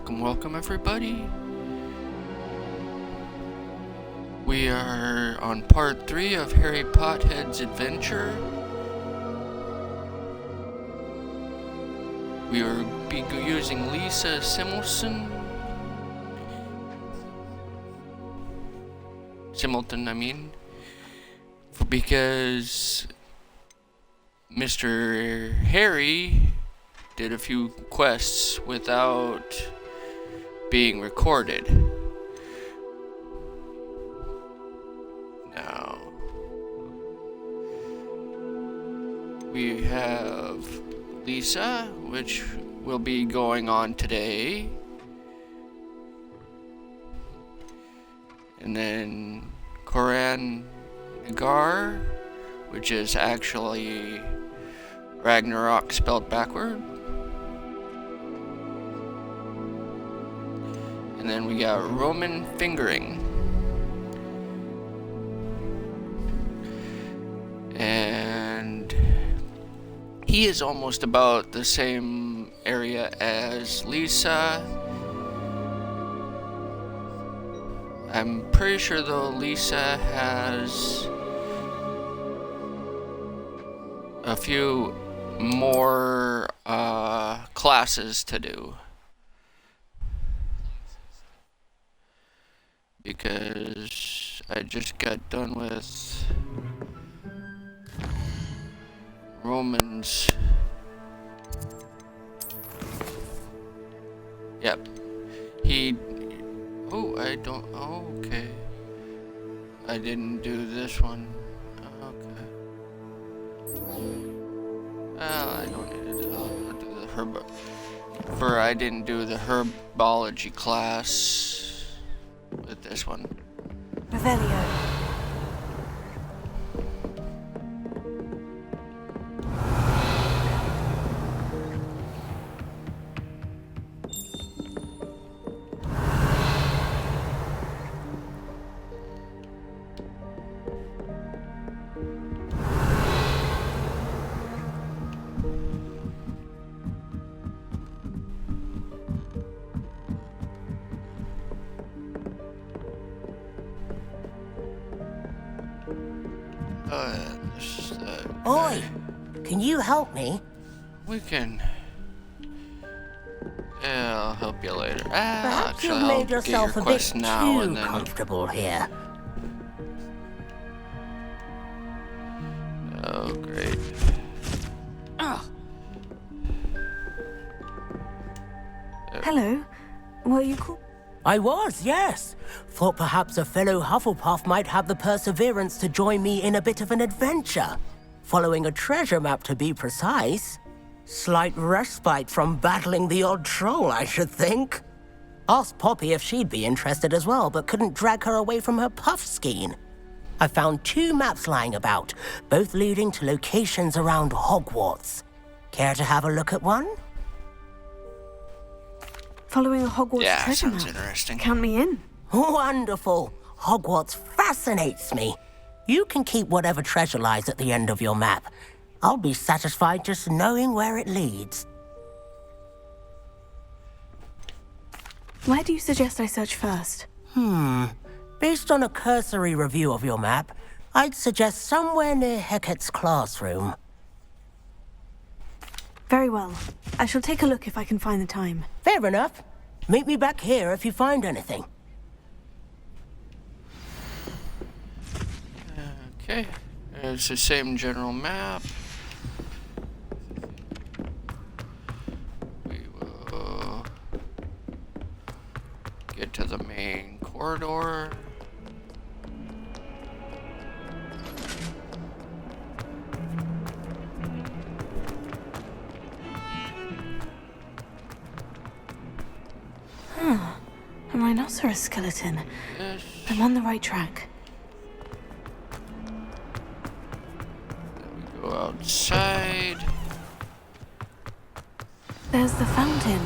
Welcome everybody. We are on part 3 of Harry Pothead's adventure. We will be using Lisa Similton, because Mr. Harry did a few quests without being recorded. Now, we have Lisa, which will be going on today. And then Koran Nagar, which is actually Ragnarok spelled backward. And then we got Roman Fingering. And he is almost about the same area as Lisa. I'm pretty sure though Lisa has a few more classes to do, because I just got done with Romans. Yep. I don't. Oh, okay. I didn't do this one. Okay. Well, I don't need to do the I didn't do the herbology class with this one. Revelio. Oi! Can you help me? We can. Yeah, I'll help you later. Perhaps Actually, you've I'll made get yourself your a bit quest now too and then. comfortable here. Oh, great. Hello. Were you called? I was, yes. Thought perhaps a fellow Hufflepuff might have the perseverance to join me in a bit of an adventure. Following a treasure map, to be precise. Slight respite from battling the odd troll, I should think. Asked Poppy if she'd be interested as well, but couldn't drag her away from her puff skein. I found 2 maps lying about, both leading to locations around Hogwarts. Care to have a look at one? Following a Hogwarts treasure sounds map. interesting. Count me in. Wonderful. Hogwarts fascinates me. You can keep whatever treasure lies at the end of your map. I'll be satisfied just knowing where it leads. Where do you suggest I search first? Based on a cursory review of your map, I'd suggest somewhere near Hecat's classroom. Very well. I shall take a look if I can find the time. Fair enough. Meet me back here if you find anything. Okay. It's the same general map. We will get to the main corridor. A rhinoceros skeleton. Yes. I'm on the right track. Then we go outside. There's the fountain.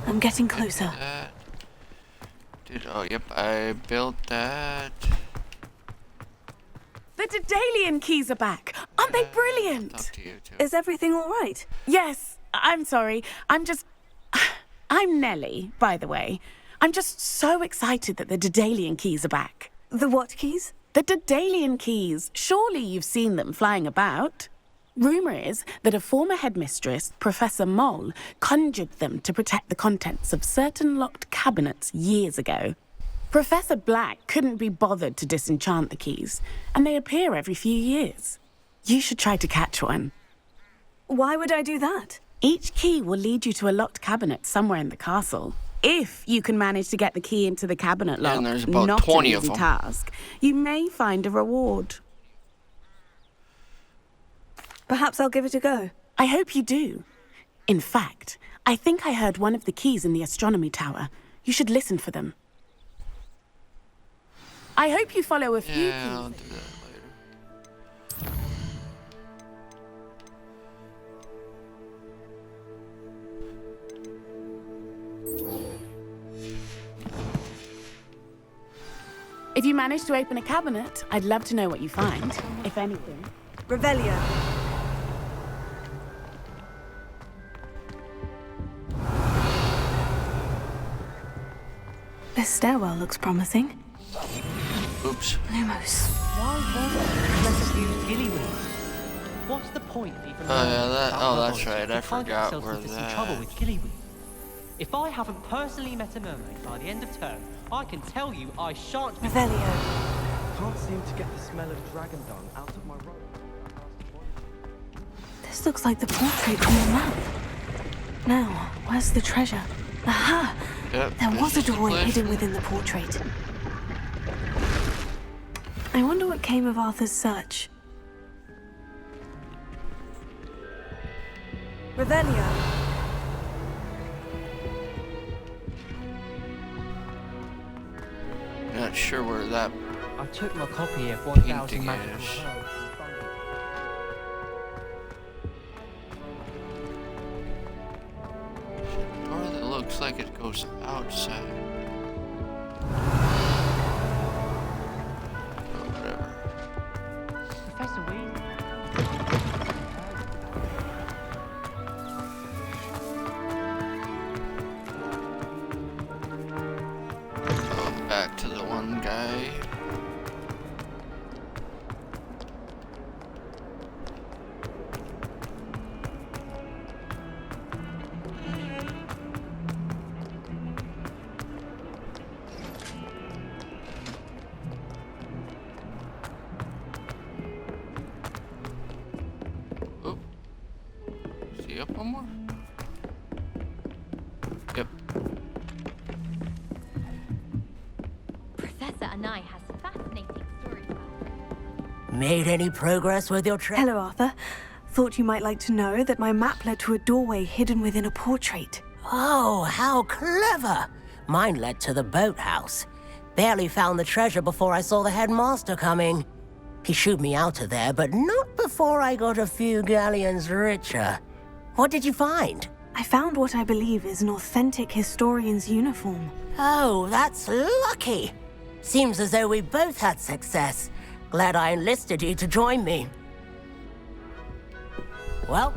I'm getting closer. That. Oh, yep, I built that. The Daedalian keys are back. Aren't they Talk brilliant? to you too. Is everything all right? Yes. I'm sorry. I'm I'm Nellie, by the way. I'm just so excited that the Daedalian keys are back. The what keys? The Daedalian keys. Surely you've seen them flying about. Rumour is that a former headmistress, Professor Moll, conjured them to protect the contents of certain locked cabinets years ago. Professor Black couldn't be bothered to disenchant the keys, and they appear every few years. You should try to catch one. Why would I do that? Each key will lead you to a locked cabinet somewhere in the castle. If you can manage to get the key into the cabinet lock, and there's about not 20 an of easy them. task, you may find a reward. Perhaps I'll give it a go. I hope you do. In fact, I think I heard one of the keys in the astronomy tower. You should listen for them. I hope you follow a few Yeah, I'll keys. do that later. If you manage to open a cabinet, I'd love to know what you find, if anything. Revelio. This stairwell looks promising. Oops. Lumos. What's the point of even Oh, yeah, learning that- about oh, our that's bodies right, if we I can't get forgot ourselves where into some that- trouble with Gillyweed? If I haven't personally met a mermaid by the end of term, I can tell you I shan't be. Revelio. Can't seem to get the smell of dragon dung out of my robe. This looks like the portrait on the map. Now, where's the treasure? Aha! Yep, There this was a is the doorway place. hidden within the portrait. I wonder what came of Arthur's search. Revelio. Not sure where that. I took my copy of 1000 Painting Magical is. Pearls. Door that looks like it goes outside. Oh, whatever. Professor Weasley. Oh, back to the one guy. Oh. Is he up one more? Yep. Professor Anai has fascinating stories about Made any progress with your trip? Hello, Arthur. Thought you might like to know that my map led to a doorway hidden within a portrait. Oh, how clever! Mine led to the boathouse. Barely found the treasure before I saw the headmaster coming. He shooed me out of there, but not before I got a few galleons richer. What did you find? I found what I believe is an authentic historian's uniform. Oh, that's lucky. Seems as though we both had success. Glad I enlisted you to join me. Well,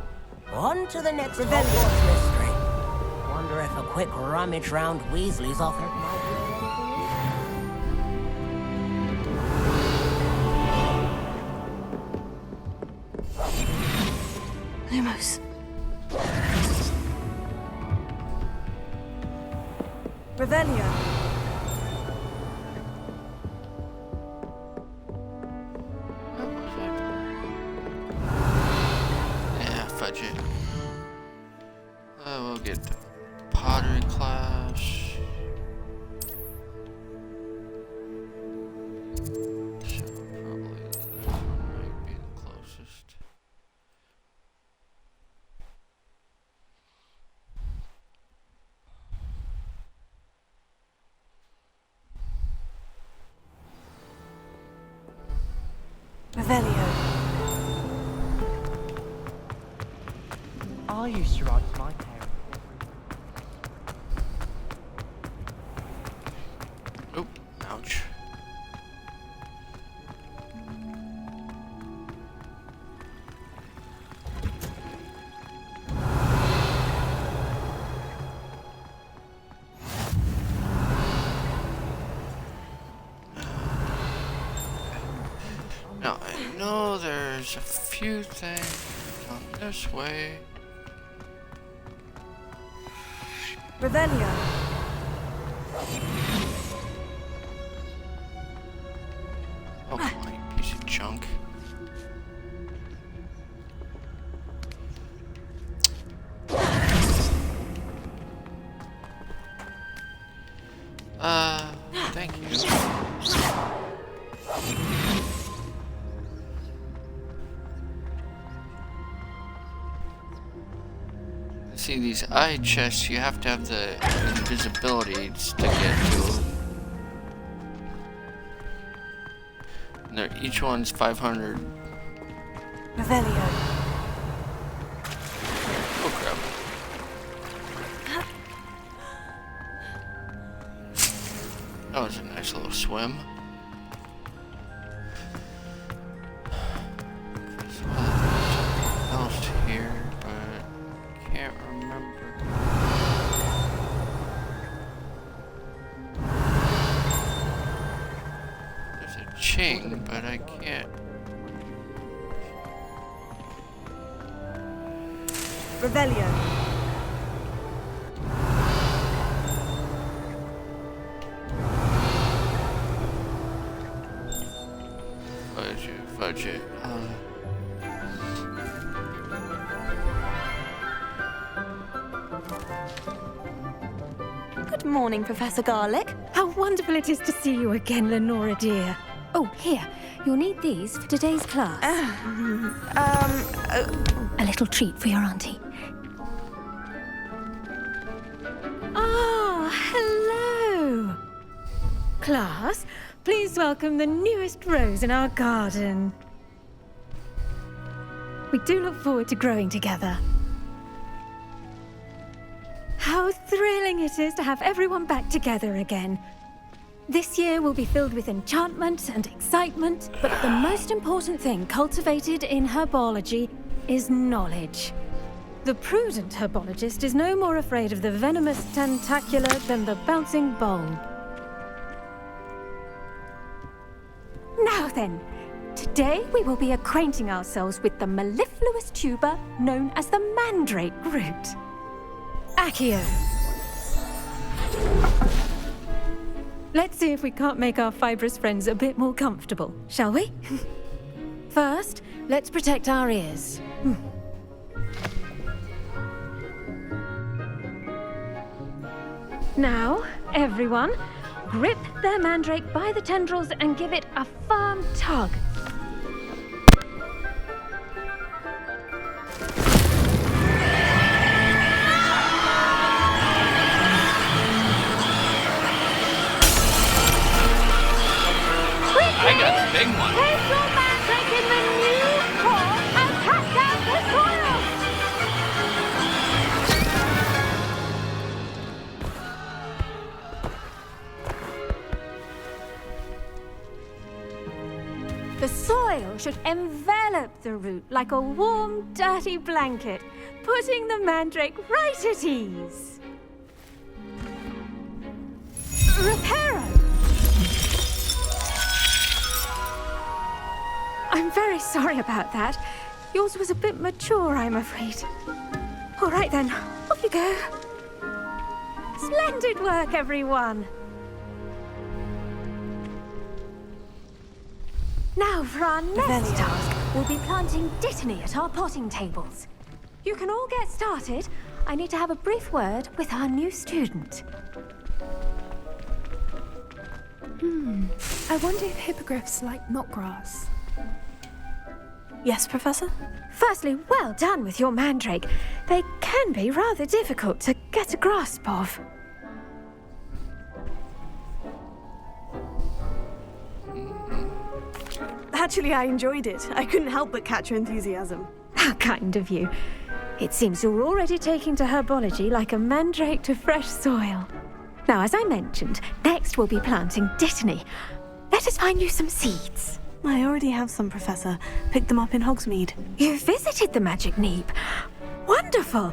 on to the next Hogwarts mystery. Wonder if a quick rummage round Weasley's offer might be Lumos. Revelio. Yeah, fudge it. We'll get the pottery class. So probably this one might be the closest. Revelio. I used to write to my parents. Oop, ouch. Now, I know there's a few things on this way. Revelio. Oh, come on, you piece of junk. Thank you. See, these eye chests, you have to have the invisibility to get to. And each one's 500. Revelio. Oh crap. That was a nice little swim. There's something else here, but can't remember. There's a Ching, but I can't. Revelio. Fudge it. Good morning, Professor Garlick. How wonderful it is to see you again, Lenora dear. Oh, here. You'll need these for today's class. A little treat for your auntie. Ah, hello. Class, please welcome the newest rose in our garden. We do look forward to growing together. How thrilling it is to have everyone back together again. This year will be filled with enchantment and excitement, but the most important thing cultivated in herbology is knowledge. The prudent herbologist is no more afraid of the venomous tentacula than the bouncing bulb. Now then, today we will be acquainting ourselves with the mellifluous tuber known as the mandrake root. Accio. Let's see if we can't make our fibrous friends a bit more comfortable, shall we? First, let's protect our ears. Now, everyone, grip their mandrake by the tendrils and give it a firm tug. I got the big one. Place your mandrake in the new core and cut down the soil! The soil should envelop the root like a warm, dirty blanket, putting the mandrake right at ease. Reparo! I'm very sorry about that. Yours was a bit mature, I'm afraid. All right then, off you go. Splendid work, everyone. Now for our next task, we'll be planting dittany at our potting tables. You can all get started. I need to have a brief word with our new student. I wonder if hippogriffs like knotgrass. Yes, Professor? Firstly, well done with your mandrake. They can be rather difficult to get a grasp of. Actually, I enjoyed it. I couldn't help but catch your enthusiasm. How kind of you. It seems you're already taking to herbology like a mandrake to fresh soil. Now, as I mentioned, next we'll be planting dittany. Let us find you some seeds. I already have some, Professor. Picked them up in Hogsmeade. You visited the Magic Neep. Wonderful!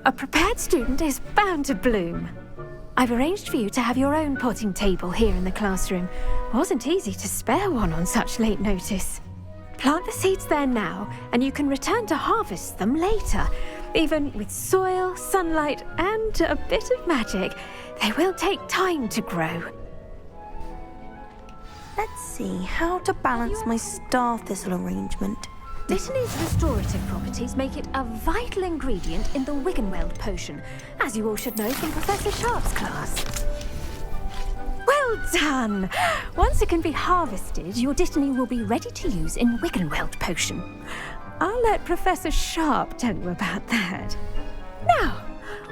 A prepared student is bound to bloom. I've arranged for you to have your own potting table here in the classroom. Wasn't easy to spare one on such late notice. Plant the seeds there now, and you can return to harvest them later. Even with soil, sunlight, and a bit of magic, they will take time to grow. Let's see how to balance my star thistle arrangement. Dittany's restorative properties make it a vital ingredient in the Wiggenweld potion, as you all should know from Professor Sharp's class. Well done! Once it can be harvested, your Dittany will be ready to use in Wiggenweld potion. I'll let Professor Sharp tell you about that. Now,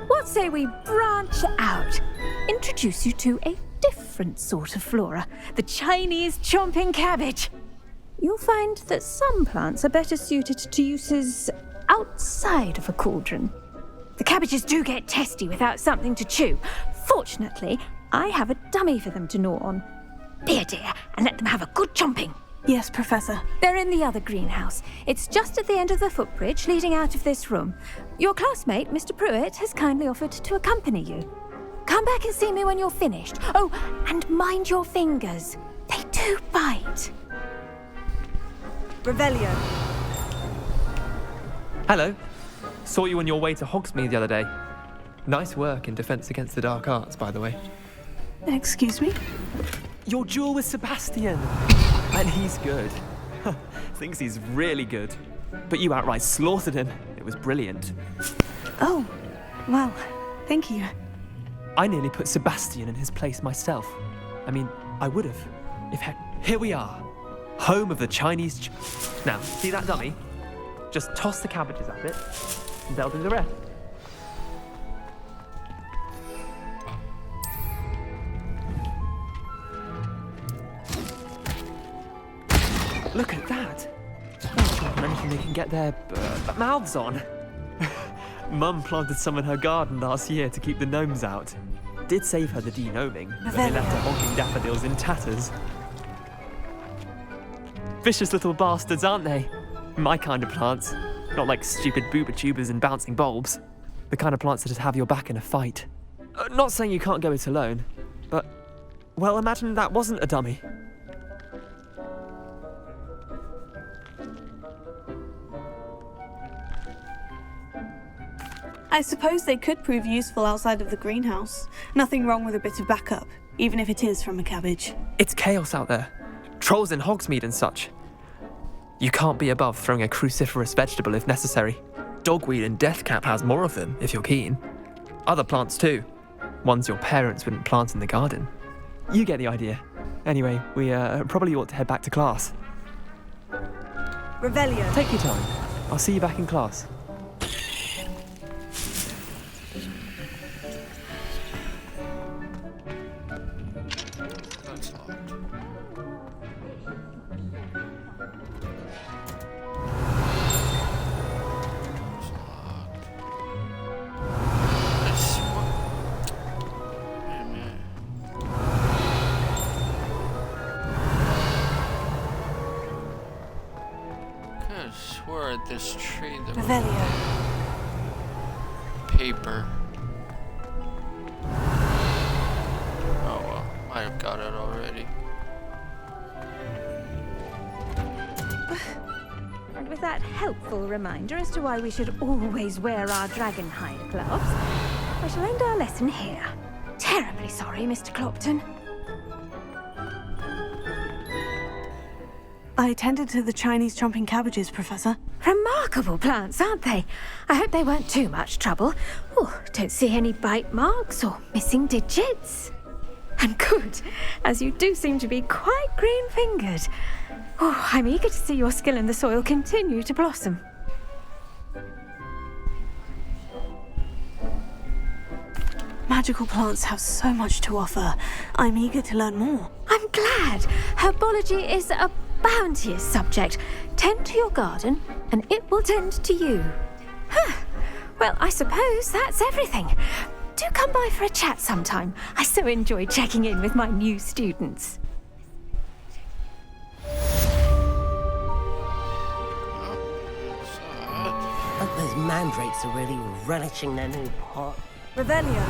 what say we branch out? Introduce you to a different sort of flora, the Chinese chomping cabbage. You'll find that some plants are better suited to uses outside of a cauldron. The cabbages do get testy without something to chew. Fortunately, I have a dummy for them to gnaw on. Be a dear and let them have a good chomping. Yes, Professor. They're in the other greenhouse. It's just at the end of the footbridge leading out of this room. Your classmate, Mr. Pruitt, has kindly offered to accompany you. Come back and see me when you're finished. Oh, and mind your fingers. They do bite. Revelio. Hello. Saw you on your way to Hogsmeade the other day. Nice work in Defense Against the Dark Arts, by the way. Excuse me? Your duel with Sebastian. And he's good. Thinks he's really good. But you outright slaughtered him. It was brilliant. Oh, well, thank you. I nearly put Sebastian in his place myself. I mean, I would have. Here we are. Home of the Chinese... Now, see that dummy? Just toss the cabbages at it, and they'll do the rest. Look at that! That's not anything they can get their mouths on. Mum planted some in her garden last year to keep the gnomes out. Did save her the de-gnoming, but they left her honking daffodils in tatters. Vicious little bastards, aren't they? My kind of plants. Not like stupid booba tubers and bouncing bulbs. The kind of plants that'd have your back in a fight. Not saying you can't go it alone, but... Well, imagine that wasn't a dummy. I suppose they could prove useful outside of the greenhouse. Nothing wrong with a bit of backup, even if it is from a cabbage. It's chaos out there. Trolls in Hogsmeade and such. You can't be above throwing a cruciferous vegetable if necessary. Dogweed and deathcap has more of them, if you're keen. Other plants too. Ones your parents wouldn't plant in the garden. You get the idea. Anyway, we probably ought to head back to class. Revelio. Take your time. I'll see you back in class. That's locked. It's locked. Wait a minute. Could swear at this tree there was Revelio. paper. Oh well, might have got it already. And with that helpful reminder as to why we should always wear our dragon hide gloves, I shall end our lesson here. Terribly sorry, Mr. Clopton. I attended to the Chinese chomping cabbages, Professor. Remarkable plants, aren't they? I hope they weren't too much trouble. Oh, don't see any bite marks or missing digits. And good, as you do seem to be quite green-fingered. Oh, I'm eager to see your skill in the soil continue to blossom. Magical plants have so much to offer. I'm eager to learn more. I'm glad. Herbology is a bounteous subject. Tend to your garden, and it will tend to you. Huh. Well, I suppose that's everything. Do come by for a chat sometime. I so enjoy checking in with my new students. Hope those mandrakes are really relishing their new pot. Revelio.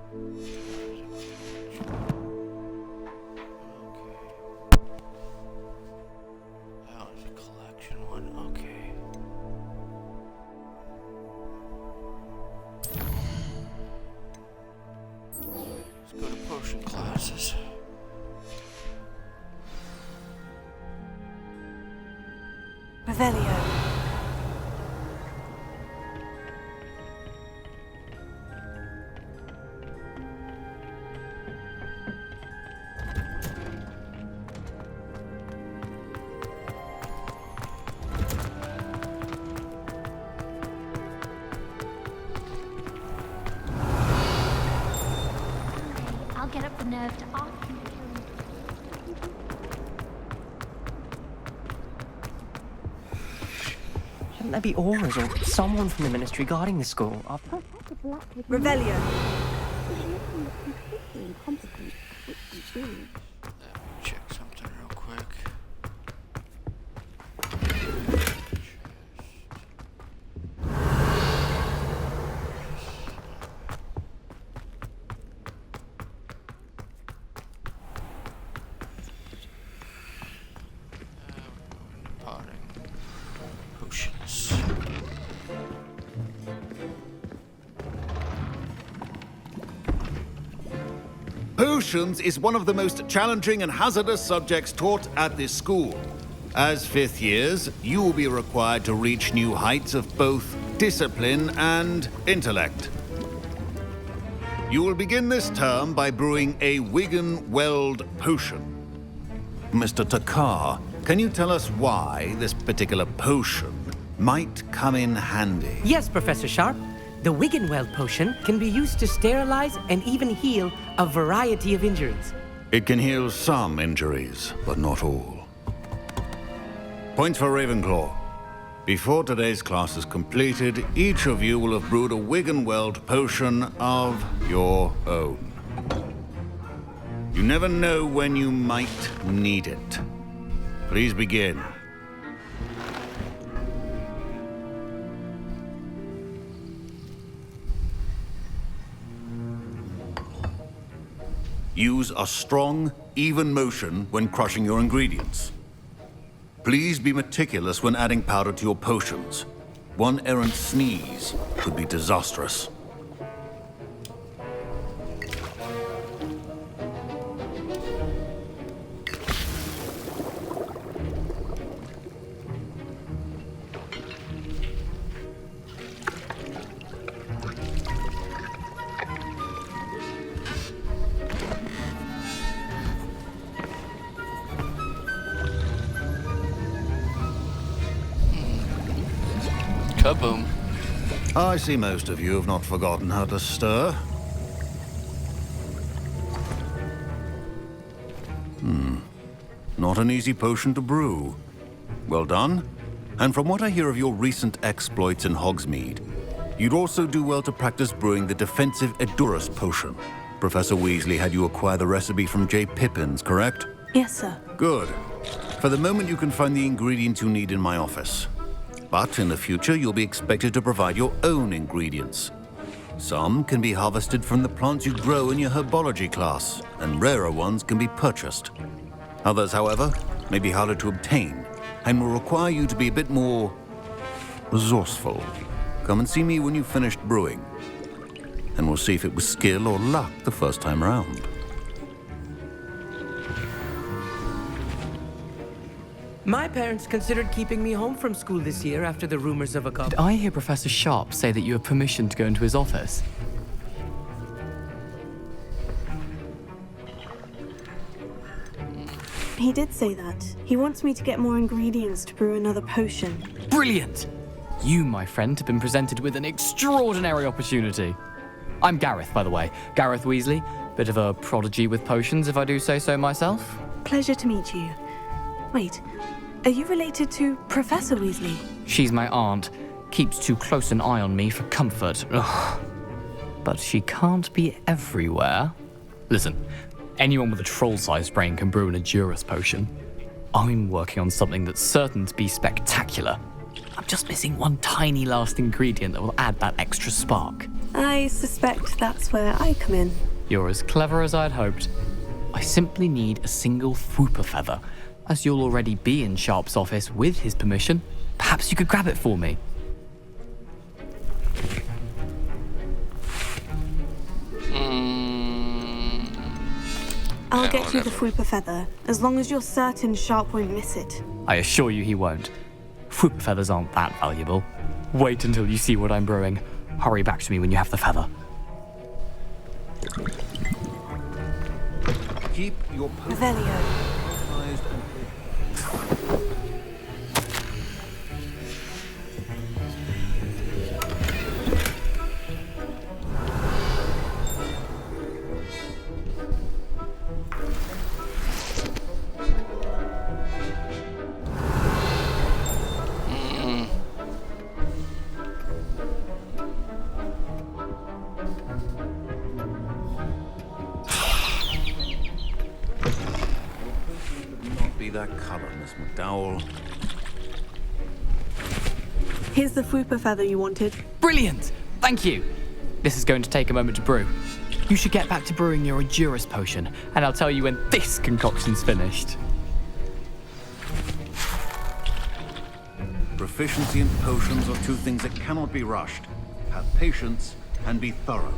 That was a collection one, okay. Let's go to potion classes. Revelio. I'll get up the nerve to ask you. Shouldn't there be auras or someone from the ministry guarding the school? Revelio. Check something real quick. Potting. Potions. Potions is one of the most challenging and hazardous subjects taught at this school. As fifth years, you will be required to reach new heights of both discipline and intellect. You will begin this term by brewing a Wigan-Weld potion. Mr. Takar, can you tell us why this particular potion might come in handy? Yes, Professor Sharp. The Wigan-Weld potion can be used to sterilize and even heal a variety of injuries. It can heal some injuries, but not all. Points for Ravenclaw. Before today's class is completed, each of you will have brewed a Wigan-Weld potion of your own. You never know when you might need it. Please begin. Use a strong, even motion when crushing your ingredients. Please be meticulous when adding powder to your potions. One errant sneeze could be disastrous. Kaboom. I see most of you have not forgotten how to stir. Not an easy potion to brew. Well done. And from what I hear of your recent exploits in Hogsmeade, you'd also do well to practice brewing the defensive Edurus potion. Professor Weasley had you acquire the recipe from J. Pippins, correct? Yes, sir. Good. For the moment, you can find the ingredients you need in my office. But in the future, you'll be expected to provide your own ingredients. Some can be harvested from the plants you grow in your herbology class, and rarer ones can be purchased. Others, however, may be harder to obtain, and will require you to be a bit more resourceful. Come and see me when you've finished brewing, and we'll see if it was skill or luck the first time round. My parents considered keeping me home from school this year after the rumors of a Did I hear Professor Sharp say that you have permission to go into his office? He did say that. He wants me to get more ingredients to brew another potion. Brilliant! You, my friend, have been presented with an extraordinary opportunity. I'm Gareth, by the way. Gareth Weasley. Bit of a prodigy with potions, if I do say so myself. Pleasure to meet you. Wait, are you related to Professor Weasley? She's my aunt. Keeps too close an eye on me for comfort. Ugh. But she can't be everywhere. Listen, anyone with a troll-sized brain can brew an Edurus potion. I'm working on something that's certain to be spectacular. I'm just missing one tiny last ingredient that will add that extra spark. I suspect that's where I come in. You're as clever as I'd hoped. I simply need a single Fwooper feather. As you'll already be in Sharp's office with his permission, perhaps you could grab it for me. I'll get you the Fwooper feather, as long as you're certain Sharp won't miss it. I assure you he won't. Fwooper feathers aren't that valuable. Wait until you see what I'm brewing. Hurry back to me when you have the feather. Keep your Revelio. organized and clear. Not be that color, Miss McDowell. Here's the Fwooper feather you wanted. Brilliant! Thank you! This is going to take a moment to brew. You should get back to brewing your Endurus potion, and I'll tell you when this concoction's finished. Proficiency and potions are two things that cannot be rushed. Have patience and be thorough.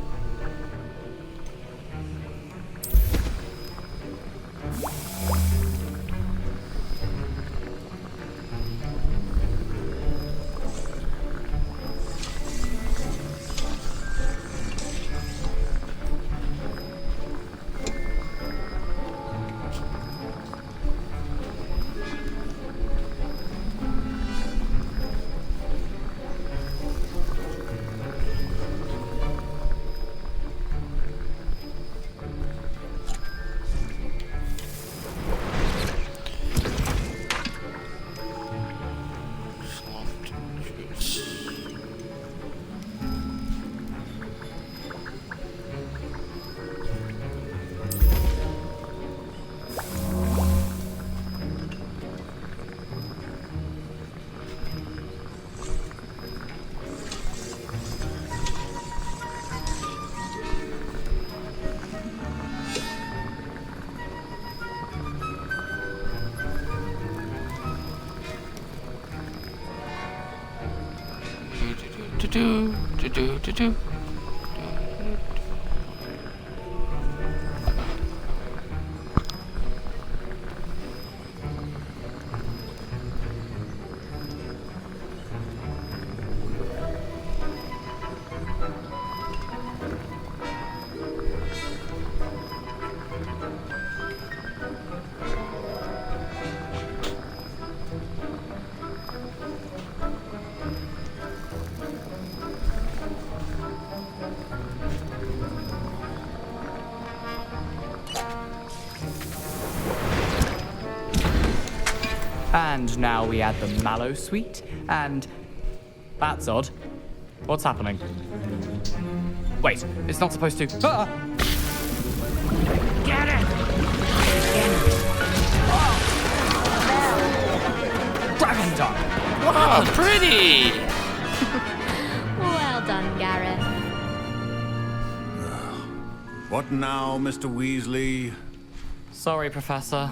Do. And now we add the mallow sweet, and... That's odd. What's happening? Wait, it's not supposed to... Ah! Get it! Dragon Dog! Wow, pretty! Well done, Gareth. What now, Mr. Weasley? Sorry, Professor.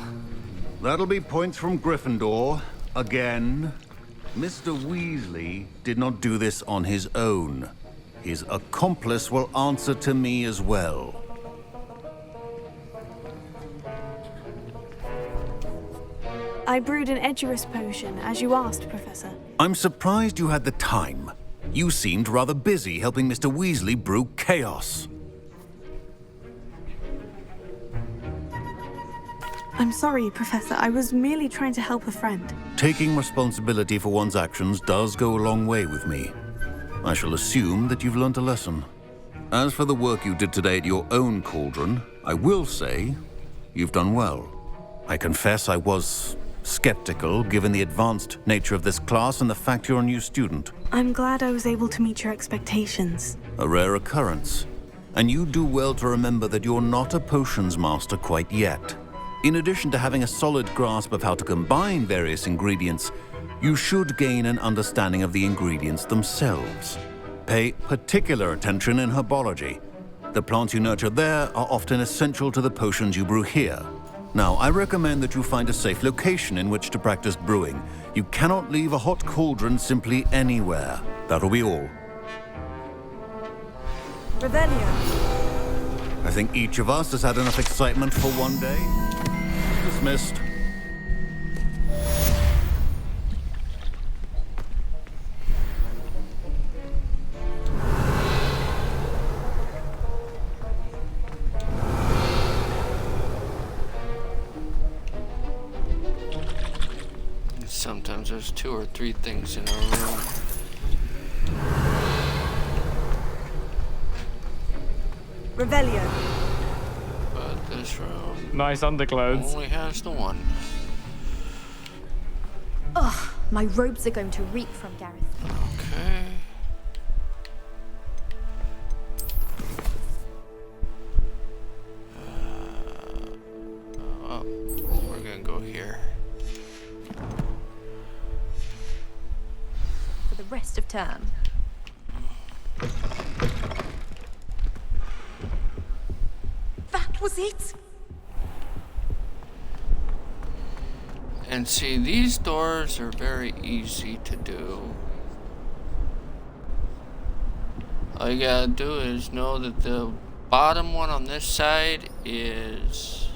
That'll be points from Gryffindor. Again. Mr. Weasley did not do this on his own. His accomplice will answer to me as well. I brewed an Edurus potion, as you asked, Professor. I'm surprised you had the time. You seemed rather busy helping Mr. Weasley brew chaos. I'm sorry, Professor. I was merely trying to help a friend. Taking responsibility for one's actions does go a long way with me. I shall assume that you've learnt a lesson. As for the work you did today at your own cauldron, I will say you've done well. I confess I was skeptical given the advanced nature of this class and the fact you're a new student. I'm glad I was able to meet your expectations. A rare occurrence. And you do well to remember that you're not a potions master quite yet. In addition to having a solid grasp of how to combine various ingredients, you should gain an understanding of the ingredients themselves. Pay particular attention in herbology. The plants you nurture there are often essential to the potions you brew here. Now, I recommend that you find a safe location in which to practice brewing. You cannot leave a hot cauldron simply anywhere. That'll be all. Revelio. I think each of us has had enough excitement for one day. Dismissed. Sometimes there's 2 or 3 things in a room. Revelio. But this room Nice underclothes. only has the one. Ugh, my robes are going to reek from Gareth. Okay. Oh, we're gonna go here. For the rest of term. That was it? And see, these doors are very easy to do. All you gotta do is know that the bottom one on this side is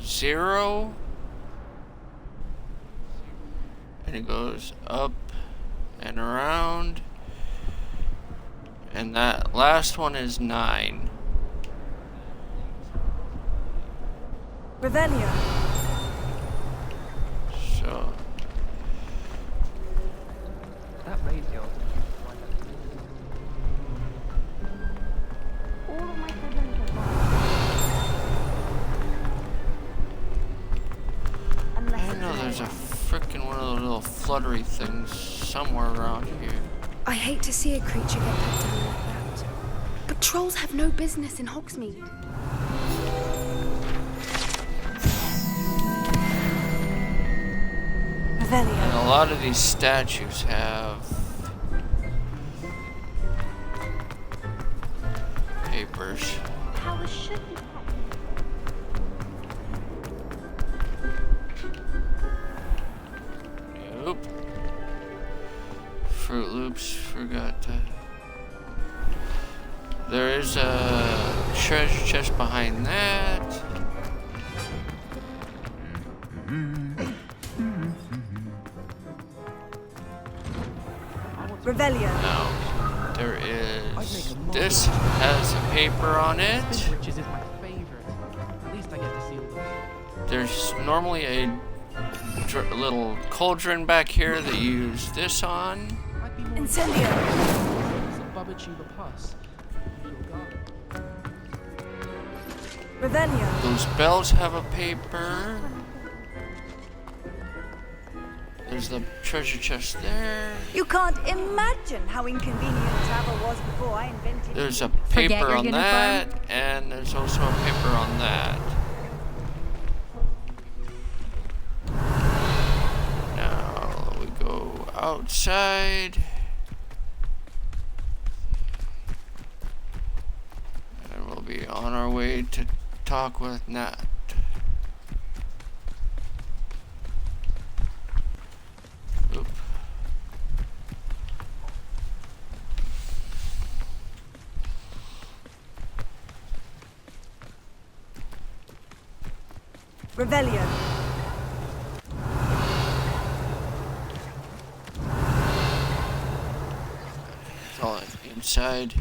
0. And it goes up and around. And that last one is 9. Revelio. So That radio. I know there's a frickin' one of those little fluttery things somewhere around here. I hate to see a creature get put down like that. But trolls have no business in Hogsmeade. And a lot of these statues have papers. Powers should be Nope. Fruit Loops, forgot to. There is a treasure chest behind that. Revelio. Now, there is. This has a paper on it. Riches is my favorite. At least I get to see all the. There's normally a little cauldron back here that you use this on. Incendio. Revelio. Those bells have a paper. There's the treasure chest there. You can't imagine how inconvenient travel was before I invented. There's a paper on that, and there's also a paper on that. Now we go outside. And we'll be on our way to talk with Nat. Oop. Revelio. It's all inside.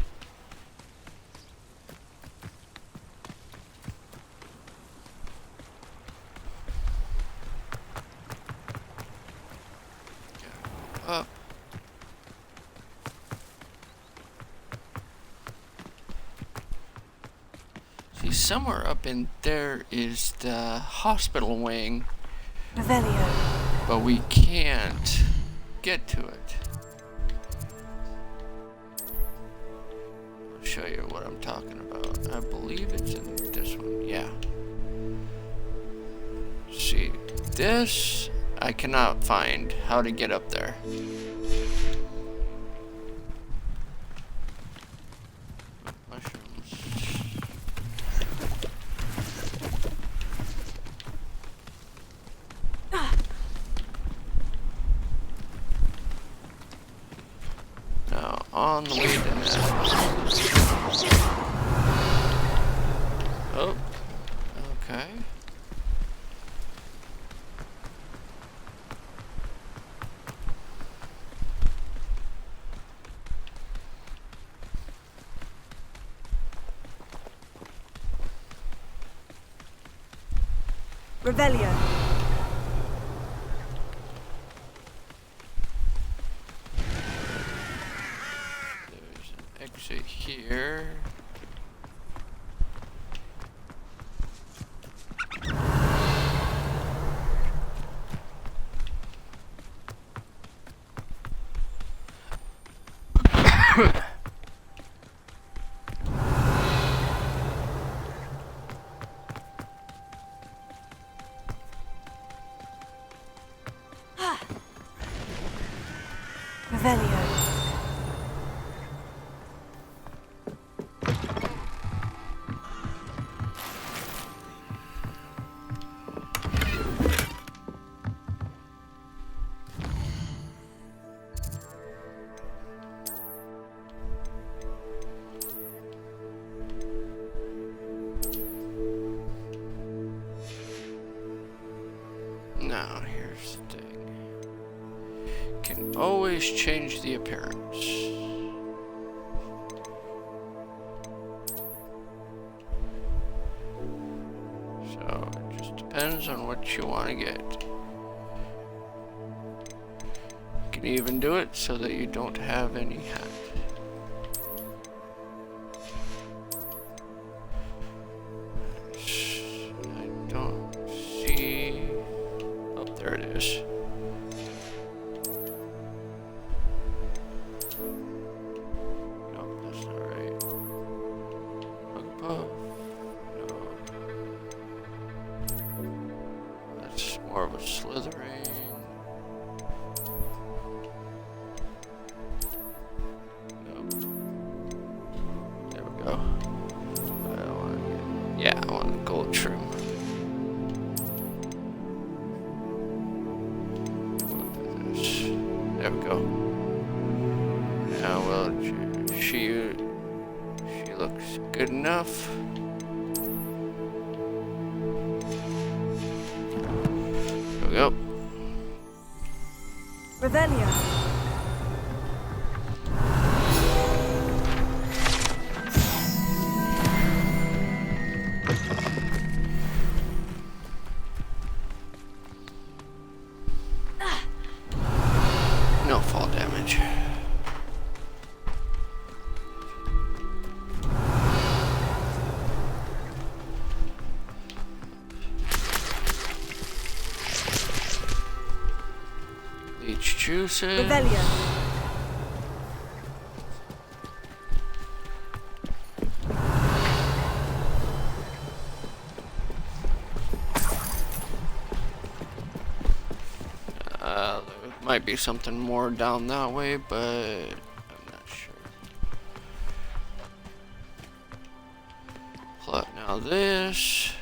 Up. See, somewhere up in there is the hospital wing. Revelio. But we can't get to it. I'll show you what I'm talking about. I believe it's in this one. Yeah. See, this I cannot find how to get up there. on the way to that. Oh, okay. Revelio. There's an exit here. Revelio. Now, here's the thing. Can always change the appearance. So, it just depends on what you want to get. You can even do it so that you don't have any hat. I don't see... Oh, there it is. No, that's not right. Above. No. That's more of a slithering. Nope. There we go. I want to get, yeah, I want the gold trim. There we go. Now, well, she looks good enough. There we go. Revelio. No fall damage. Leech juices. Revelio. There might be something more down that way, but I'm not sure. Plot now this.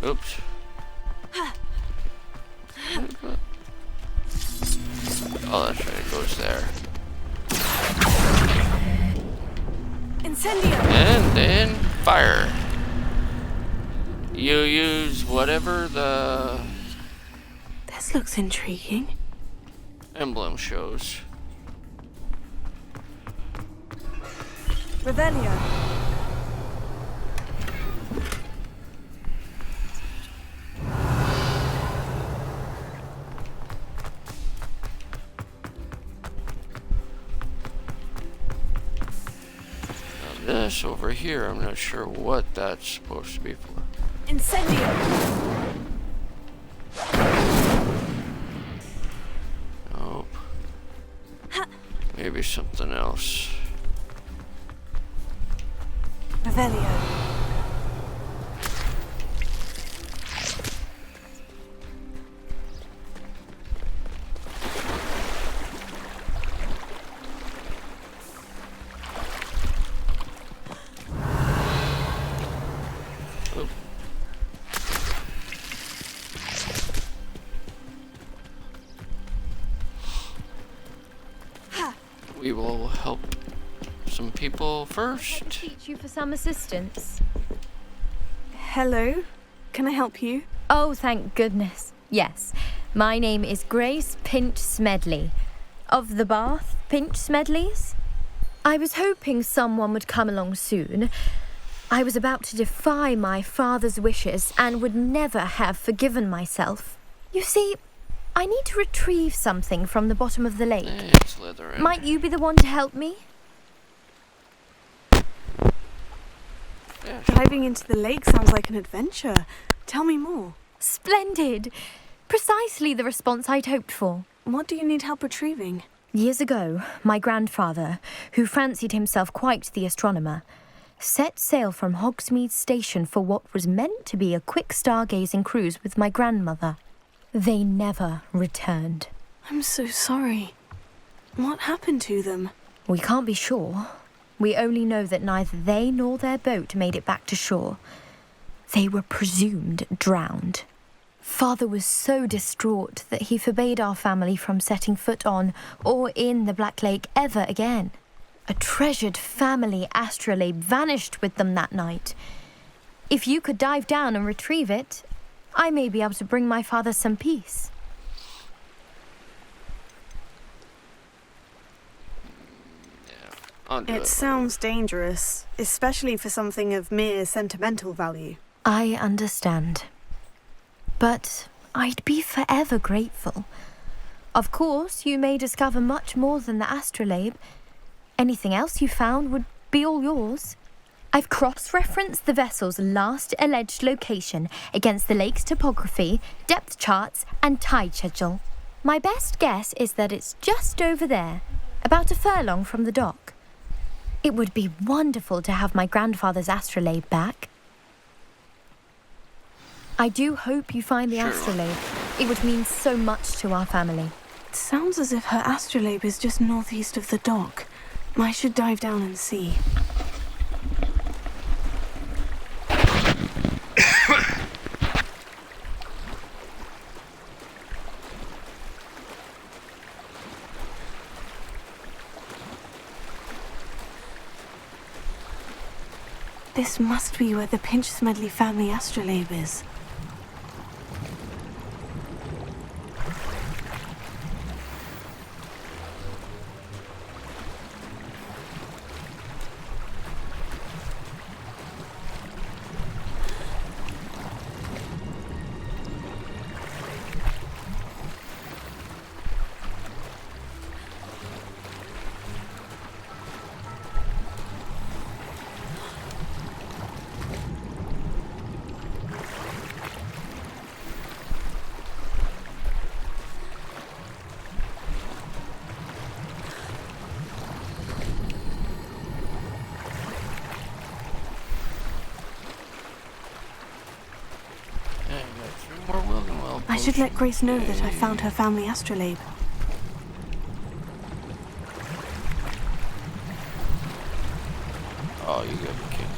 Oops. Oh, that's right, it goes there. Incendio. And then fire. You use whatever the This looks intriguing. emblem shows. Revelio. This over here, I'm not sure what that's supposed to be for. Incendio. Nope. Maybe something else. Revelio. We will help some people first. Teach you for some assistance. Hello? Can I help you? Oh, thank goodness. Yes. My name is Grace Pinch Smedley. Of the Bath Pinch Smedleys. I was hoping someone would come along soon. I was about to defy my father's wishes and would never have forgiven myself. You see, I need to retrieve something from the bottom of the lake. It's Slytherin. Might you be the one to help me? Yeah, Diving into the lake sounds like an adventure. Tell me more. Splendid! Precisely the response I'd hoped for. What do you need help retrieving? Years ago, my grandfather, who fancied himself quite the astronomer, set sail from Hogsmeade Station for what was meant to be a quick stargazing cruise with my grandmother. They never returned. I'm so sorry. What happened to them? We can't be sure. We only know that neither they nor their boat made it back to shore. They were presumed drowned. Father was so distraught that he forbade our family from setting foot on or in the Black Lake ever again. A treasured family astrolabe vanished with them that night. If you could dive down and retrieve it, I may be able to bring my father some peace. It sounds dangerous, especially for something of mere sentimental value. I understand. But I'd be forever grateful. Of course, you may discover much more than the astrolabe. Anything else you found would be all yours. I've cross-referenced the vessel's last alleged location against the lake's topography, depth charts, and tide schedule. My best guess is that it's just over there, about a furlong from the dock. It would be wonderful to have my grandfather's astrolabe back. I do hope you find the astrolabe. It would mean so much to our family. It sounds as if her astrolabe is just northeast of the dock. I should dive down and see. This must be where the Pinch Smedley family astrolabe is. I should let Grace know that I found her family astrolabe. Oh, you gotta be kidding me.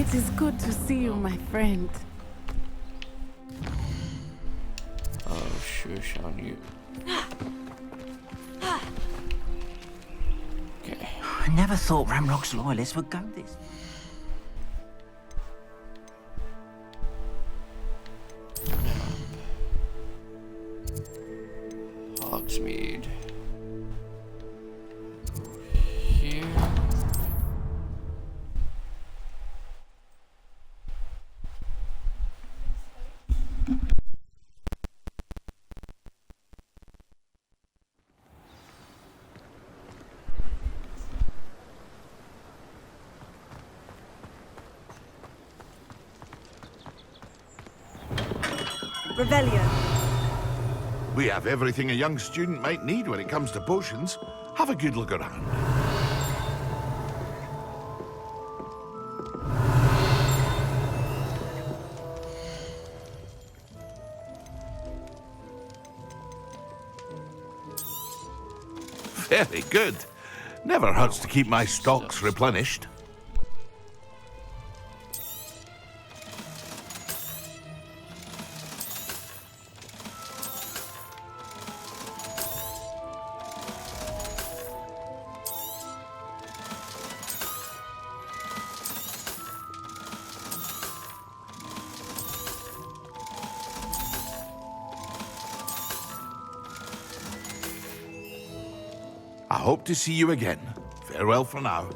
It is good to see you, my friend. Oh, shush on you. Okay. I never thought Ramrock's loyalists would go this. Hogsmeade. Here. Revelio. We have everything a young student might need when it comes to potions. Have a good look around. Very good. Never hurts to keep my stocks replenished. I hope to see you again. Farewell for now.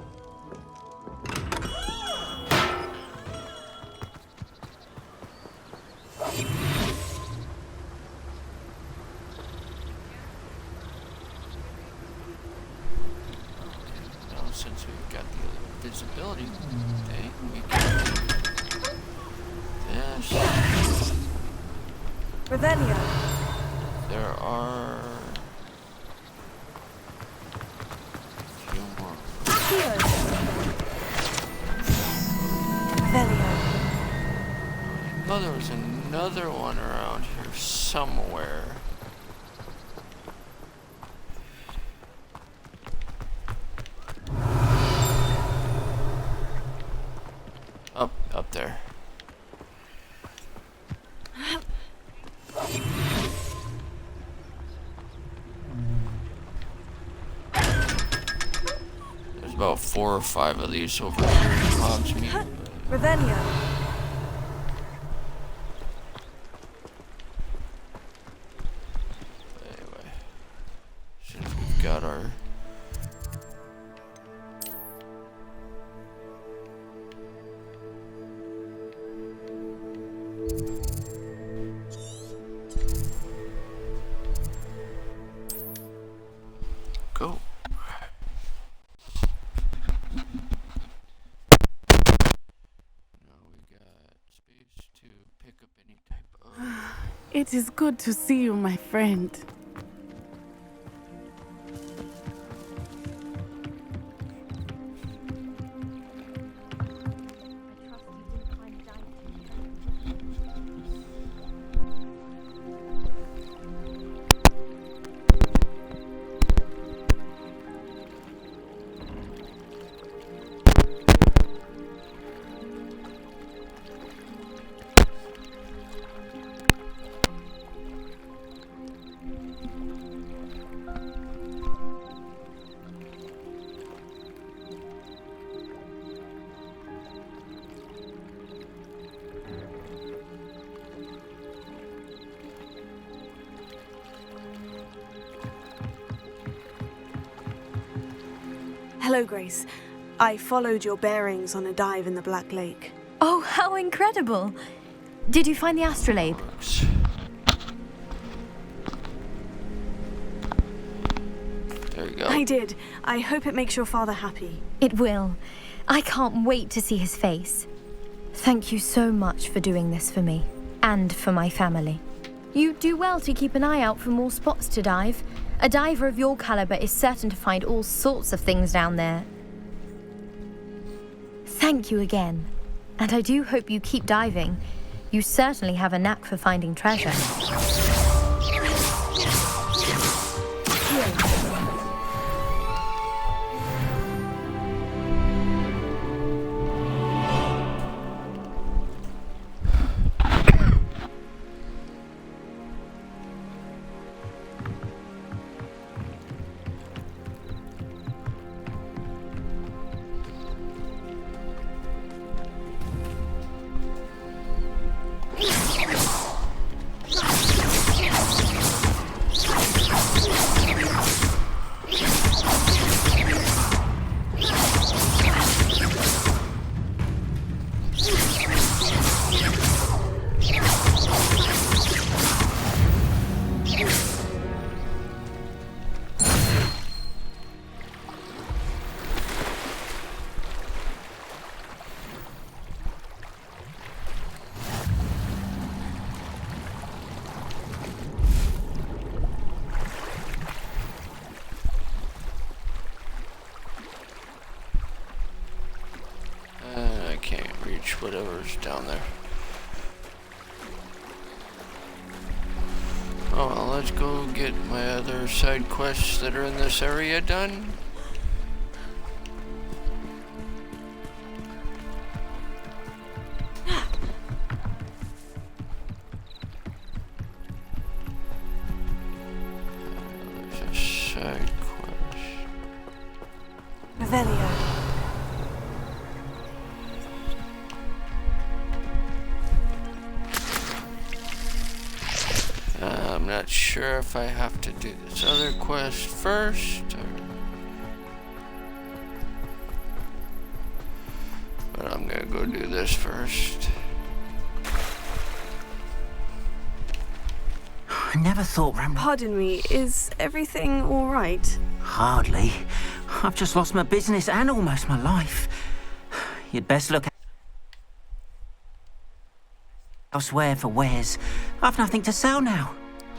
Now, since we've got the visibility thing, we can do this. Revelio. There are a few more. Revelio. Oh, there was another one around here somewhere. Up there. There's about 4 or 5 of these over here in Hogsmeade. Revelio. Anyway, since we've got our go. Now we got space to pick up any type of. It is good to see you, my friend. Hello, Grace. I followed your bearings on a dive in the Black Lake. Oh, how incredible! Did you find the astrolabe? There you go. I did. I hope it makes your father happy. It will. I can't wait to see his face. Thank you so much for doing this for me, and for my family. You do well to keep an eye out for more spots to dive. A diver of your caliber is certain to find all sorts of things down there. Thank you again. And I do hope you keep diving. You certainly have a knack for finding treasure. reach whatever's down there. Oh well, let's go get my other side quests that are in this area done. There's a side quest. Revelio. I'm not sure if I have to do this other quest first, but I'm gonna go do this first. I never thought Ram... Pardon me, is everything all right? Hardly. I've just lost my business and almost my life. You'd best look elsewhere for wares. I've nothing to sell now.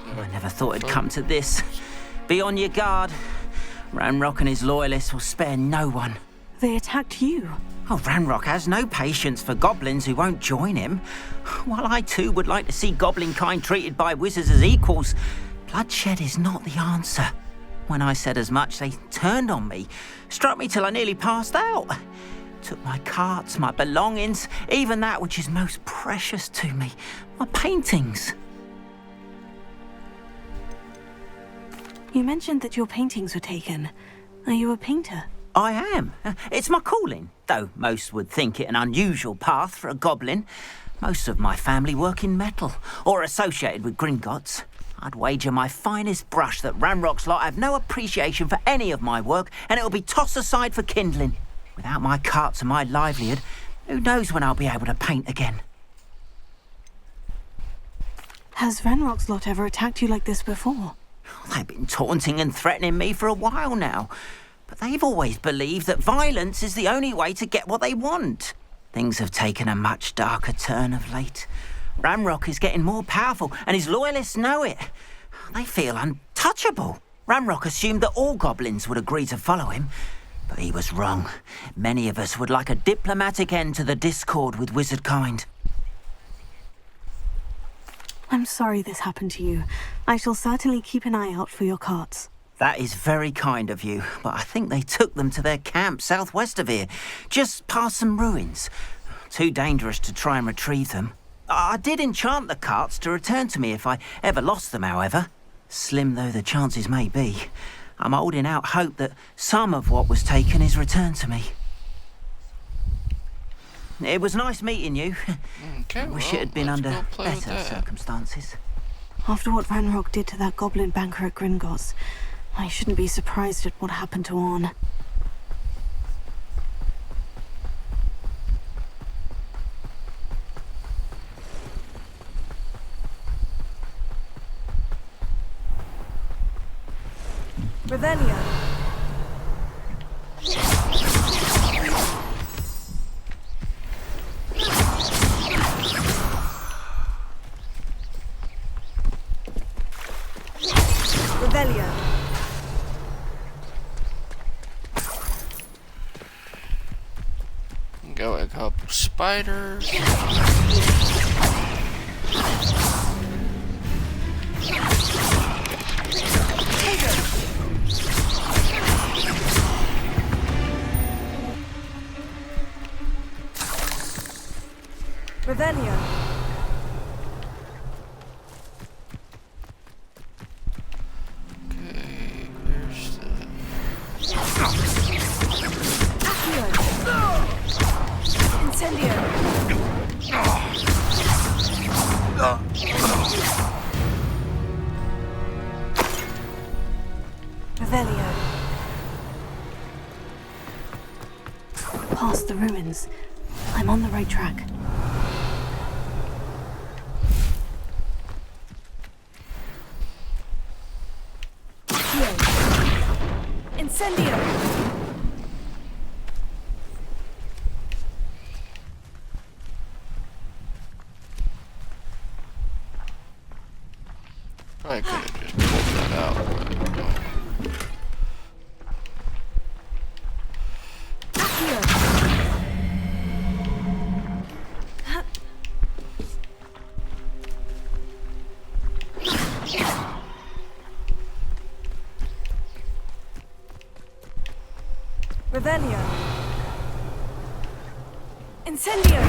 I never thought it'd come to this. Be on your guard. Ranrock and his loyalists will spare no one. They attacked you. Oh, Ranrock has no patience for goblins who won't join him. While I too would like to see goblin kind treated by wizards as equals, bloodshed is not the answer. When I said as much, they turned on me, struck me till I nearly passed out. Took my carts, my belongings, even that which is most precious to me, my paintings. You mentioned that your paintings were taken. Are you a painter? I am. It's my calling, though most would think it an unusual path for a goblin. Most of my family work in metal, or associated with Gringotts. I'd wager my finest brush that Ranrock's lot have no appreciation for any of my work, and it'll be tossed aside for kindling. Without my carts and my livelihood, who knows when I'll be able to paint again? Has Ranrock's lot ever attacked you like this before? They've been taunting and threatening me for a while now. But they've always believed that violence is the only way to get what they want. Things have taken a much darker turn of late. Ranrock is getting more powerful, and his loyalists know it. They feel untouchable. Ranrock assumed that all goblins would agree to follow him, but he was wrong. Many of us would like a diplomatic end to the discord with wizard kind. I'm sorry this happened to you. I shall certainly keep an eye out for your carts. That is very kind of you, but I think they took them to their camp southwest of here, just past some ruins. Too dangerous to try and retrieve them. I did enchant the carts to return to me if I ever lost them, however. Slim though the chances may be, I'm holding out hope that some of what was taken is returned to me. It was nice meeting you. Okay, I wish it had been under better circumstances. After what Ranrock did to that goblin banker at Gringotts, I shouldn't be surprised at what happened to Orn. Revelio. Revelio. Go a couple spiders. Revelio. Okay, where's the... Incendio. Revelio. Past the ruins. I'm on the right track. Incendio. I could have just pulled that out, but no. Revelio. Incendio.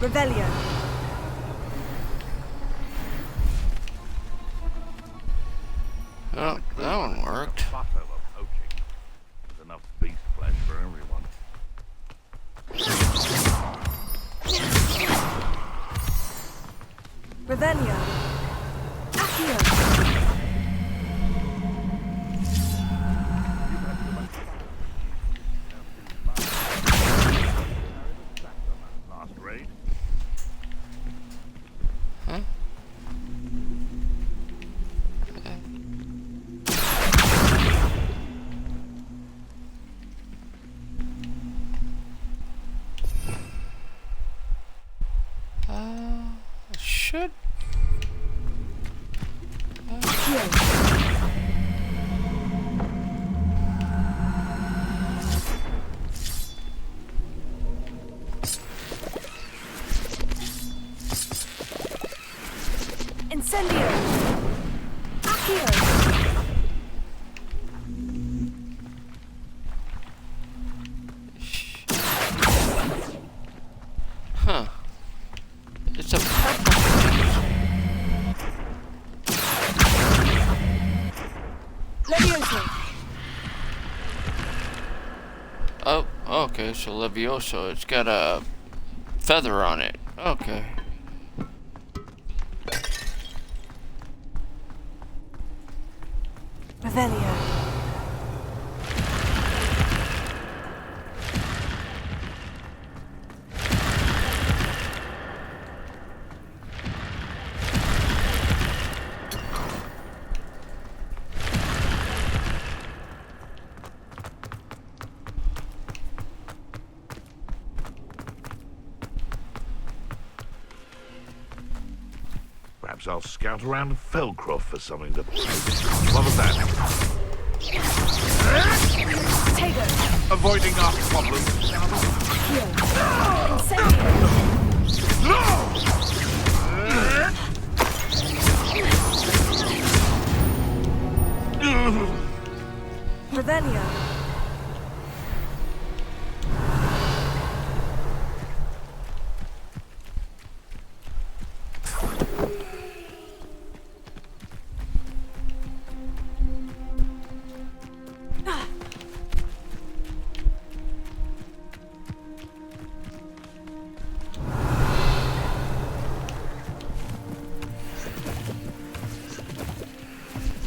Revelio. Oh, that one worked. There's enough beast flesh for everyone. Revelio. Accio. Last raid. Huh? Should. Incendio. Accio. Huh. It's a purple thing. Levioso. Oh, okay, so Levioso, it's got a feather on it. Okay. Revelio. Perhaps I'll scout around Felcroft for something to... What was that? Tego. Avoiding our problems. Revelio.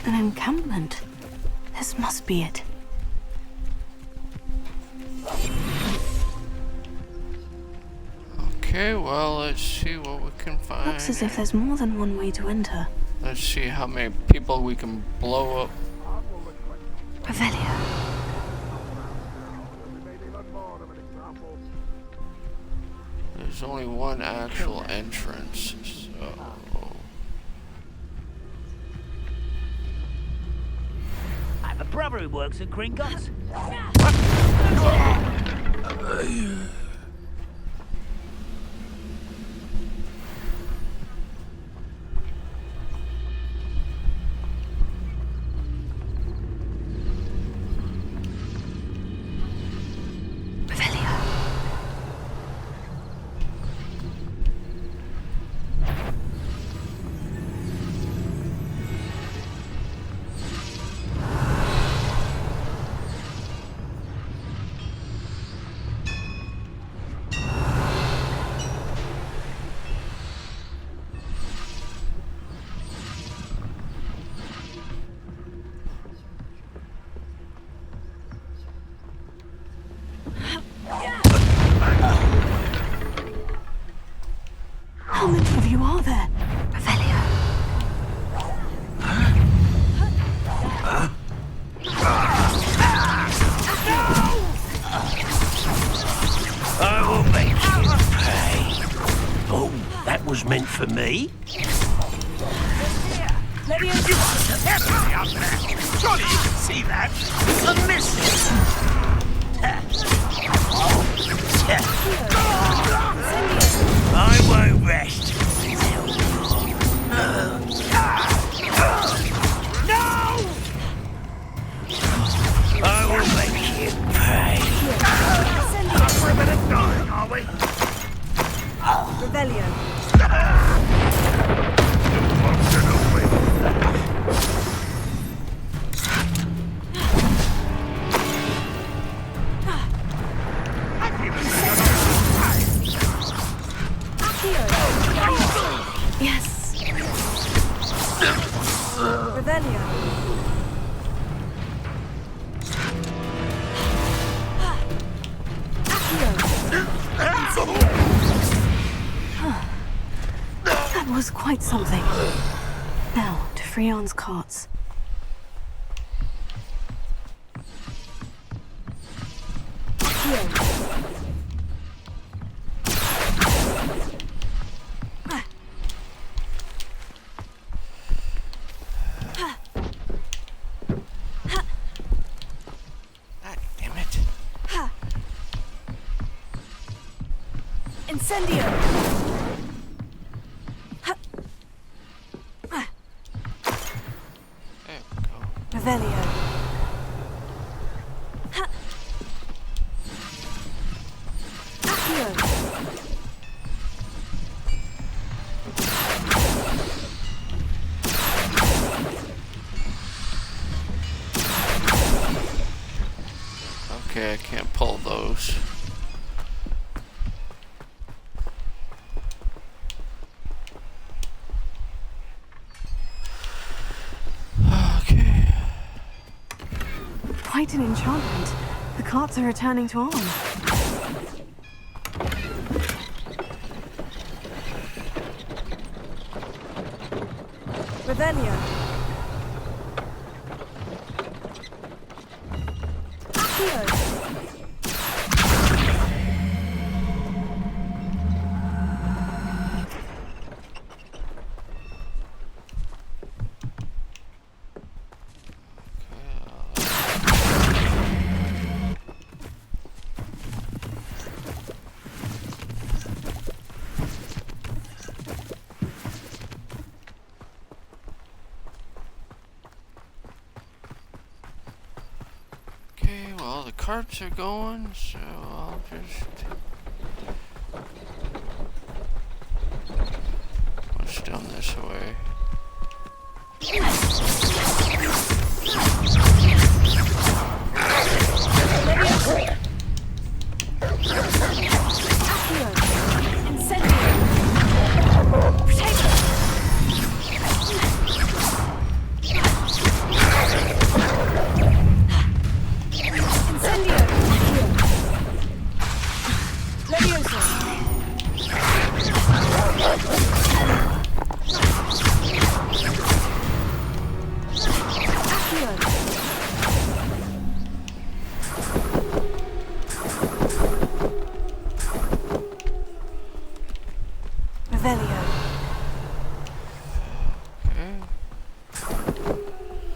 An encampment. This must be it. Okay, well, let's see what we can find. Looks as if there's more than one way to enter. Let's see how many people we can blow up. Revelio. There's only one actual entrance, so... I have a brother who works at Gringotts. for me. Leviosa! You are terribly up there. Surely you can see that. A missile. I won't rest. No! I will make you pay. We're a bit of dying, are we? Rebellion. Yes. Rebellion. That was quite something. Now, to Freon's carts. Damn it. Incendio! Revelio. Accio. Okay, I can't pull those. Okay. Quite an enchantment. The carts are returning to arm. Revelio. Accio. Okay, well, the carts are going, so I'll just push down this way.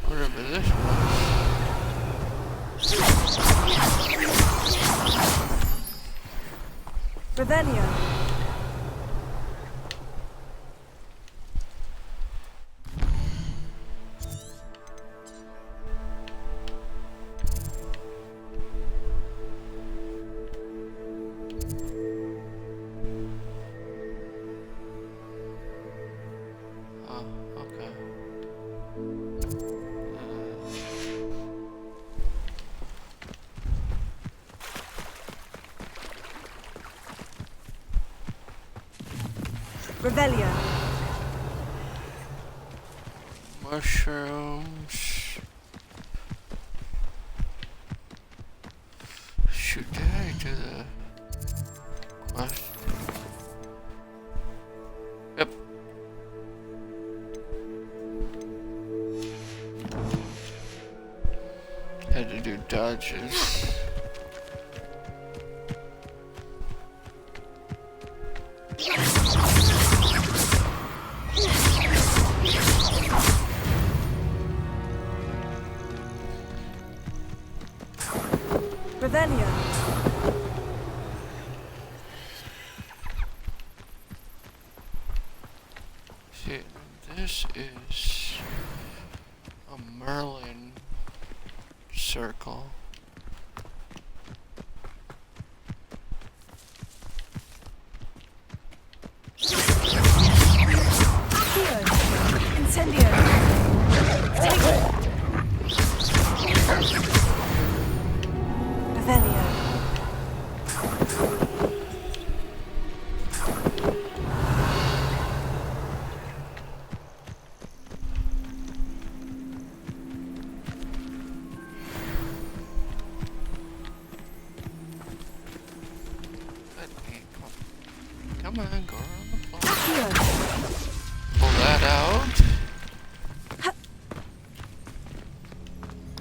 Whatever this was. Revelio. Revelio. Mushrooms. Shoot, did I do the quest? Yep. Had to do dodges. Revelio. See, this is a Merlin circle. Incendio. Take it. Revelio. Come on, go around the floor. Pull that out.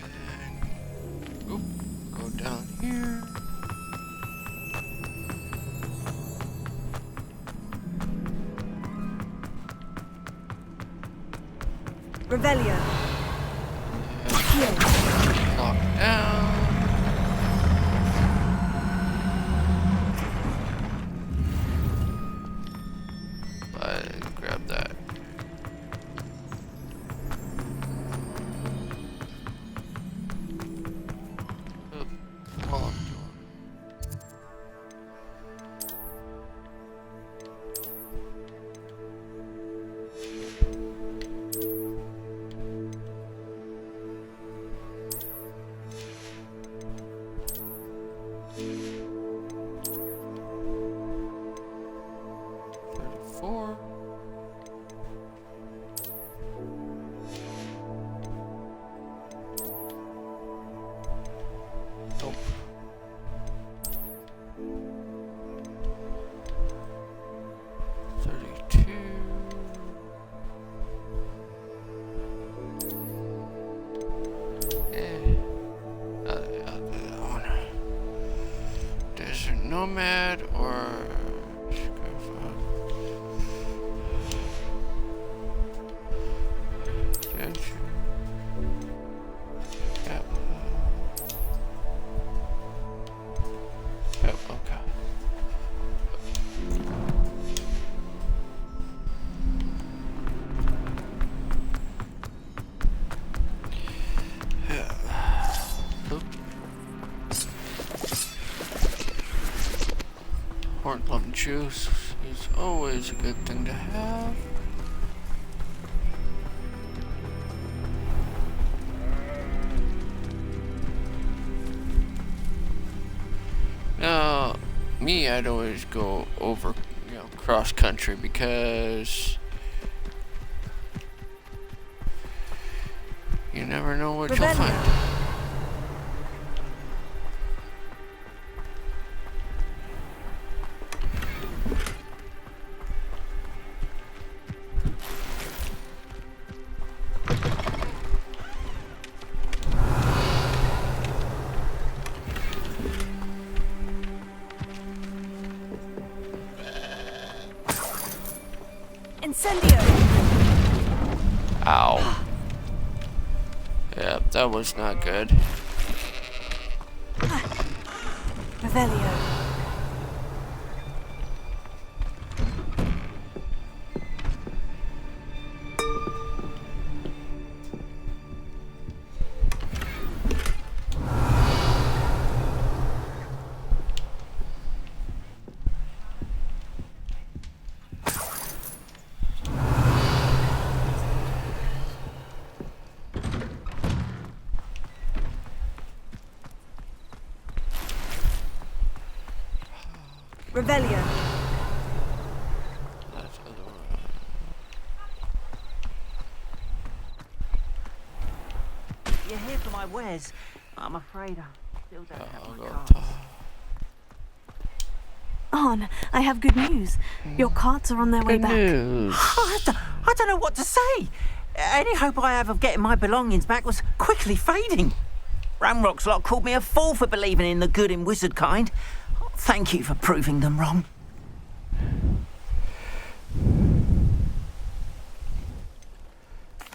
And oop, go down here. Revelio. Lock down. Grab that. All I'm doing. Nope. Desert Nomad or Plum juice is always a good thing to have. Now, me, I'd always go over, cross country because you never know what you'll find. Incendio! Ow. Yeah, that was not good. Revelio. Revelio. You're here for my wares. I'm afraid I still don't have my cards. Arn, I have good news. Your carts are on their way back. I don't know what to say. Any hope I have of getting my belongings back was quickly fading. Ramrock's lot called me a fool for believing in the good in wizard kind. Thank you for proving them wrong.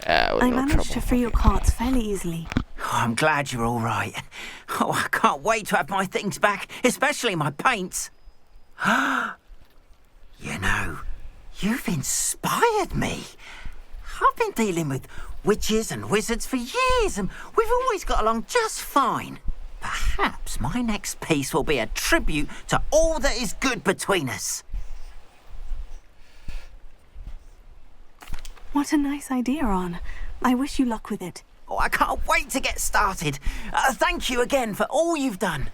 I managed to free your carts fairly easily. I'm glad you're all right. Oh, I can't wait to have my things back, especially my paints. You know, you've inspired me. I've been dealing with witches and wizards for years, and we've always got along just fine. Perhaps my next piece will be a tribute to all that is good between us. What a nice idea, Ron. I wish you luck with it. Oh, I can't wait to get started. Thank you again for all you've done.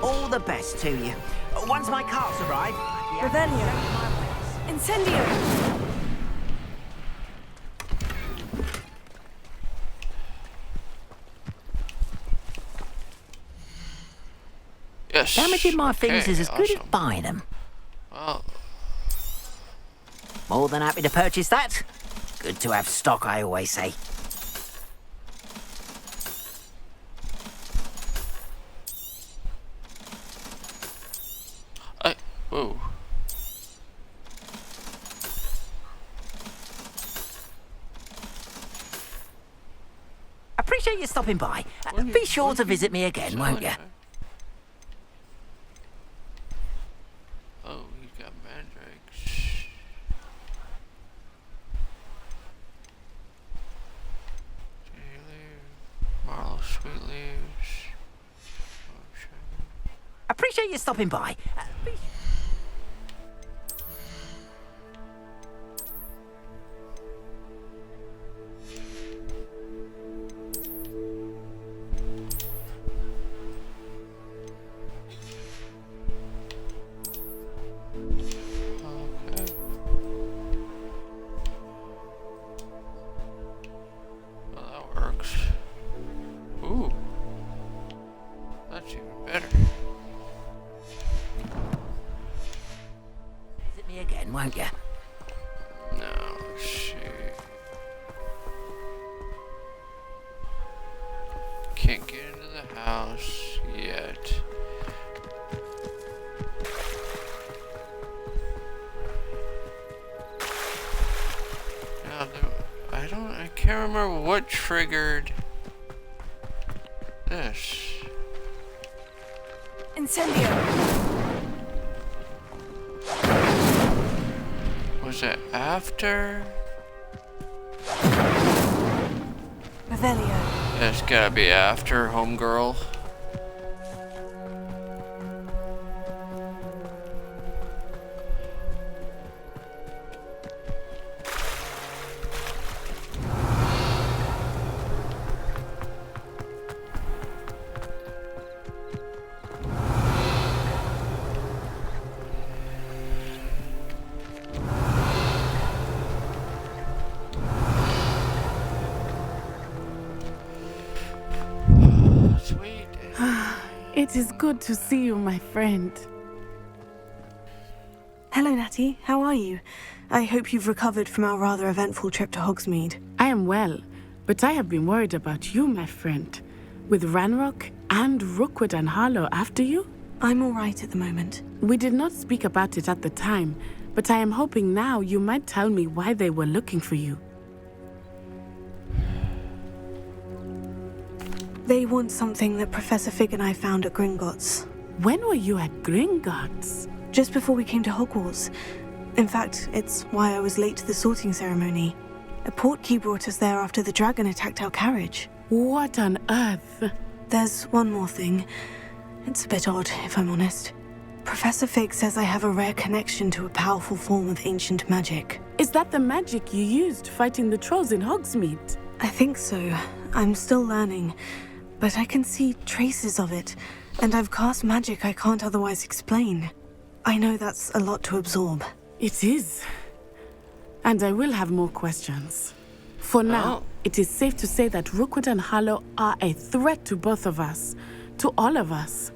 All the best to you. Once my carts arrive... Revelio. Incendio. Yes. Damaging my things is as good as awesome. buying them. Well, More than happy to purchase that. Good to have stock, I always say. whoa. Appreciate you stopping by. Be sure to visit me again, won't you? Oh, he's got mandrakes. Marlow sweet leaves. Appreciate you stopping by. Ooh. That's even better. Visit me again, won't you? No, let's see. Can't get into the house yet. Now, I can't remember what triggered this. Incendio. Was it after? Revelio. Yeah, it's gotta be after, homegirl. It is good to see you, my friend. Hello, Natty. How are you? I hope you've recovered from our rather eventful trip to Hogsmeade. I am well, but I have been worried about you, my friend. With Ranrock and Rookwood and Harlow after you? I'm all right at the moment. We did not speak about it at the time, but I am hoping now you might tell me why they were looking for you. They want something that Professor Fig and I found at Gringotts. When were you at Gringotts? Just before we came to Hogwarts. In fact, it's why I was late to the sorting ceremony. A portkey brought us there after the dragon attacked our carriage. What on earth? There's one more thing. It's a bit odd, if I'm honest. Professor Fig says I have a rare connection to a powerful form of ancient magic. Is that the magic you used fighting the trolls in Hogsmeade? I think so. I'm still learning. But I can see traces of it, and I've cast magic I can't otherwise explain. I know that's a lot to absorb. It is. And I will have more questions. For now, it is safe to say that Rookwood and Harlow are a threat to both of us, to all of us.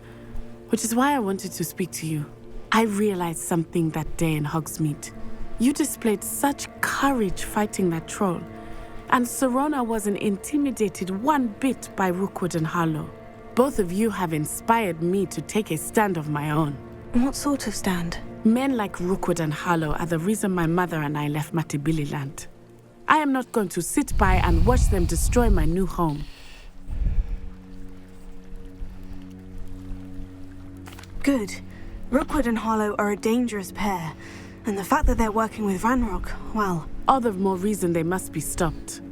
Which is why I wanted to speak to you. I realized something that day in Hogsmeade. You displayed such courage fighting that troll. And Serona wasn't intimidated one bit by Rookwood and Harlow. Both of you have inspired me to take a stand of my own. What sort of stand? Men like Rookwood and Harlow are the reason my mother and I left Matibili land. I am not going to sit by and watch them destroy my new home. Good. Rookwood and Harlow are a dangerous pair, and the fact that they're working with Ranrock, well... All the more reason they must be stopped.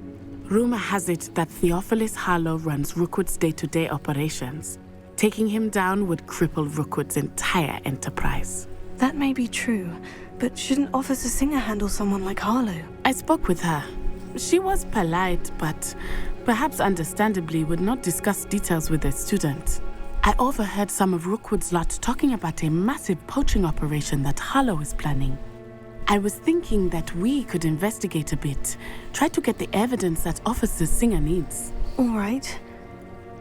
Rumor has it that Theophilus Harlow runs Rookwood's day-to-day operations. Taking him down would cripple Rookwood's entire enterprise. That may be true, but shouldn't Officer Singer handle someone like Harlow? I spoke with her. She was polite, but perhaps understandably would not discuss details with a student. I overheard some of Rookwood's lot talking about a massive poaching operation that Harlow is planning. I was thinking that we could investigate a bit, try to get the evidence that Officer Singer needs. All right.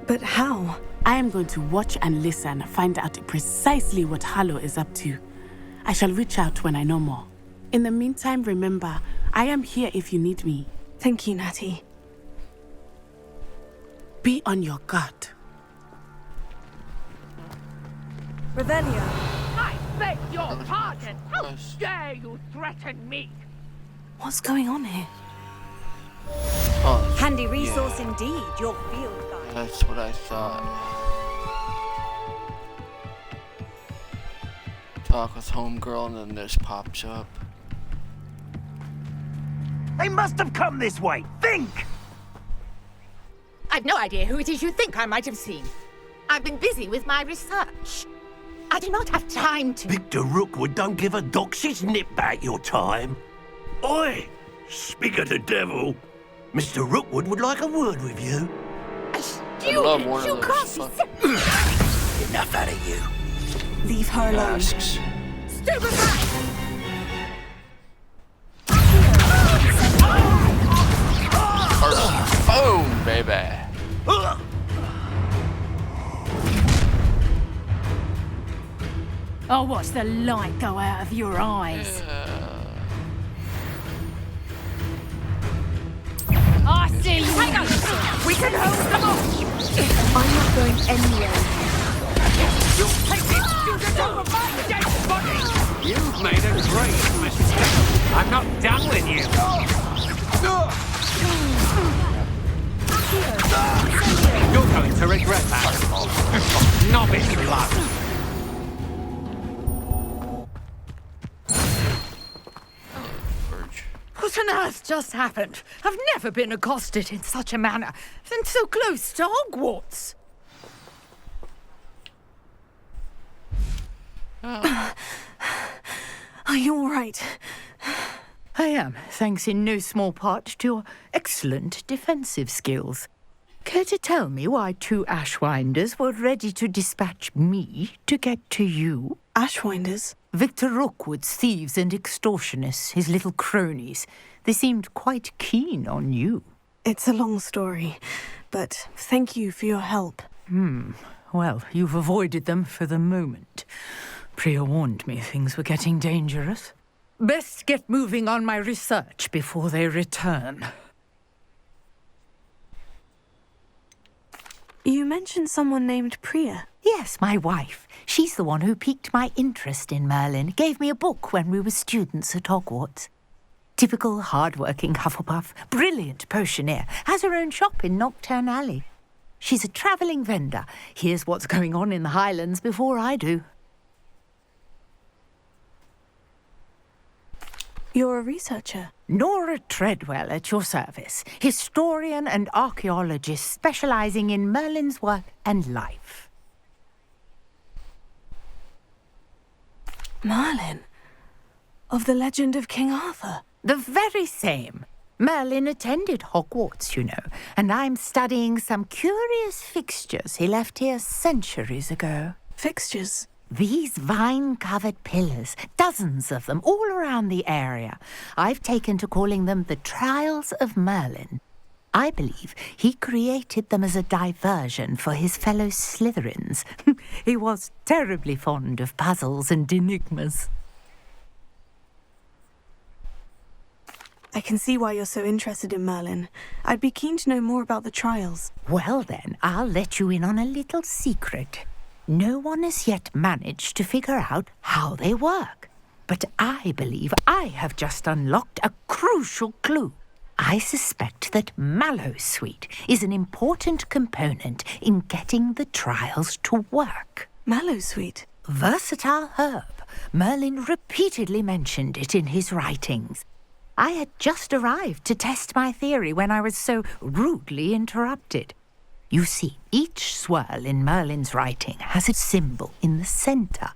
But how? I am going to watch and listen, find out precisely what Harlow is up to. I shall reach out when I know more. In the meantime, remember, I am here if you need me. Thank you, Natty. Be on your guard. Revelio. I beg your pardon! How dare you threaten me? What's going on here? Oh, handy resource indeed, your field guide. That's what I thought. Talk with homegirl and then this pops up. They must have come this way. Think! I've no idea who it is you think I might have seen. I've been busy with my research. I do not have time to... Victor Rookwood don't give a doxy's nip back your time. Oi! Speak of the devil. Mr. Rookwood would like a word with you. I love one You of can't those. be... Enough out of you. Leave her alone. Masks. Stupefy! Boom, baby. I'll watch the light go out of your eyes. I see you. Hang on! We can hold them off! I'm not going anywhere. You'll take this student over my dead body! You've made a great mistake. I'm not done with you. You're going to regret that. Novice blood. What on earth just happened? I've never been accosted in such a manner, and so close to Hogwarts. Are you all right? I am, thanks in no small part to your excellent defensive skills. Care to tell me why two Ashwinders were ready to dispatch me to get to you? Ashwinders? Victor Rookwood's thieves and extortionists, his little cronies. They seemed quite keen on you. It's a long story, but thank you for your help. Well, you've avoided them for the moment. Priya warned me things were getting dangerous. Best get moving on my research before they return. You mentioned someone named Priya. Yes, my wife. She's the one who piqued my interest in Merlin. Gave me a book when we were students at Hogwarts. Typical hard-working Hufflepuff, brilliant potioneer, has her own shop in Knockturn Alley. She's a travelling vendor. Hears what's going on in the Highlands before I do. You're a researcher? Nora Treadwell at your service. Historian and archaeologist specialising in Merlin's work and life. Merlin? Of the legend of King Arthur? The very same. Merlin attended Hogwarts, you know, and I'm studying some curious fixtures he left here centuries ago. Fixtures? These vine-covered pillars, dozens of them, all around the area. I've taken to calling them the Trials of Merlin. I believe he created them as a diversion for his fellow Slytherins. He was terribly fond of puzzles and enigmas. I can see why you're so interested in Merlin. I'd be keen to know more about the trials. Well then, I'll let you in on a little secret. No one has yet managed to figure out how they work. But I believe I have just unlocked a crucial clue. I suspect that mallowsweet is an important component in getting the trials to work. Mallowsweet? Versatile herb. Merlin repeatedly mentioned it in his writings. I had just arrived to test my theory when I was so rudely interrupted. You see, each swirl in Merlin's writing has a symbol in the center.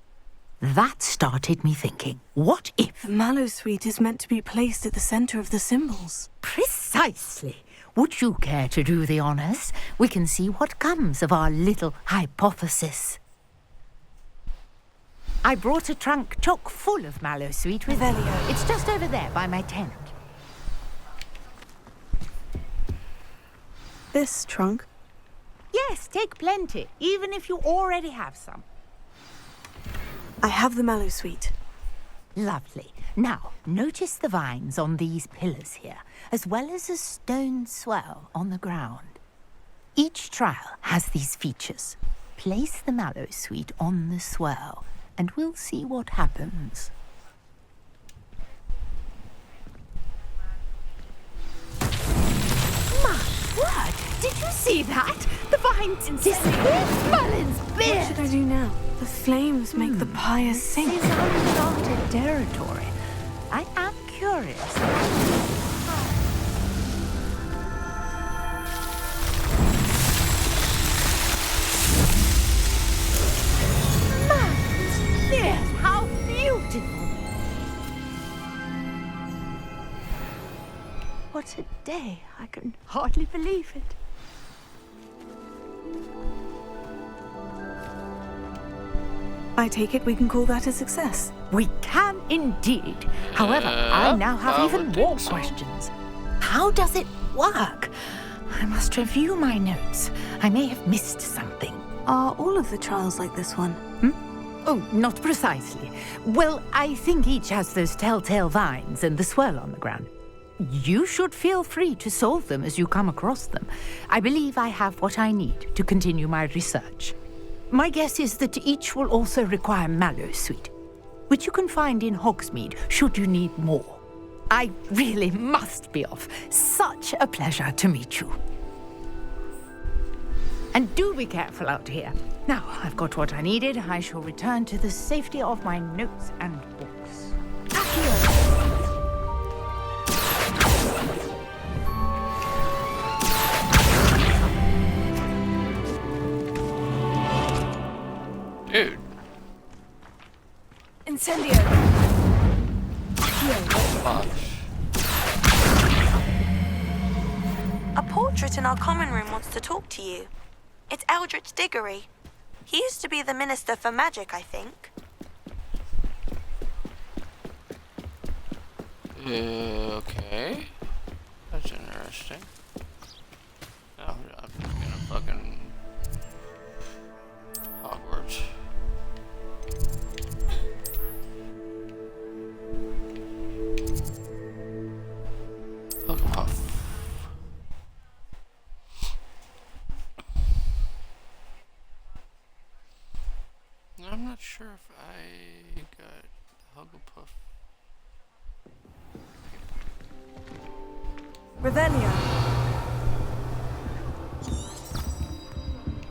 That started me thinking, what if... Mallowsweet is meant to be placed at the center of the symbols. Precisely. Would you care to do the honors? We can see what comes of our little hypothesis. I brought a trunk chock full of mallowsweet with Revelio. It's just over there by my tent. This trunk? Yes, take plenty, even if you already have some. I have the mallowsweet. Lovely. Now, notice the vines on these pillars here, as well as a stone swell on the ground. Each trial has these features. Place the mallowsweet on the swell, and we'll see what happens. My word! Did you see that? The vines disappeared! Merlin's beard! What should I do now? The flames make the pyre sink. This is uncharted territory. I am curious. Yes, how beautiful! What a day. I can hardly believe it. I take it we can call that a success. We can indeed. However, I now have even more questions. How does it work? I must review my notes. I may have missed something. Are all of the trials like this one? Oh, not precisely. Well, I think each has those telltale vines and the swirl on the ground. You should feel free to solve them as you come across them. I believe I have what I need to continue my research. My guess is that each will also require mallowsweet, which you can find in Hogsmeade should you need more. I really must be off. Such a pleasure to meet you. And do be careful out here. Now, I've got what I needed. I shall return to the safety of my notes and books. Dude. Incendio! A portrait in our common room wants to talk to you. It's Eldritch Diggory. He used to be the Minister for Magic, I think. Okay. That's interesting. Oh, I'm gonna fucking Hogwarts. Hufflepuff. I'm not sure if I got Hugglepuff. Revelio.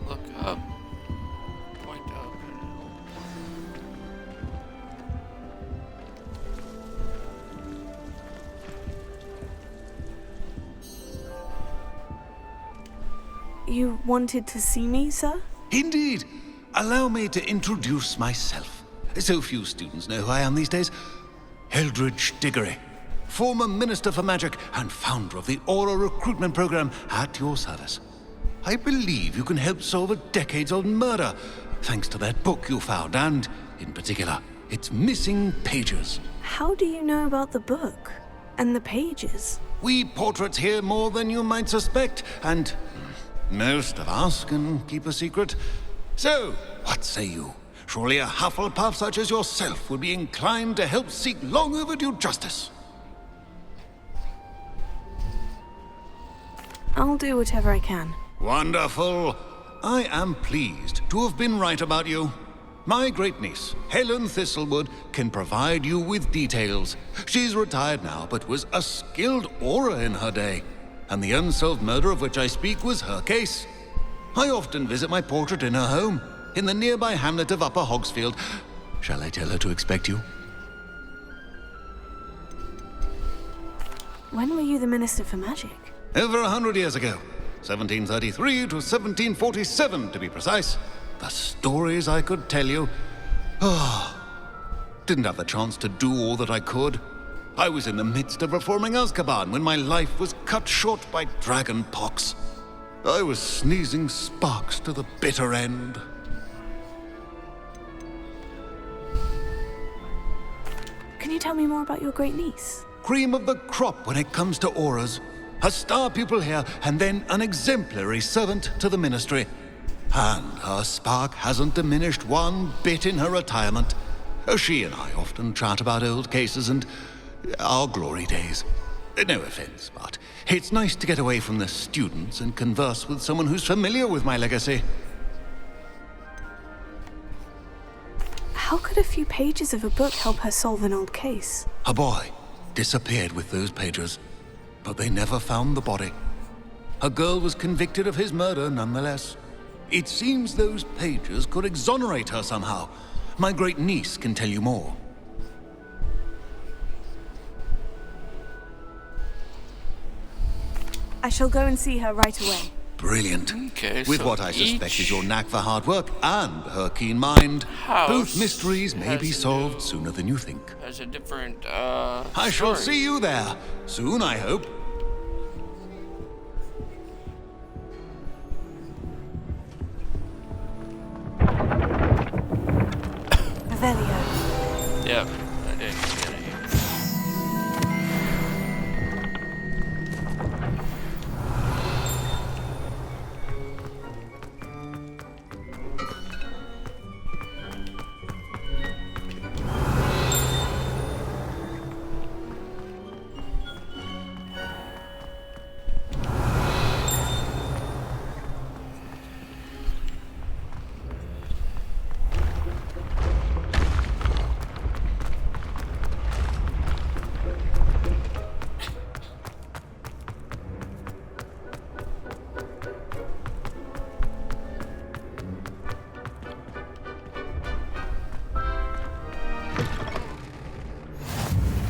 Look up. Point up. You wanted to see me, sir? Indeed. Allow me to introduce myself. So few students know who I am these days. Eldritch Diggory, former Minister for Magic and founder of the Aura Recruitment Program, at your service. I believe you can help solve a decades-old murder, thanks to that book you found, and, in particular, its missing pages. How do you know about the book? And the pages? We portraits hear more than you might suspect, and most of us can keep a secret. So, what say you? Surely a Hufflepuff such as yourself would be inclined to help seek long overdue justice. I'll do whatever I can. Wonderful. I am pleased to have been right about you. My great-niece, Helen Thistlewood, can provide you with details. She's retired now, but was a skilled aura in her day. And the unsolved murder of which I speak was her case. I often visit my portrait in her home, in the nearby hamlet of Upper Hogsfield. Shall I tell her to expect you? When were you the Minister for Magic? Over 100 years ago. 1733 to 1747, to be precise. The stories I could tell you. Didn't have the chance to do all that I could. I was in the midst of reforming Azkaban when my life was cut short by dragon pox. I was sneezing sparks to the bitter end. Can you tell me more about your great niece? Cream of the crop when it comes to auras. A star pupil here, and then an exemplary servant to the ministry. And her spark hasn't diminished one bit in her retirement. She and I often chat about old cases and our glory days. No offense, but it's nice to get away from the students and converse with someone who's familiar with my legacy. How could a few pages of a book help her solve an old case? A boy disappeared with those pages, but they never found the body. A girl was convicted of his murder nonetheless. It seems those pages could exonerate her somehow. My great niece can tell you more. I shall go and see her right away. Brilliant. Okay, With so what I suspect each is your knack for hard work and her keen mind, house both mysteries may has be a solved new- sooner than you think. Has a different, I shall story. see you there. Soon, I hope. Revelio. Yep, I didn't get it here.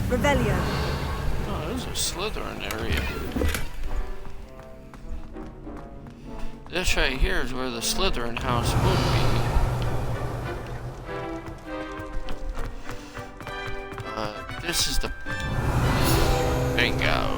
Revelio. Oh, there's a Slytherin area. This right here is where the Slytherin house would be. This is the bingo.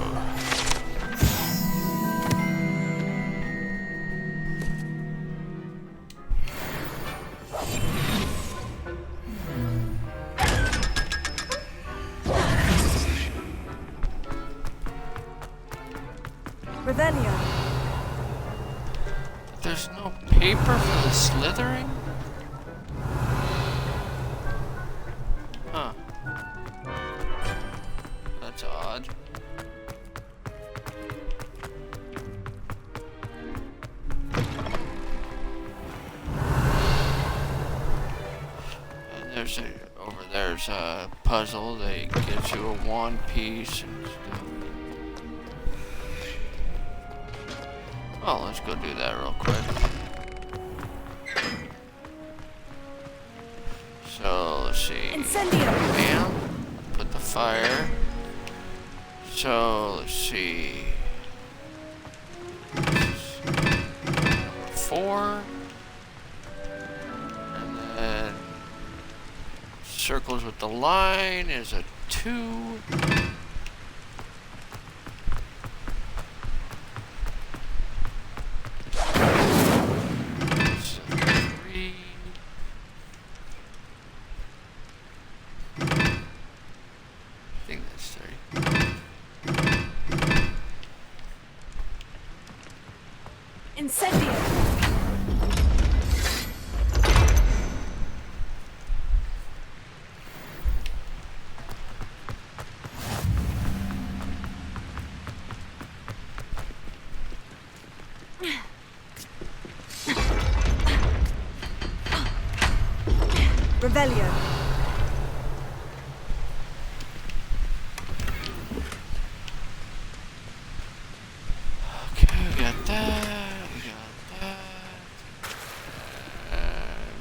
Revelio. There's no paper for the Slytherin? Huh. That's odd. And there's over there's a puzzle that gives you a wand piece and stuff. Oh, let's go do that real quick. So, let's see. Incendio. Bam. Put the fire. So, let's see. 4. And then circles with the line is a 2. Incendio. Revelio. Okay, we got that. We got that.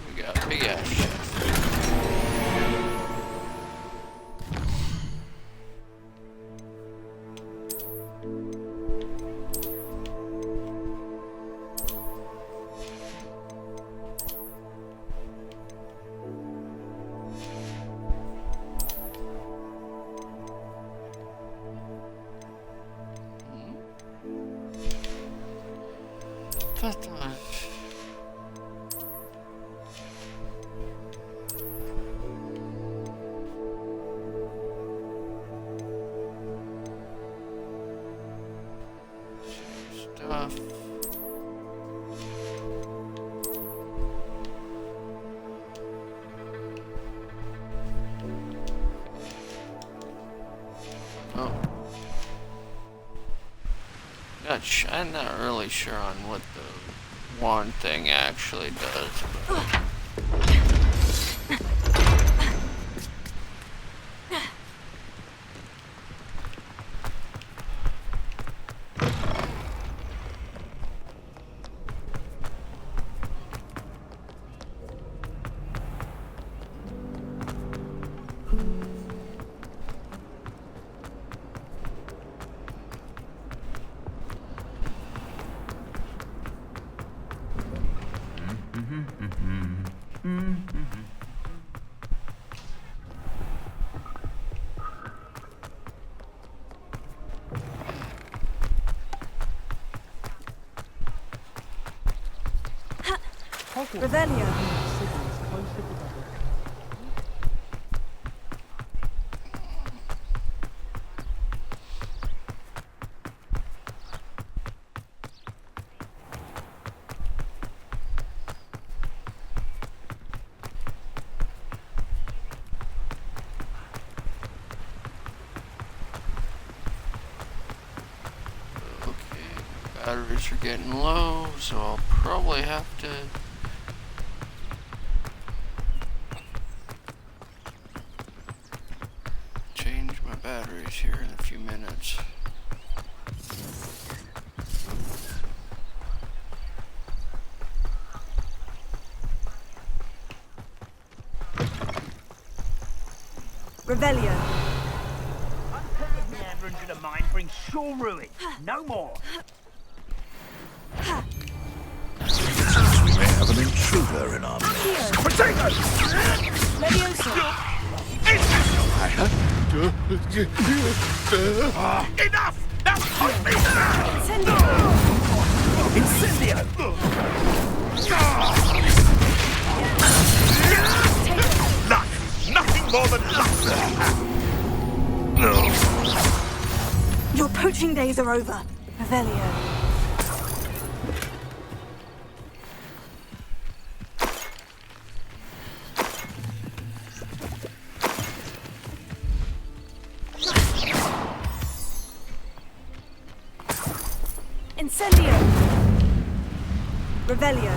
We got big ass shit. Stuff. Oh. I'm not really sure on what the wand thing actually does. But... Revelio. Batteries are getting low, so I'll probably have to change my batteries here in a few minutes. Revelio. Untethered meandering to the mine brings sure ruin. No more. Seems we may have an intruder in our midst. Potatoes! Leviosa. Enough! Now put me down! Incendio! Luck! Nothing more than luck! Your poaching days are over. Revelio. Incendio! Revelio.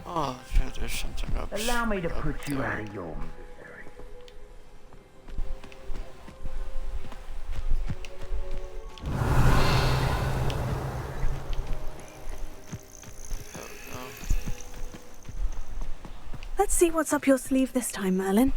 Oh, shit, there's something up. Allow me to put you out of your misery. Let's see what's up your sleeve this time, Merlin.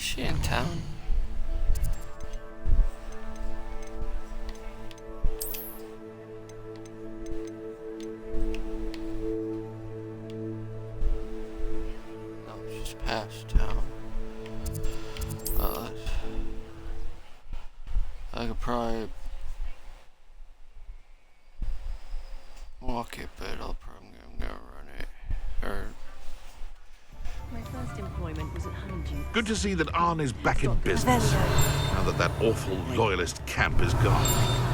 she in town? No, she's past town. I could probably walk it, but I'm gonna run it. Or My first employment was at Honeydew. Good to see that Arn is back in business, now that that awful loyalist camp is gone.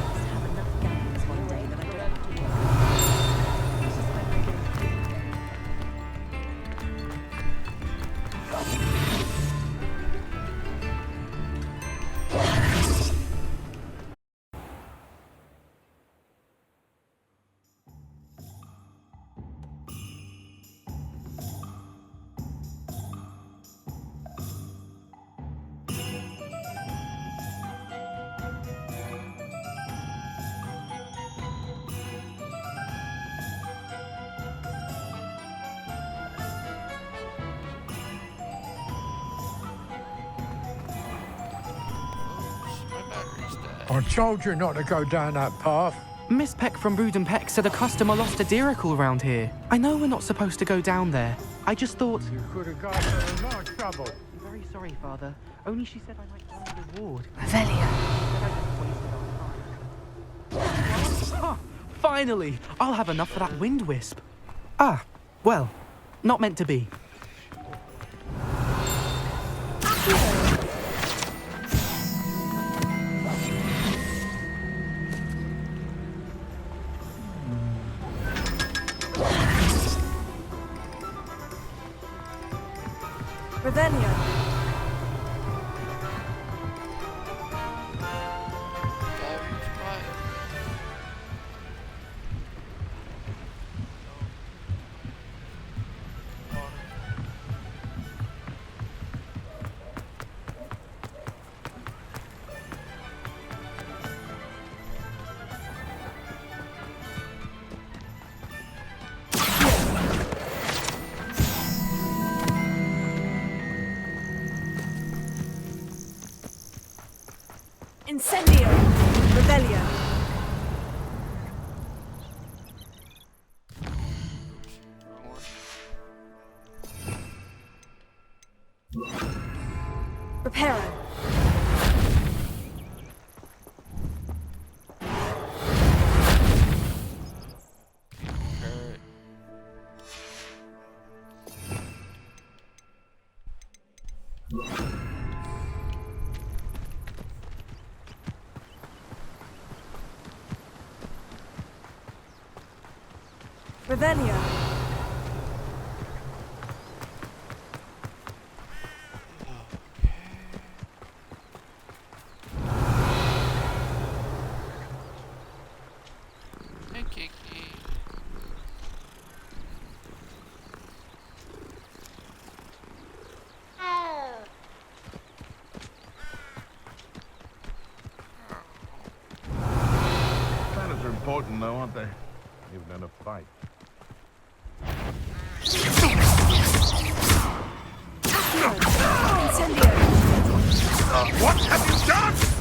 I told you not to go down that path. Miss Peck from Brood Peck said a customer lost a deeracle around here. I know we're not supposed to go down there. I just thought... You could have got into a lot of trouble. I'm very sorry, Father. Only she said I might earn a reward. Revelia. Ah, finally! I'll have enough for that wind wisp. Ah, well, not meant to be. Revelia. Incendio! Revelia! Reparo! Revelia! Planners are important though, aren't they? Even in a fight. What have you done?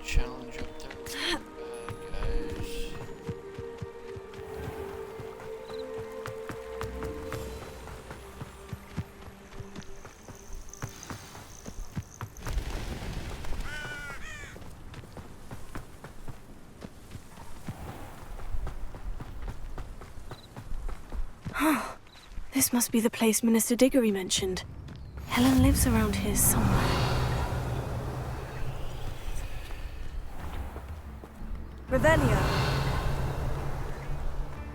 challenge up there with the bad guys. This must be the place Minister Diggory mentioned. Helen lives around here somewhere. Revelia.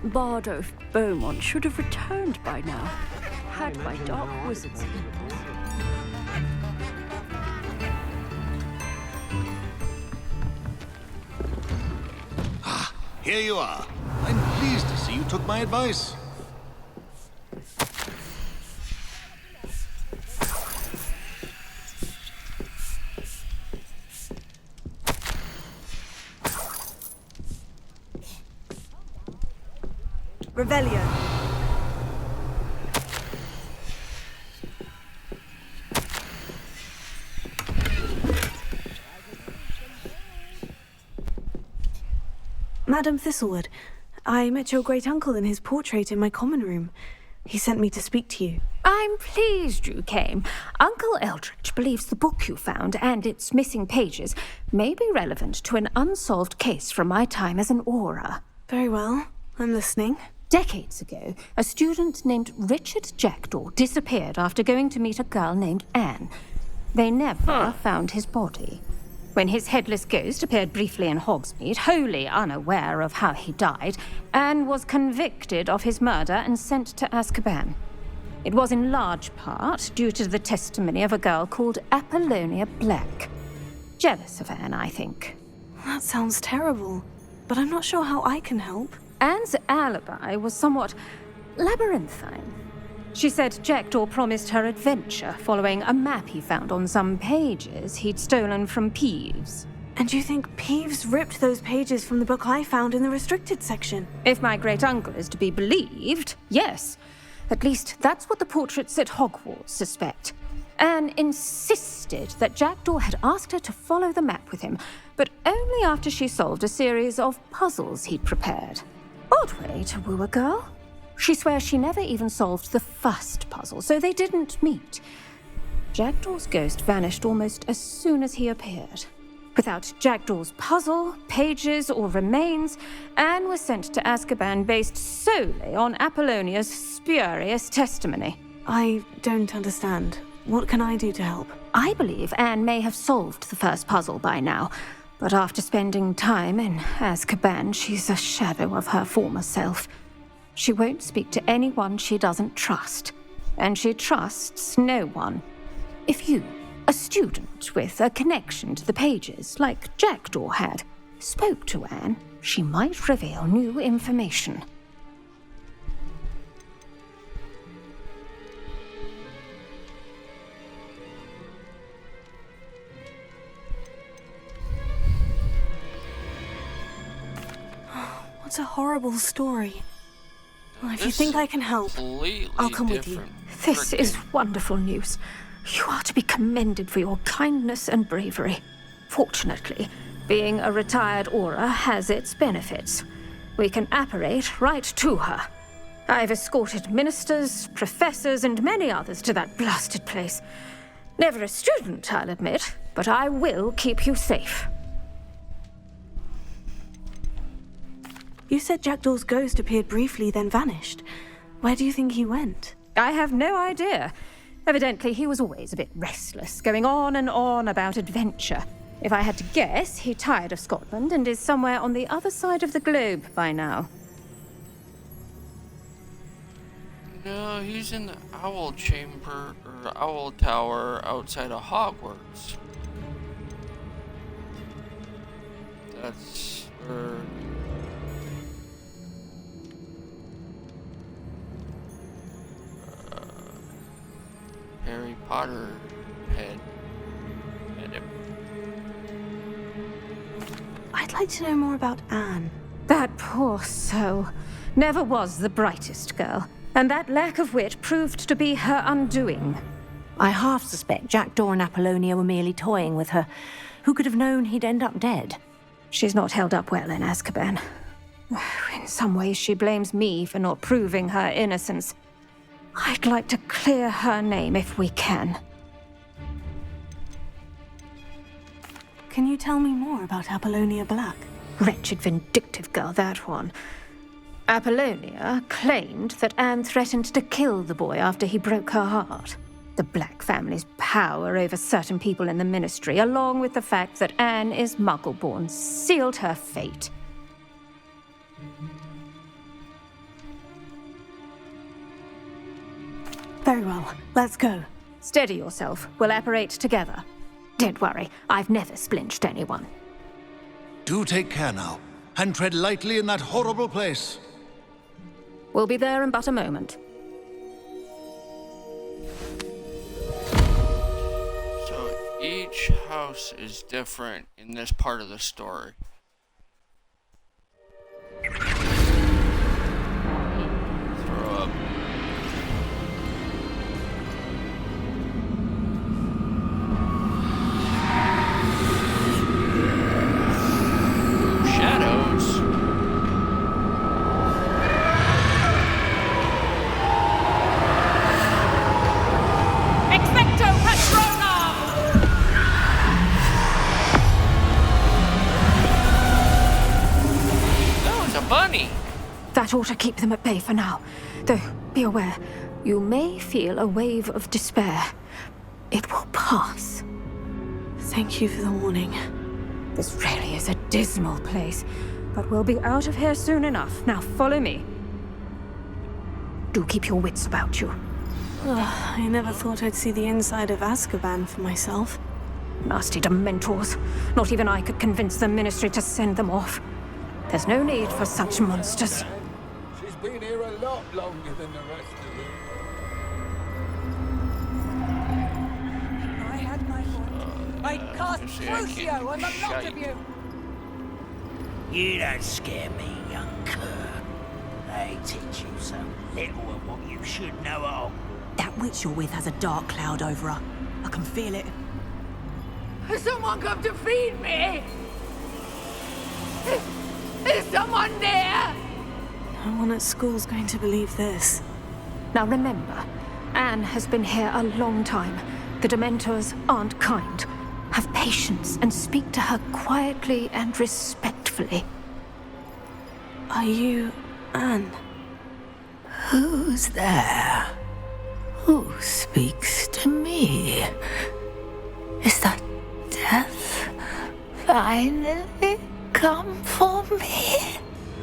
Bardo Beaumont should have returned by now, had my dark wizards. Here you are. I'm pleased to see you took my advice. Revelio. Madam Thistlewood, I met your great-uncle in his portrait in my common room. He sent me to speak to you. I'm pleased you came. Uncle Eldritch believes the book you found and its missing pages may be relevant to an unsolved case from my time as an aura. Very well. I'm listening. Decades ago, a student named Richard Jackdaw disappeared after going to meet a girl named Anne. They never found his body. When his headless ghost appeared briefly in Hogsmeade, wholly unaware of how he died, Anne was convicted of his murder and sent to Azkaban. It was in large part due to the testimony of a girl called Apollonia Black. Jealous of Anne, I think. That sounds terrible, but I'm not sure how I can help. Anne's alibi was somewhat labyrinthine. She said Jackdaw promised her adventure following a map he found on some pages he'd stolen from Peeves. And you think Peeves ripped those pages from the book I found in the restricted section? If my great-uncle is to be believed, yes. At least that's what the portraits at Hogwarts suspect. Anne insisted that Jackdaw had asked her to follow the map with him, but only after she solved a series of puzzles he'd prepared. Odd way to woo a girl. She swears she never even solved the first puzzle, so they didn't meet. Jackdaw's ghost vanished almost as soon as he appeared. Without Jackdaw's puzzle, pages, or remains, Anne was sent to Azkaban based solely on Apollonia's spurious testimony. I don't understand. What can I do to help? I believe Anne may have solved the first puzzle by now, but after spending time in Azkaban, she's a shadow of her former self. She won't speak to anyone she doesn't trust, and she trusts no one. If you, a student with a connection to the pages, like Jackdaw had, spoke to Anne, she might reveal new information. What a horrible story. Well, if you think I can help, I'll come with you. This is wonderful news. You are to be commended for your kindness and bravery. Fortunately, being a retired aura has its benefits. We can apparate right to her. I've escorted ministers, professors, and many others to that blasted place. Never a student, I'll admit, but I will keep you safe. You said Jackdaw's ghost appeared briefly, then vanished. Where do you think he went? I have no idea. Evidently, he was always a bit restless, going on and on about adventure. If I had to guess, he tired of Scotland and is somewhere on the other side of the globe by now. No, he's in the Owl Chamber, or Owl Tower, outside of Hogwarts. That's where... Harry Potter had him. I'd like to know more about Anne. That poor soul. Never was the brightest girl, and that lack of wit proved to be her undoing. I half suspect Jackdaw and Apollonia were merely toying with her. Who could have known he'd end up dead? She's not held up well in Azkaban. In some ways, she blames me for not proving her innocence. I'd like to clear her name if we can. Can you tell me more about Apollonia Black? Wretched, vindictive girl, that one. Apollonia claimed that Anne threatened to kill the boy after he broke her heart. The Black family's power over certain people in the Ministry, along with the fact that Anne is Muggle-born, sealed her fate. Very well. Let's go. Steady yourself. We'll apparate together. Don't worry, I've never splinched anyone. Do take care now, and tread lightly in that horrible place. We'll be there in but a moment. So each house is different in this part of the story. Throw up. Shadows. Expecto Patronum! That was a bunny. That ought to keep them at bay for now. Though, be aware, you may feel a wave of despair. It will pass. Thank you for the warning. This really is a dismal place, but we'll be out of here soon enough. Now follow me. Do keep your wits about you. I never thought I'd see the inside of Azkaban for myself. Nasty Dementors. Not even I could convince the Ministry to send them off. There's no need for such monsters. She's been here a lot longer than the rest of them. I had my point. I cast Crucio on the lot of you. You don't scare me, young cur. They teach you so little of what you should know of. That witch you're with has a dark cloud over her. I can feel it. Has someone come to feed me? Is someone there? No one at school's going to believe this. Now remember, Anne has been here a long time. The Dementors aren't kind. Have patience and speak to her quietly and respectfully. Are you Anne? Who's there? Who speaks to me? Is that death finally come for me?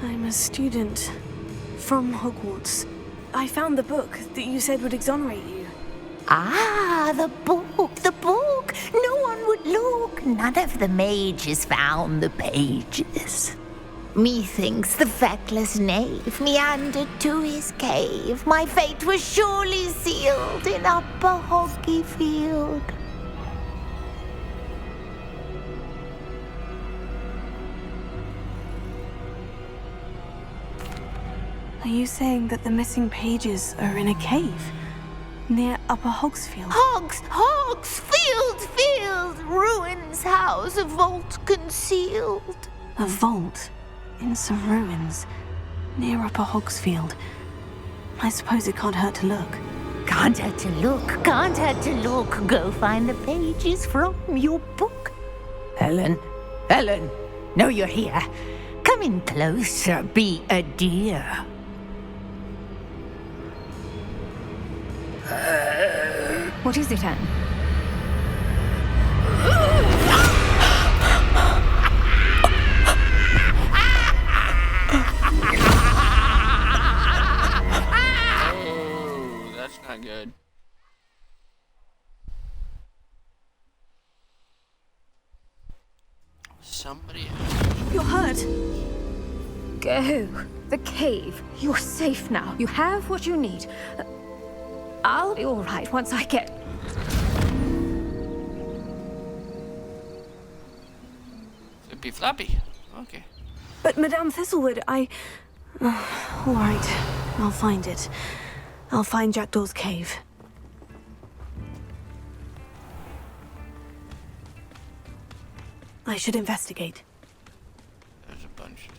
I'm a student from Hogwarts. I found the book that you said would exonerate you. Ah, the book, the book. No one would look. None of the mages found the pages. Methinks the feckless knave meandered to his cave. My fate was surely sealed in Upper Hoggyfield. Are you saying that the missing pages are in a cave? Near Upper Hogsfield? Field! Ruins house, a vault concealed. A vault? In some ruins? Near Upper Hogsfield? I suppose it can't hurt to look. Can't hurt to look. Go find the pages from your book. Helen, know you're here. Come in closer, be a dear. What is it, Anne? Oh, that's not good. Somebody else. You're hurt. Go. The cave. You're safe now. You have what you need. I'll be all right once I get... Flippy floppy. Okay. But Madame Thistlewood, all right. I'll find it. I'll find Jackdaw's cave. I should investigate. There's a bunch of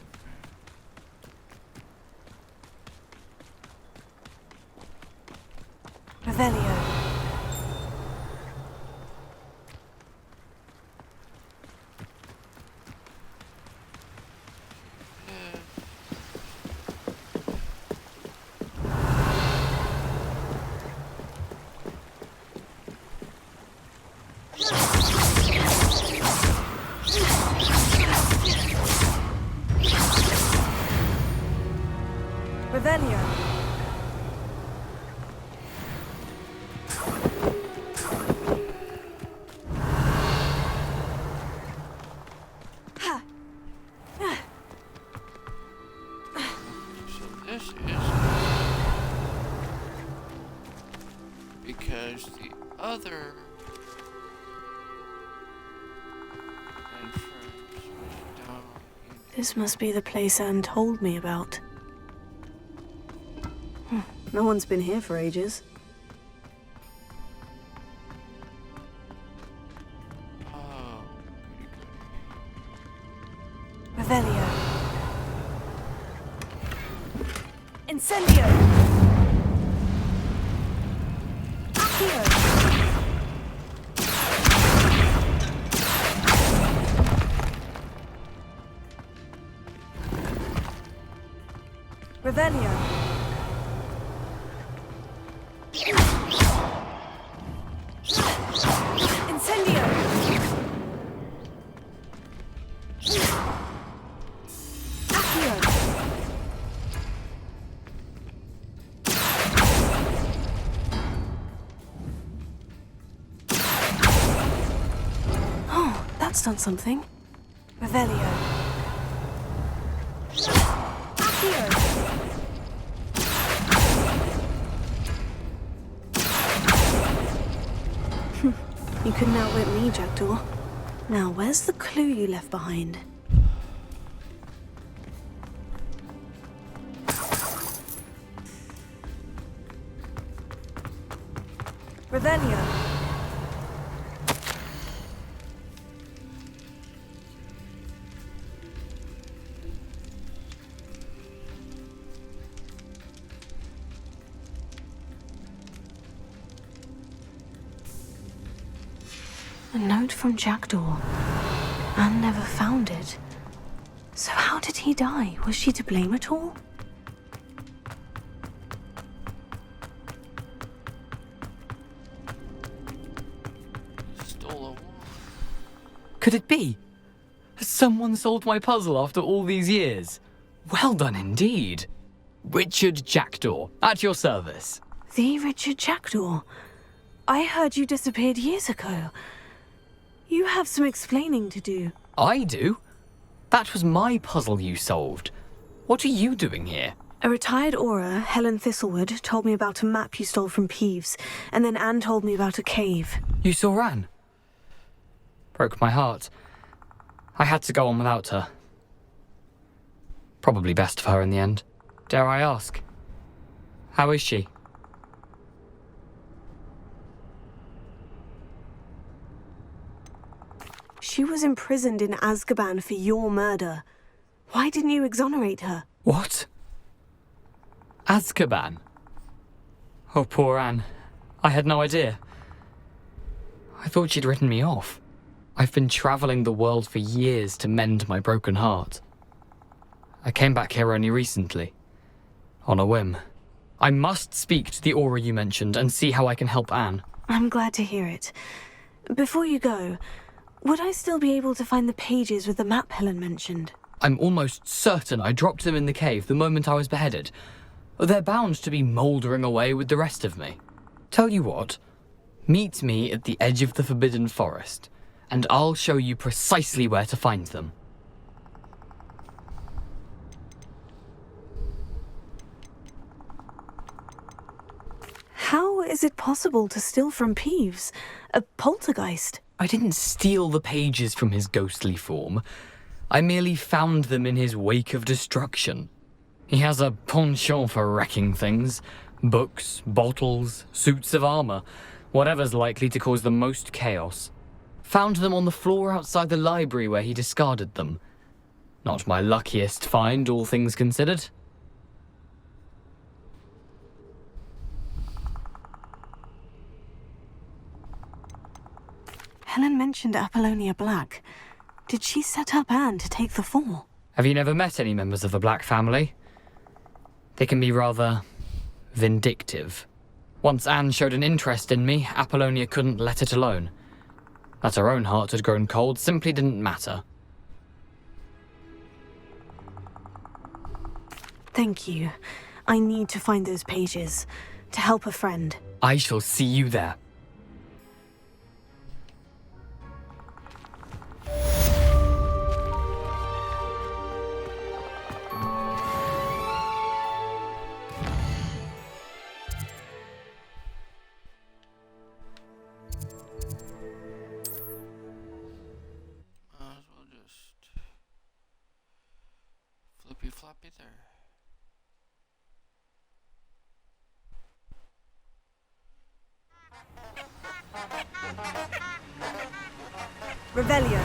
Revelio. this is because the other entrance was down. This must be the place Anne told me about. No one's been here for ages. Oh, Revelio. Incendio. Accio. Revelio. Incendio. Accio. Oh, that's done something. Revelio. Accio. You couldn't outwit me, Jackdaw. Now, where's the clue you left behind? Revelio. A note from Jackdaw. Anne never found it. So how did he die? Was she to blame at all? Stole a Could it be? Has someone solved my puzzle after all these years? Well done indeed. Richard Jackdaw, at your service. The Richard Jackdaw? I heard you disappeared years ago. You have some explaining to do. I do? That was my puzzle you solved. What are you doing here? A retired Aura, Helen Thistlewood, told me about a map you stole from Peeves, and then Anne told me about a cave. You saw Anne? Broke my heart. I had to go on without her. Probably best for her in the end. Dare I ask? How is she? She was imprisoned in Azkaban for your murder. Why didn't you exonerate her? What? Azkaban? Oh, poor Anne. I had no idea. I thought she'd written me off. I've been travelling the world for years to mend my broken heart. I came back here only recently. On a whim. I must speak to the Aura you mentioned and see how I can help Anne. I'm glad to hear it. Before you go, would I still be able to find the pages with the map Helen mentioned? I'm almost certain I dropped them in the cave the moment I was beheaded. They're bound to be mouldering away with the rest of me. Tell you what, meet me at the edge of the Forbidden Forest, and I'll show you precisely where to find them. How is it possible to steal from Peeves? A poltergeist? I didn't steal the pages from his ghostly form. I merely found them in his wake of destruction. He has a penchant for wrecking things. Books, bottles, suits of armor, whatever's likely to cause the most chaos. Found them on the floor outside the library where he discarded them. Not my luckiest find, all things considered. Helen mentioned Apollonia Black. Did she set up Anne to take the fall? Have you never met any members of the Black family? They can be rather vindictive. Once Anne showed an interest in me, Apollonia couldn't let it alone. That her own heart had grown cold simply didn't matter. Thank you. I need to find those pages. To help a friend. I shall see you there. copy there. Revelio.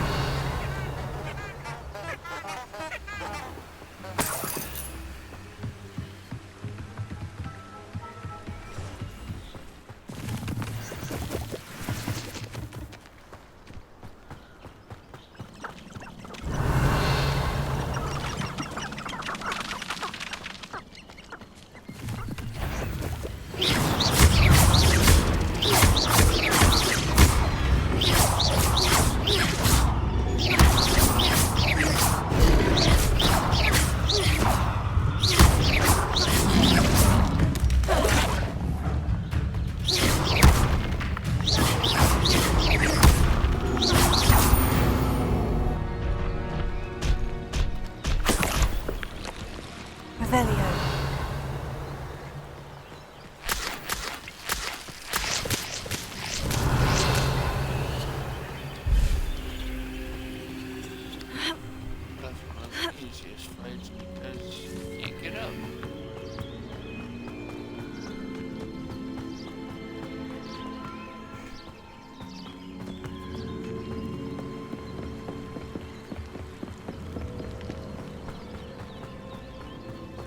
That's one of the easiest fights because you can't get up.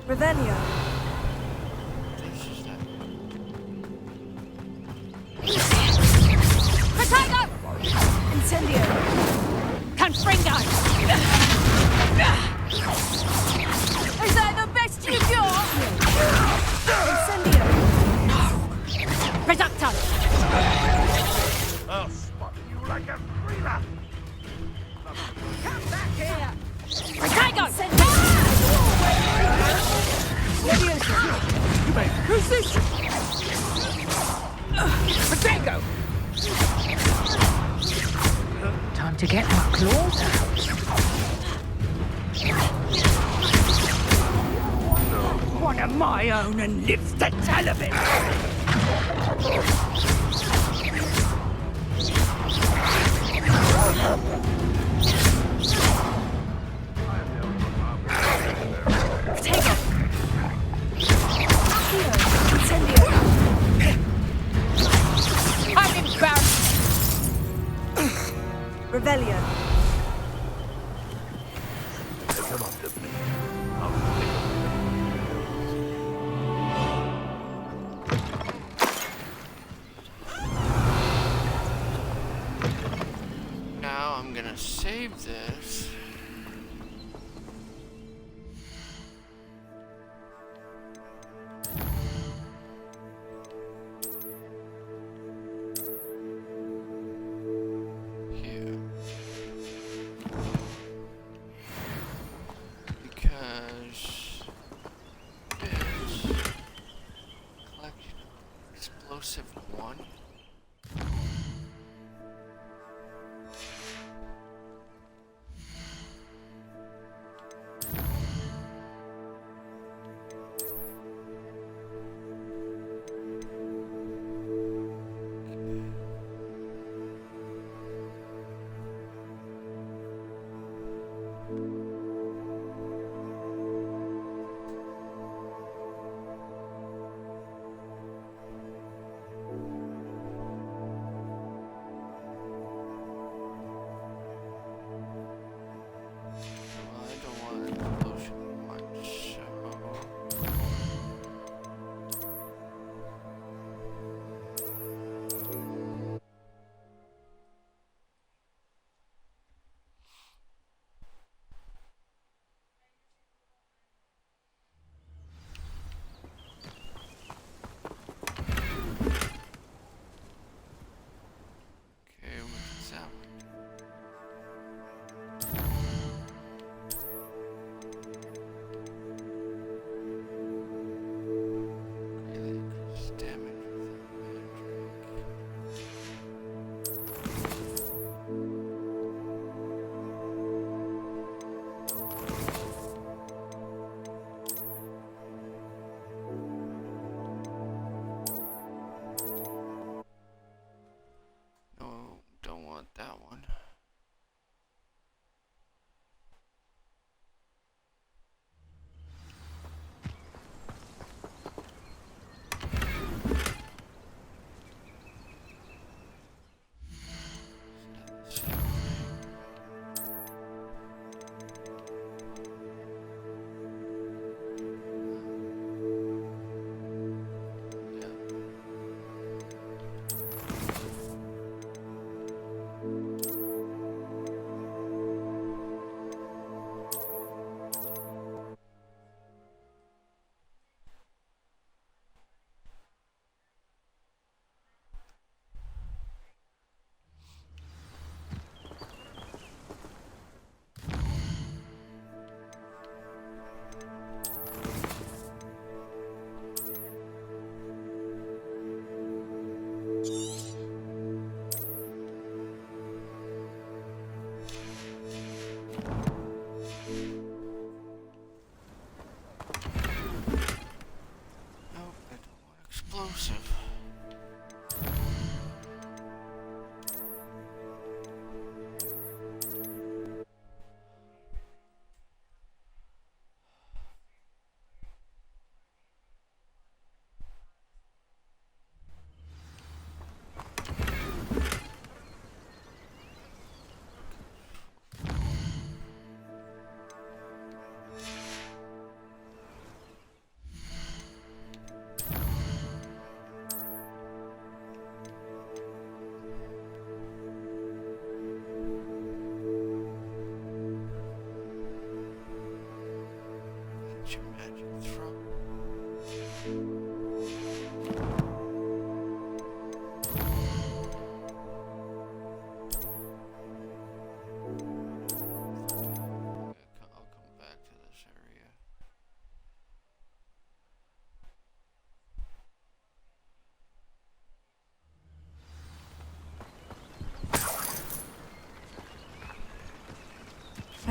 Revelio. This is that. Potato! Incendio. Confringo! Is that the best you've got? Incendio. Reducto! I'll spot you like a thriller. Come back here! Potato! Who's this? Potato! Time to get my claws out. One of my own and lives to tell of it. Potato. Incendio. I'm embarrassed! Revelio. Come up to me. Now I'm gonna save.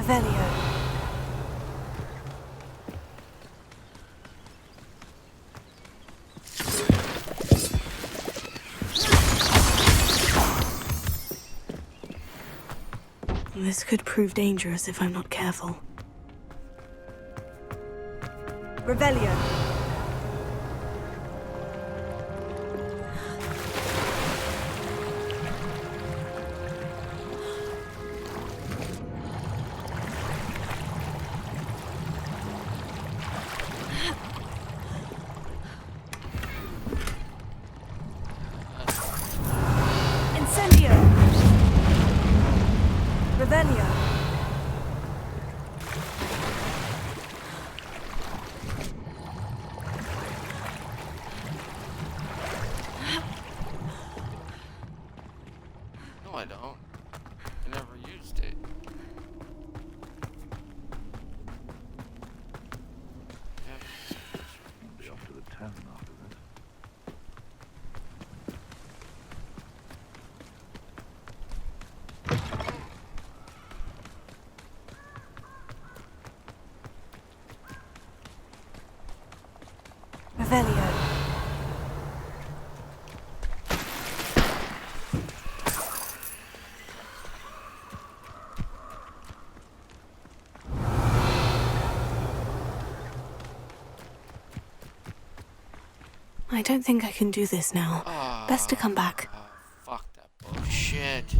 Revelio. This could prove dangerous if I'm not careful. Revelio. Incendio. Revelio. No, I don't. I never used it. Be off to the town after this. Revelio. I don't think I can do this now. Best to come back. Fuck that bullshit.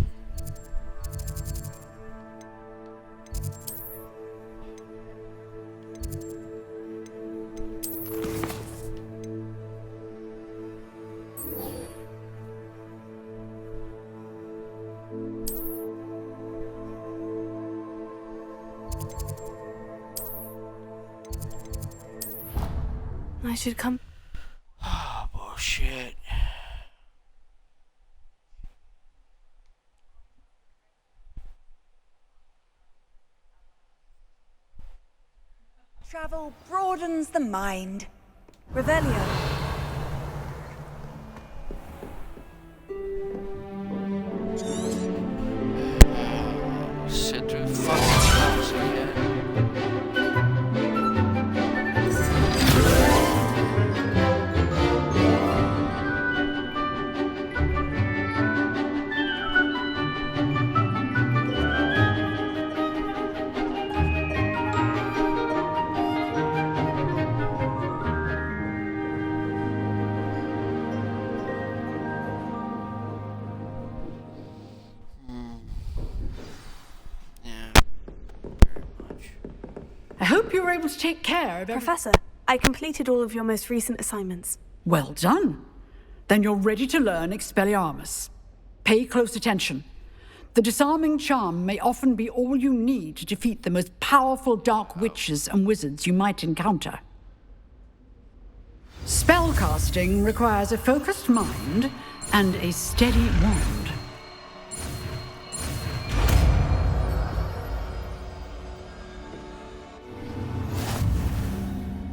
I should come. Oh, bullshit. Travel broadens the mind. Revelio. Sit through fucking house again. I hope you were able to take care of Professor, I completed all of your most recent assignments. Well done. Then you're ready to learn Expelliarmus. Pay close attention. The disarming charm may often be all you need to defeat the most powerful dark witches and wizards you might encounter. Spellcasting requires a focused mind and a steady wand.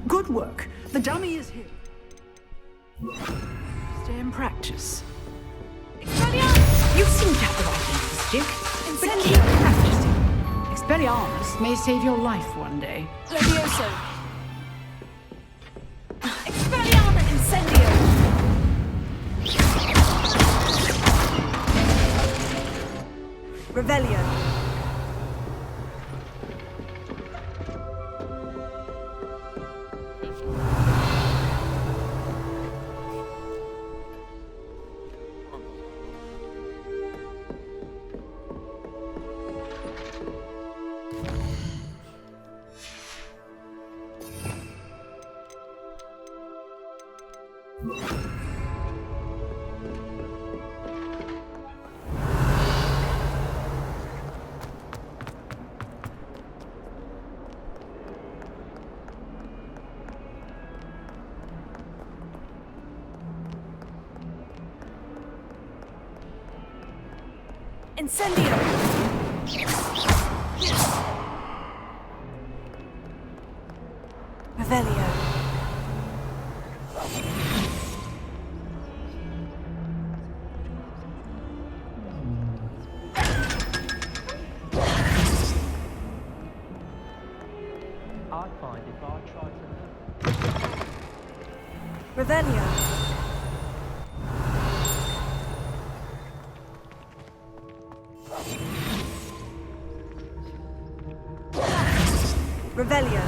Good work. The dummy is here. Stay in practice. You seem to have the right end of the stick, but keep practicing. Expelliarmus may save your life one day. Levioso. Expelliarmus Incendio. Revelio. Incendio! Revelio. Revelio. Revelio.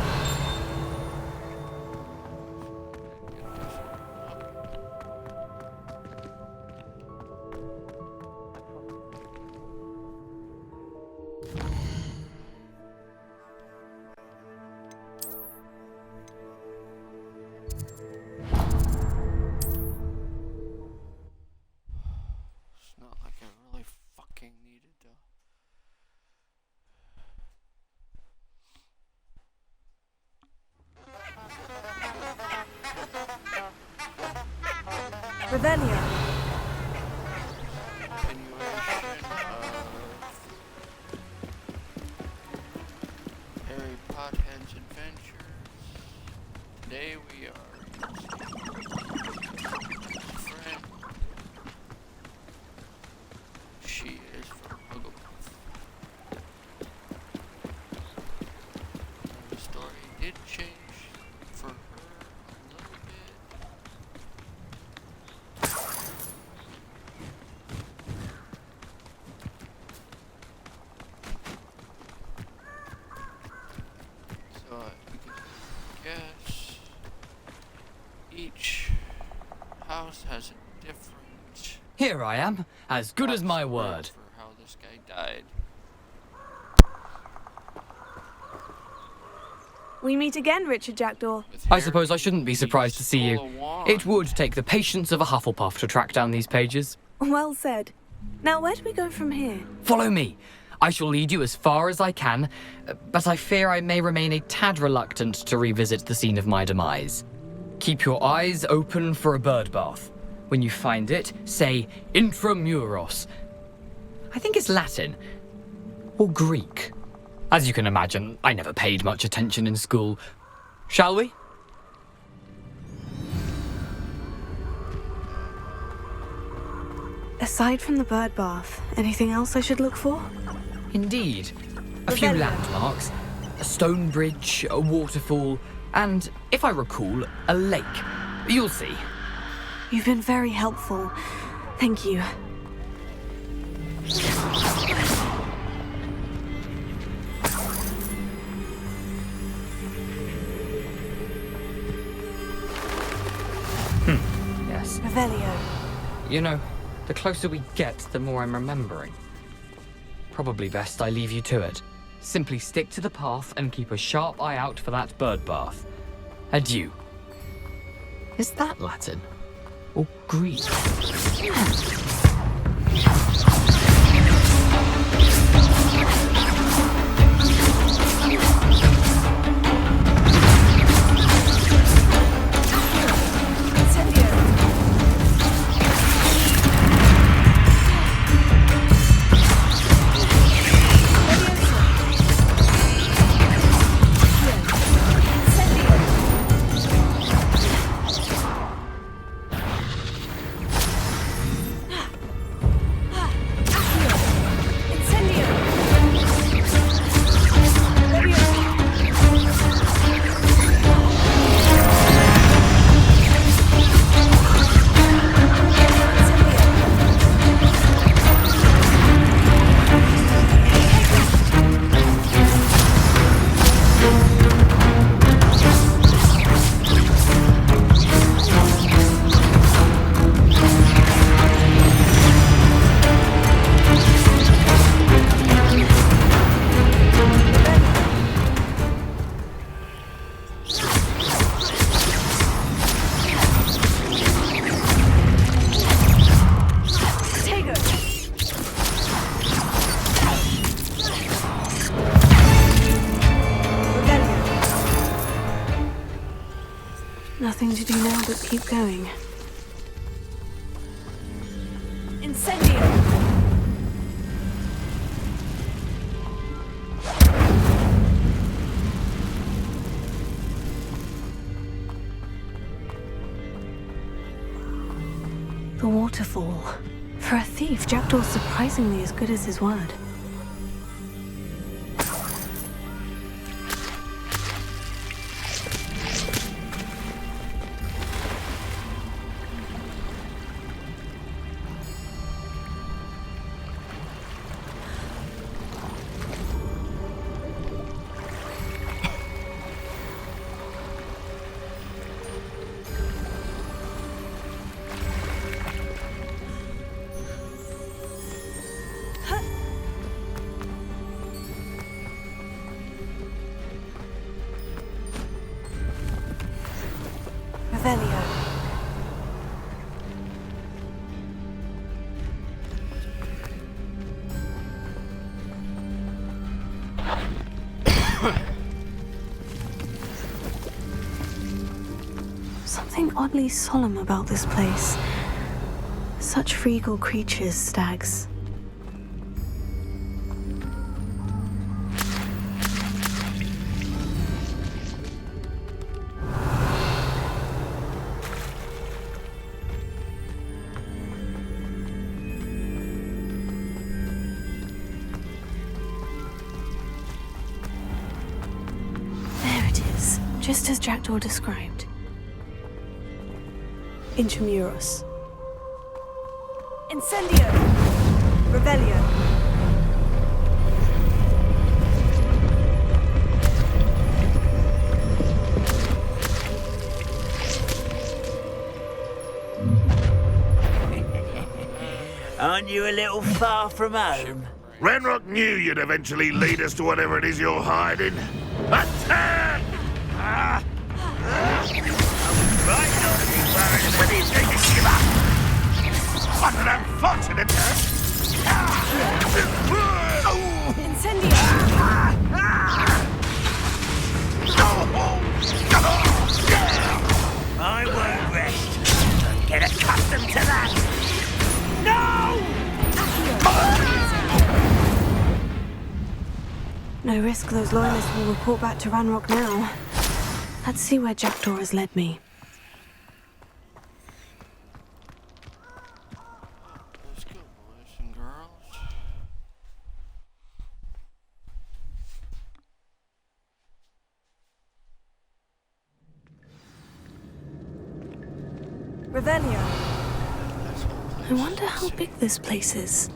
It's not like I really fucking needed to. Revelio. Continuation of Harry Potter's adventures. Today we are friend. She is from Hogwarts. The story did change for her a little bit. So we can guess each house has a different Here I am, as good as my word. for how this guy died. We meet again, Richard Jackdaw. I suppose I shouldn't be surprised to see you. It would take the patience of a Hufflepuff to track down these pages. Well said. Now, where do we go from here? Follow me. I shall lead you as far as I can, but I fear I may remain a tad reluctant to revisit the scene of my demise. Keep your eyes open for a bird bath. When you find it, say intramuros. I think it's Latin. Or Greek. As you can imagine, I never paid much attention in school. Shall we? Aside from the bird bath, anything else I should look for? Indeed. A few landmarks. A stone bridge, a waterfall, and, if I recall, a lake. You'll see. You've been very helpful. Thank you. Yes. Revelio. You know, the closer we get, the more I'm remembering. Probably best I leave you to it. Simply stick to the path and keep a sharp eye out for that bird bath. Adieu. Is that Latin? Or Greek? Nothing to do now but keep going. Incendio! The waterfall. For a thief, Jackdaw's surprisingly as good as his word. Revelio. Something oddly solemn about this place. Such regal creatures, stags. There it is, just as Jackdaw described. Intramuros. Incendio! Revelio. Aren't you a little far from home? Ranrock knew you'd eventually lead us to whatever it is you're hiding. Attack! Right not to be worried about these things to give up. What an unfortunate turn! Incendio! I won't rest. Get accustomed to that. No! No risk those loyalists will report back to Ranrock now. Let's see where Jackdaw has led me. Let's go, boys and girls. Revelio. I wonder how big this place is.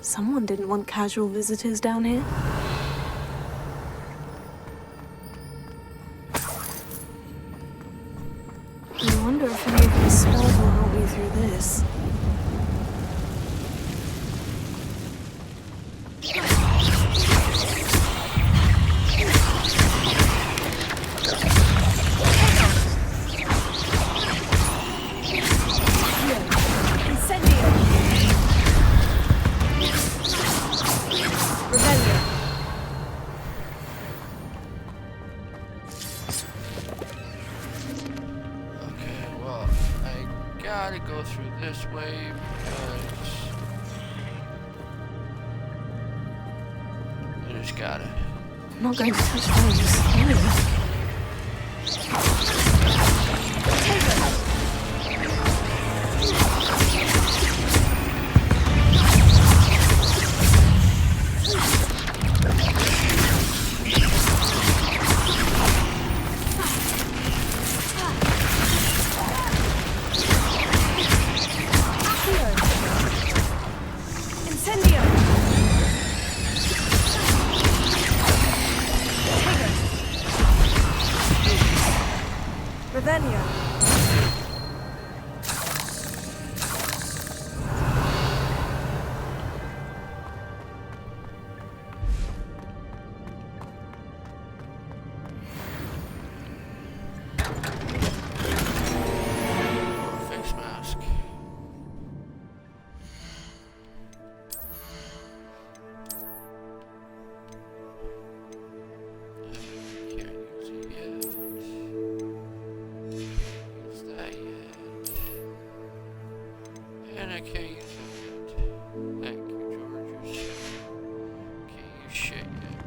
Someone didn't want casual visitors down here. I wonder if any of these spells will help me through this. Gotta go through this way because I just gotta. I'm not going to touch those. And I can't use it yet. Thank you, Georges. Can't use shit yet.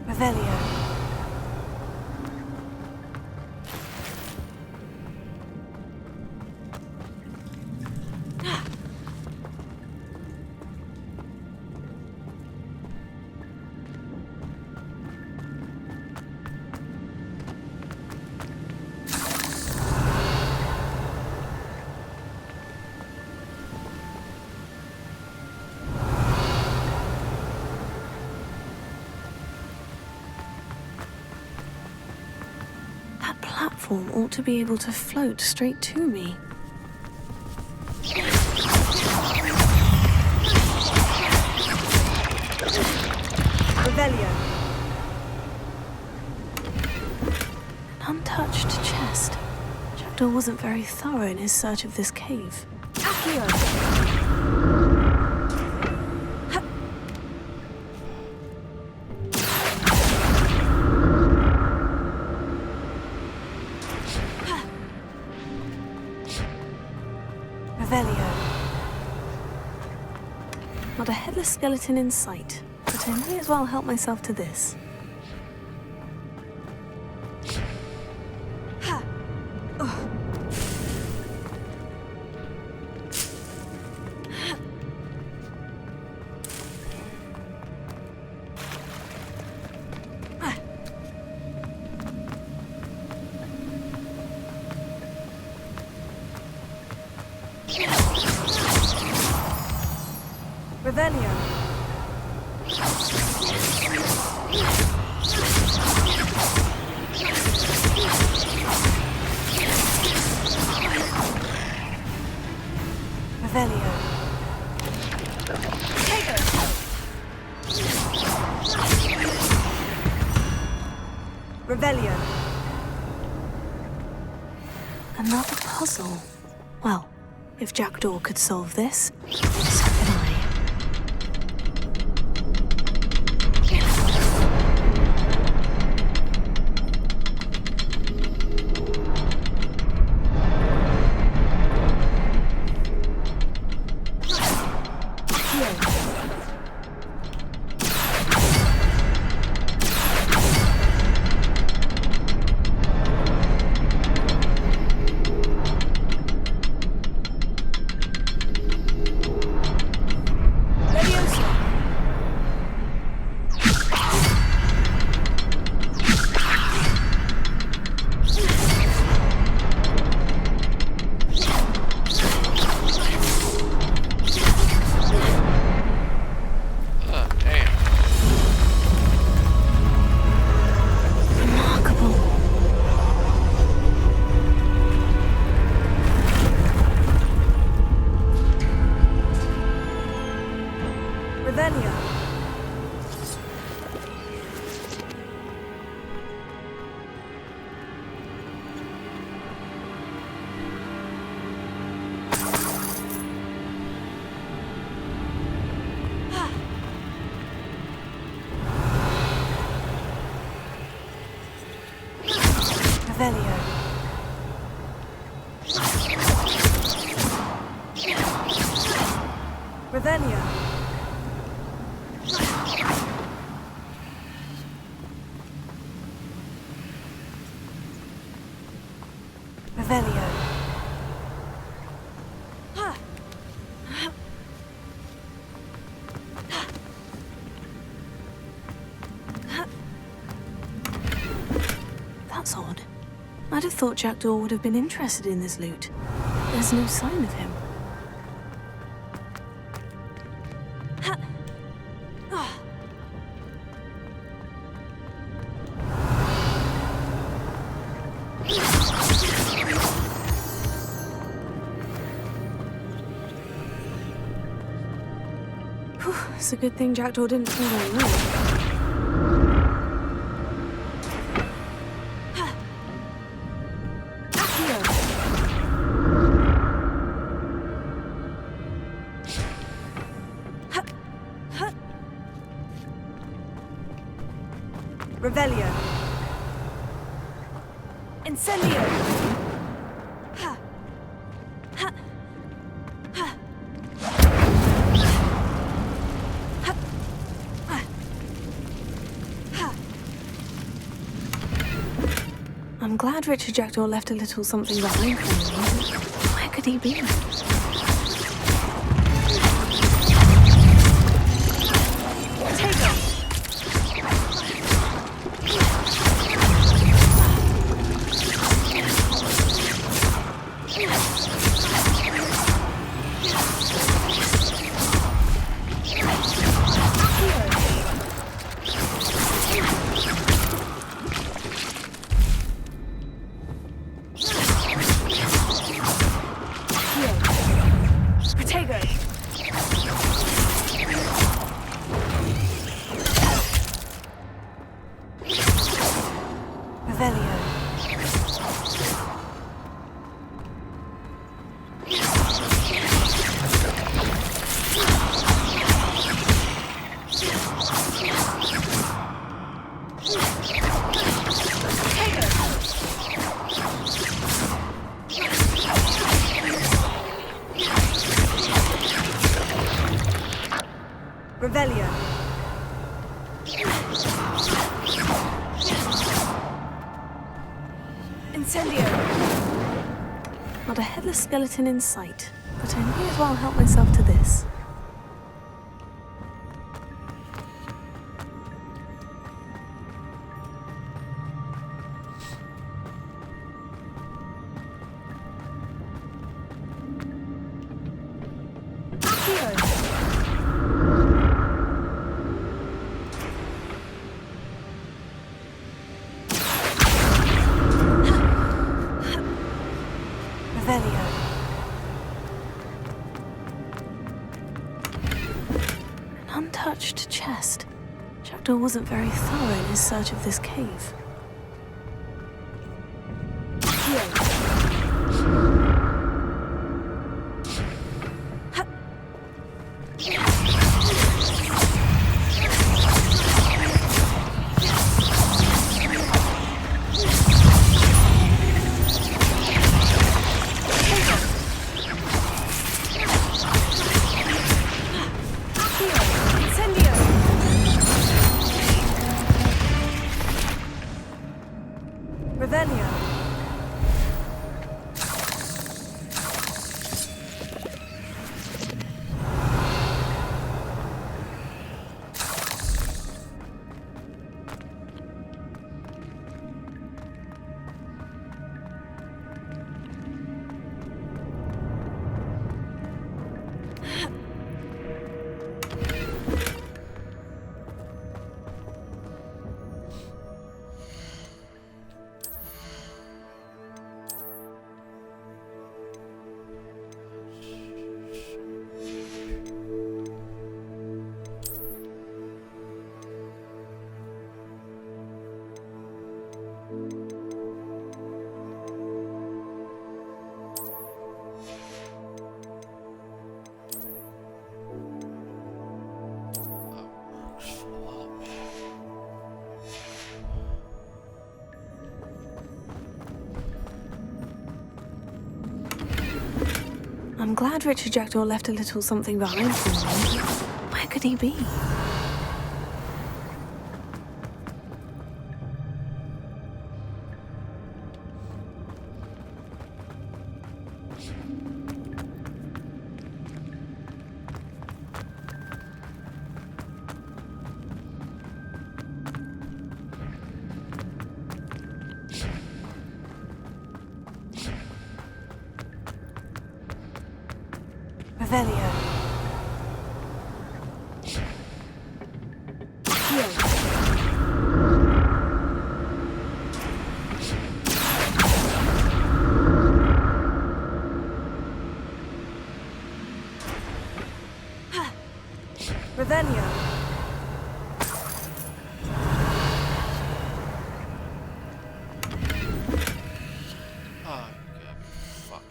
Revelio. platform ought to be able to float straight to me. Revelio. An untouched chest. Jackdaw wasn't very thorough in his search of this cave. Revelio. Not a headless skeleton in sight, but I may as well help myself to this. Revelio. Revelio. Revelio. Another puzzle. Well, if Jackdaw could solve this, so could I. Revelio. Revelio. Revelio. That's odd. I'd have thought Jackdaw would have been interested in this loot. There's no sign of him. Whew, it's a good thing Jackdaw didn't fall very low. Revelio. Incendio. I'm glad Richard Jackdaw left a little something behind for me. Where could he be? Revelio. Incendio. Not a headless skeleton in sight, but I may as well help myself to this. Untouched chest. Jackdaw wasn't very thorough in his search of this cave. Revelio. I'm glad Richard Jackdaw left a little something behind for me. Where could he be? Revelio. Revelio. Oh, fuck.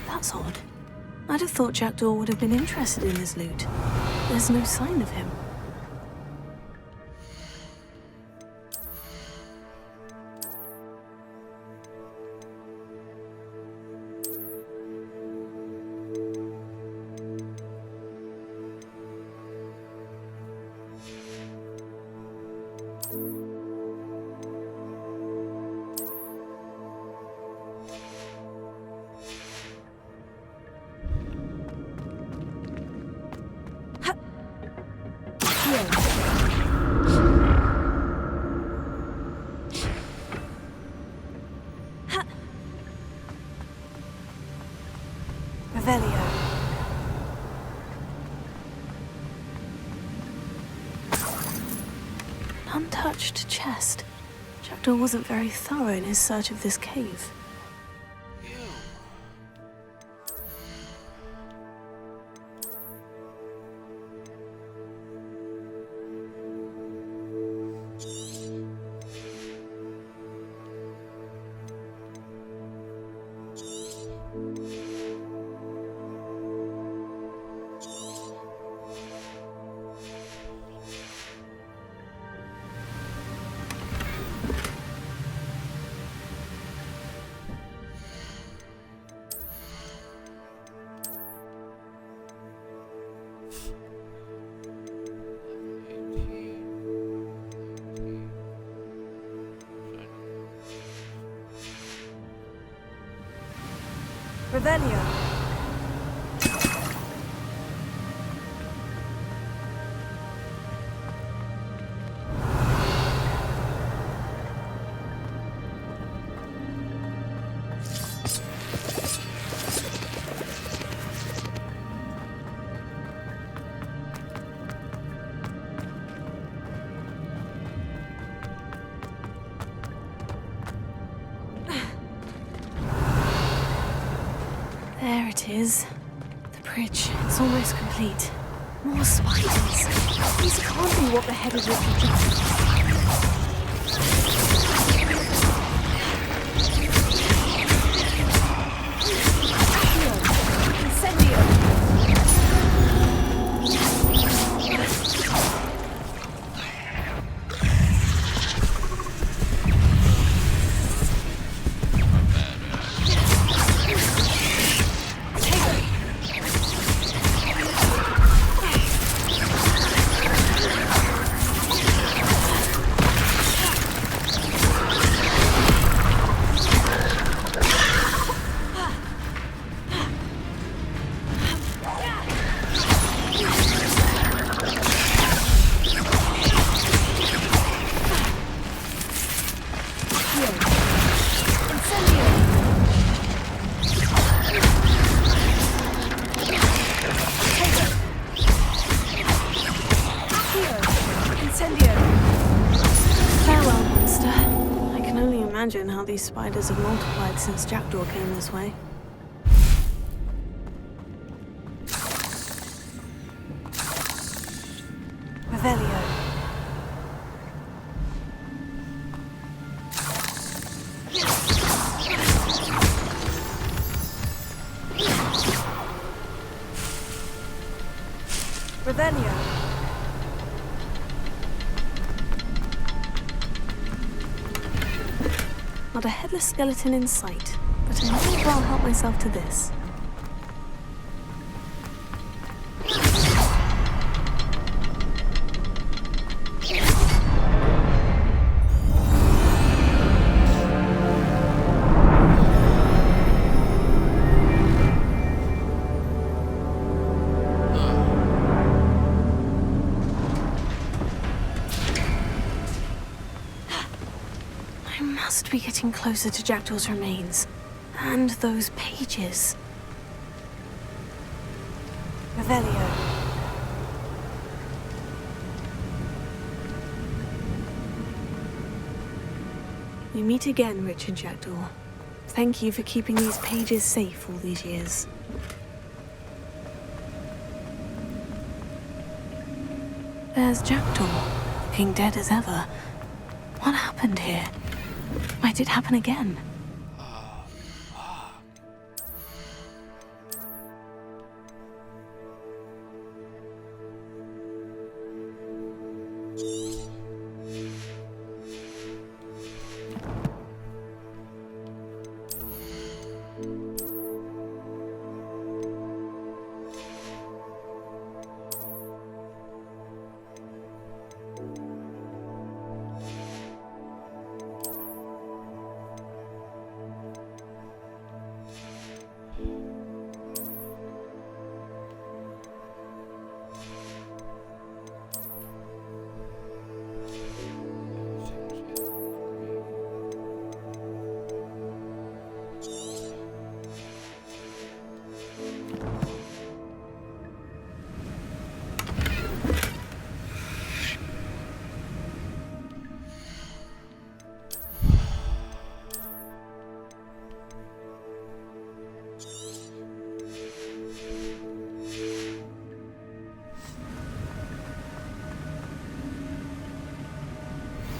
That's odd. I'd have thought Jackdaw would have been interested in this loot. There's no sign of him. An untouched chest. Jackdaw wasn't very thorough in his search of this cave. Revelio. There it is. The bridge. It's almost complete. More spiders. These can't be what the head of it Farewell, monster. I can only imagine how these spiders have multiplied since Jackdaw came this way. Revelio. Revelio. Not a headless skeleton in sight, but I might as well help myself to this. I must be getting closer to Jackdaw's remains. And those pages. Revelio. We meet again, Richard Jackdaw. Thank you for keeping these pages safe all these years. There's Jackdaw, looking dead as ever. What happened here? Might it happen again?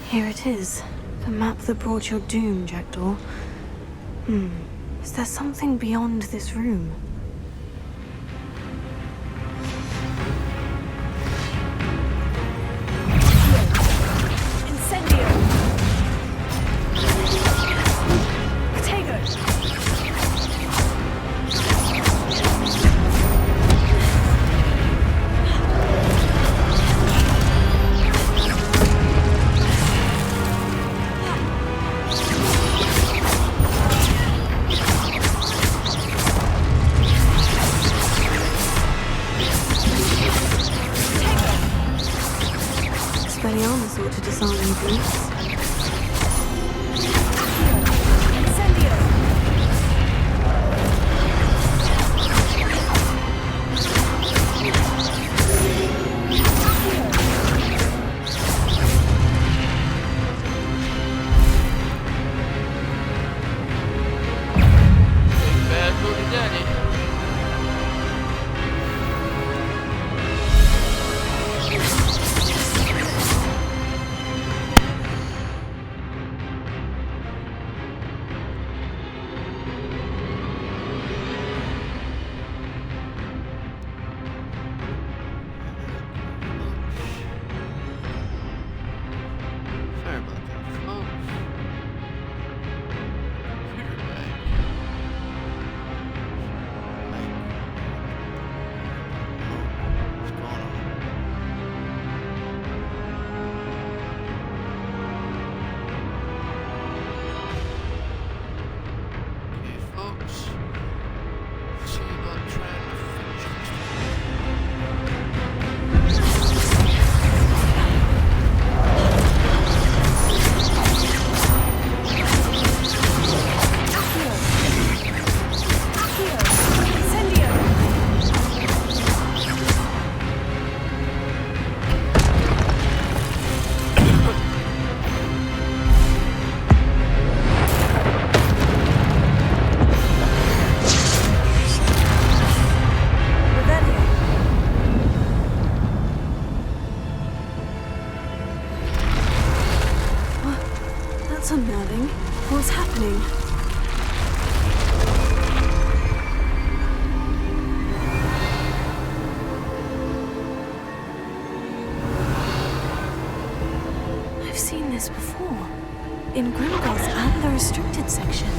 Here it is. The map that brought your doom, Jackdaw. Is there something beyond this room? Incendio! Potato! Expelliarmus ought to disarm you, Bruce. Bad booty daddy. Sorry about that, folks. Computer guy. What's going on? Okay, folks. See about trying to finish this. That's unnerving. What's happening? I've seen this before. In Grimgul's and the restricted section.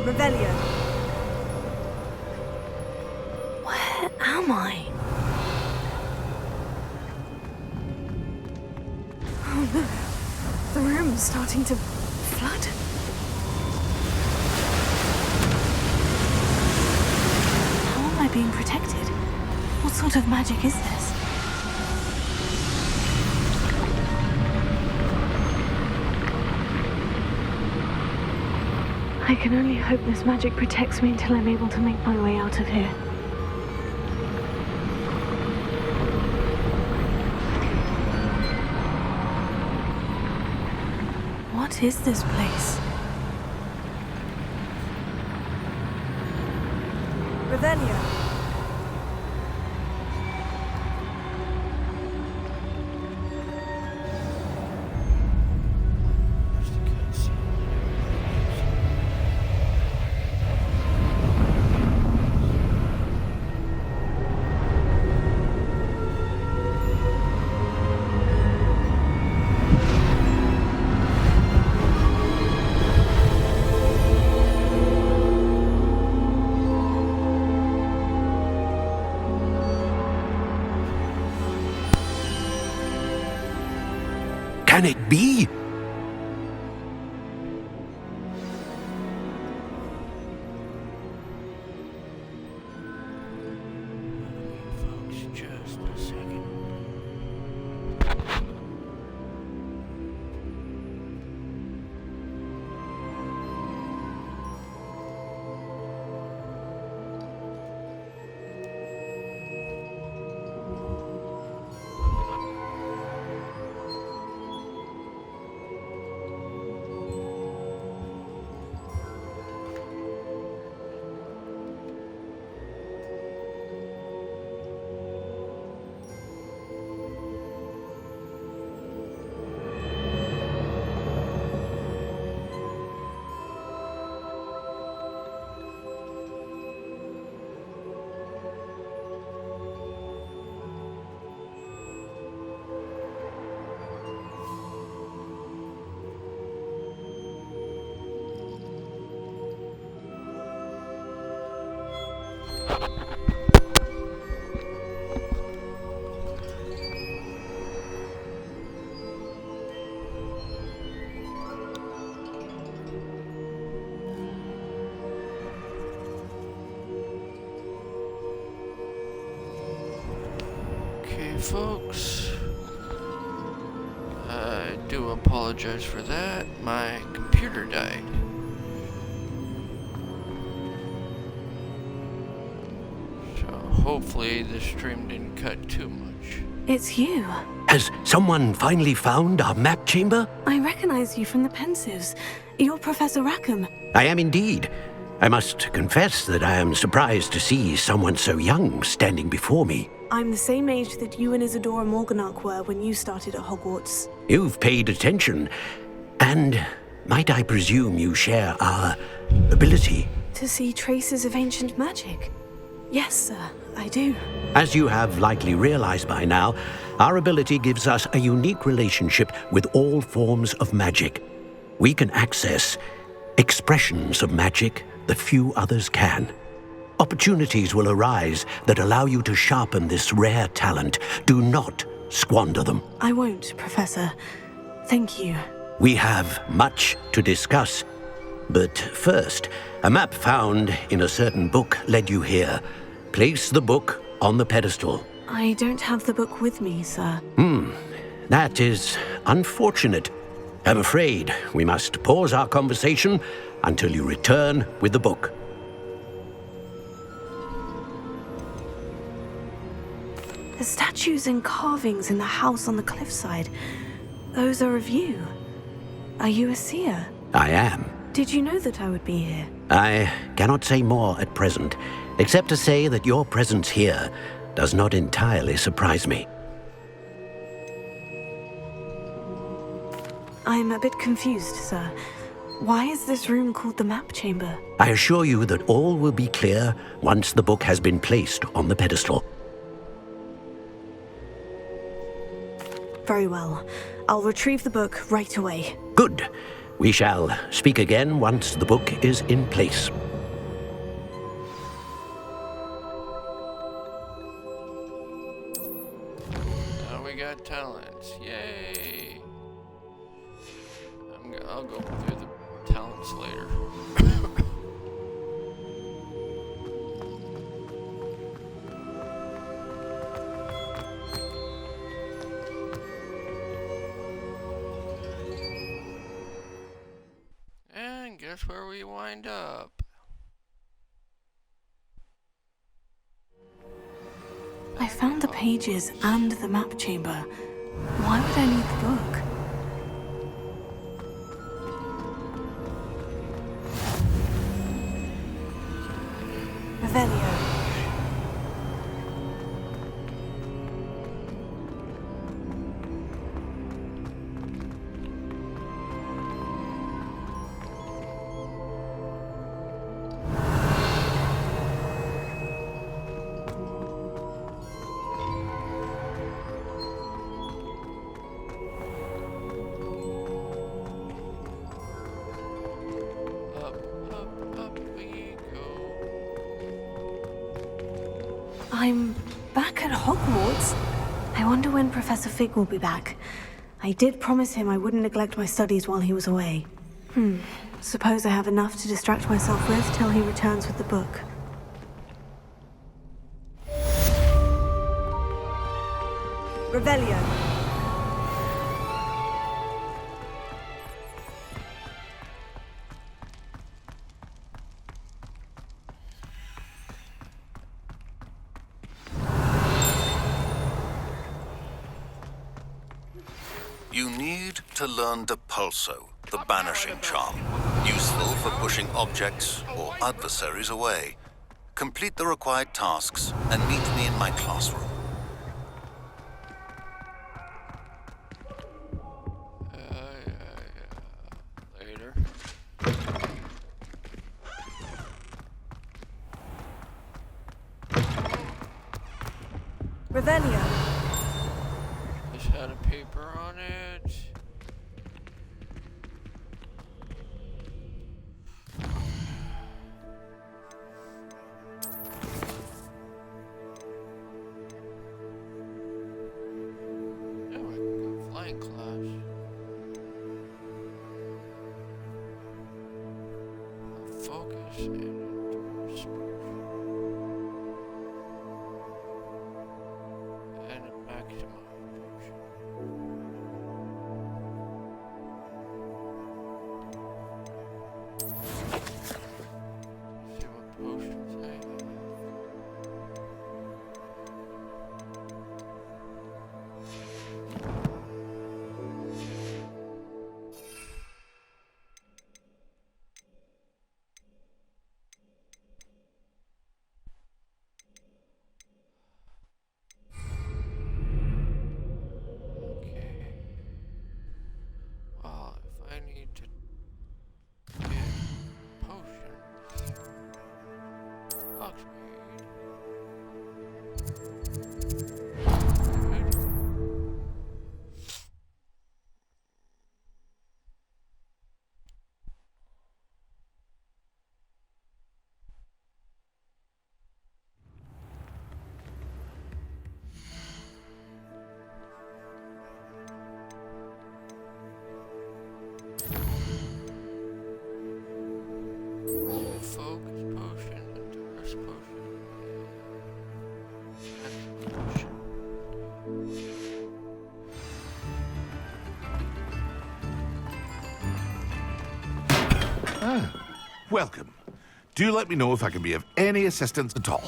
Revelio. Where am I? Oh no. The room's starting to flood. How am I being protected? What sort of magic is this? I can only hope this magic protects me until I'm able to make my way out of here. What is this place? Revelio. Can it be? Folks, just a second. Okay, folks. I do apologize for that. My computer died. So hopefully the stream didn't cut too much. It's you. Has someone finally found our map chamber? I recognize you from the Pensives. You're Professor Rackham. I am indeed. I must confess that I am surprised to see someone so young standing before me. I'm the same age that you and Isadora Morganach were when you started at Hogwarts. You've paid attention, and might I presume you share our ability? To see traces of ancient magic? Yes, sir, I do. As you have likely realized by now, our ability gives us a unique relationship with all forms of magic. We can access expressions of magic that few others can. Opportunities will arise that allow you to sharpen this rare talent. Do not squander them. I won't, Professor. Thank you. We have much to discuss. But first, a map found in a certain book led you here. Place the book on the pedestal. I don't have the book with me, sir. That is unfortunate. I'm afraid we must pause our conversation until you return with the book. The statues and carvings in the house on the cliffside, those are of you. Are you a seer? I am. Did you know that I would be here? I cannot say more at present, except to say that your presence here does not entirely surprise me. I'm a bit confused, sir. Why is this room called the map chamber? I assure you that all will be clear once the book has been placed on the pedestal. Very well. I'll retrieve the book right away. Good. We shall speak again once the book is in place. Now we got talents. Yay! I'll go through the talents later. And guess where we wind up? I found the pages and the map chamber. Why would I need the book? Revelio. I'm back at Hogwarts. I wonder when Professor Fig will be back. I did promise him I wouldn't neglect my studies while he was away. Suppose I have enough to distract myself with till he returns with the book. Revelio. You need to learn Depulso, the banishing charm, useful for pushing objects or adversaries away. Complete the required tasks and meet me in my classroom. Later. Revelio. This had a paper on it. Oh, I can go flying class. Focus and endurance. And a max I need to get potion. Hogsmeade. Focus potion, endurance potion, and potion. Welcome. Do let me know if I can be of any assistance at all.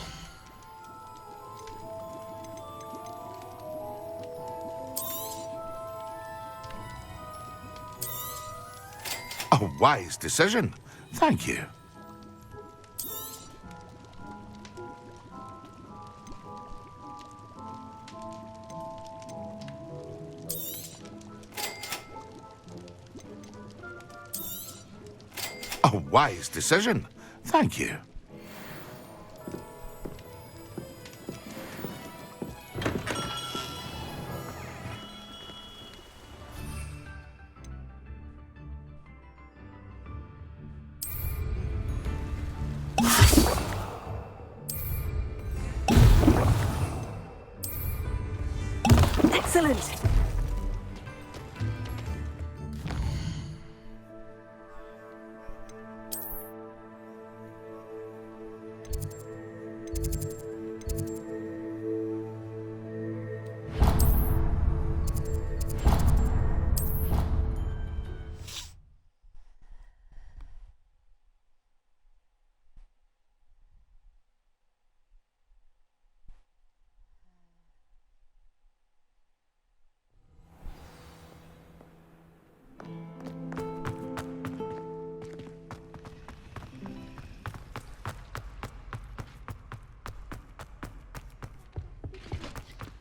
A wise decision. Thank you. A wise decision. Thank you. Excellent.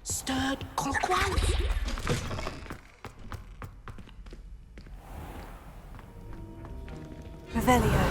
Stirred clockwise. Revelio.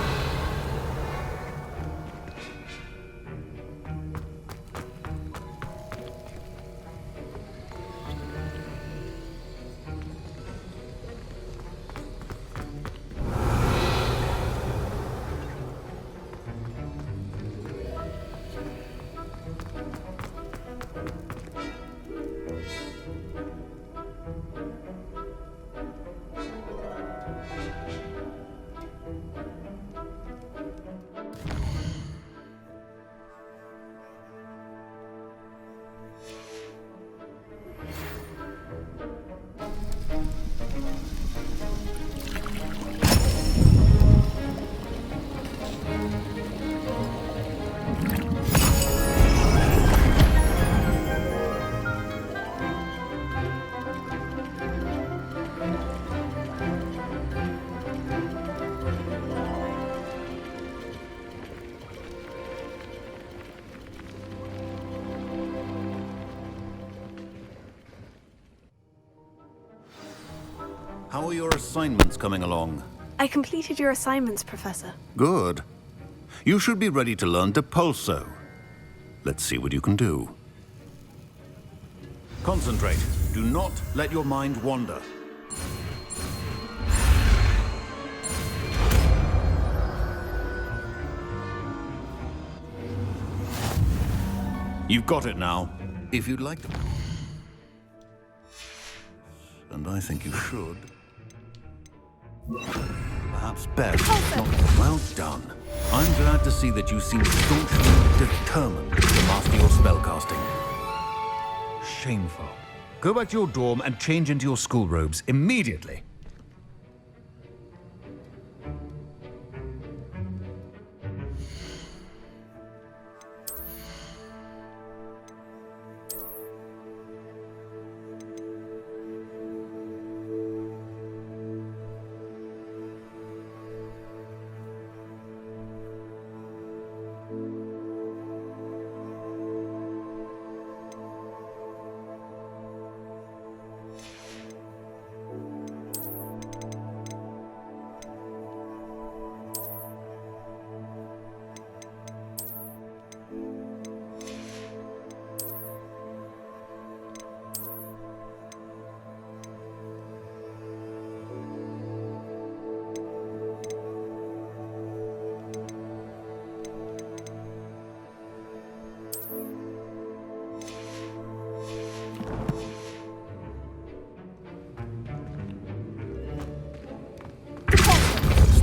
How are your assignments coming along? I completed your assignments, Professor. Good. You should be ready to learn Depulso. Let's see what you can do. Concentrate. Do not let your mind wander. You've got it now. If you'd like to... And I think you should. Perhaps best. Well done. I'm glad to see that you seem staunchly determined to master your spellcasting. Shameful. Go back to your dorm and change into your school robes immediately.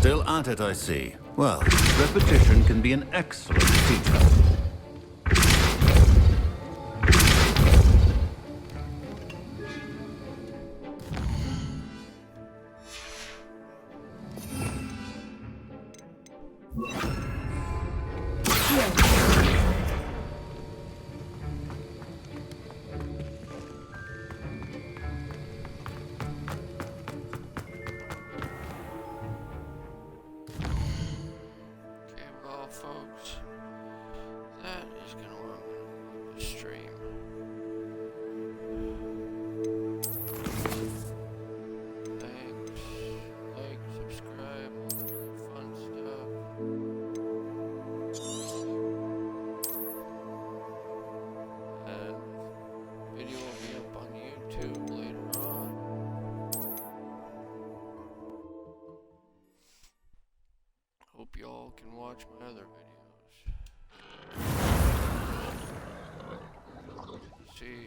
Still at it, I see. Well, repetition can be an excellent teacher. Folks, that is gonna work the stream. Thanks, like, subscribe, all that fun stuff. And video will be up on YouTube later on. Hope you all can watch my other videos. See.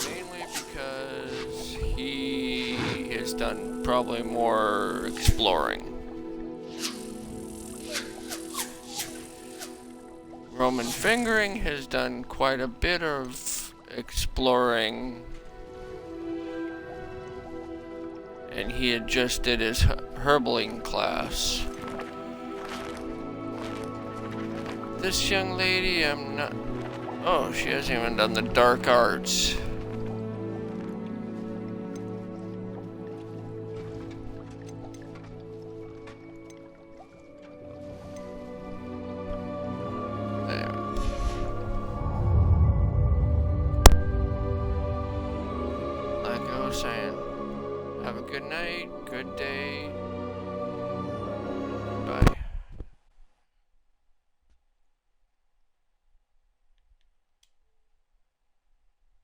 Mainly because he has done probably more exploring. Roman Fingering has done quite a bit of exploring, and he had just did his herbaling class. This young lady, I'm not... Oh, she hasn't even done the dark arts. There. Like I was saying, have a good night, good day.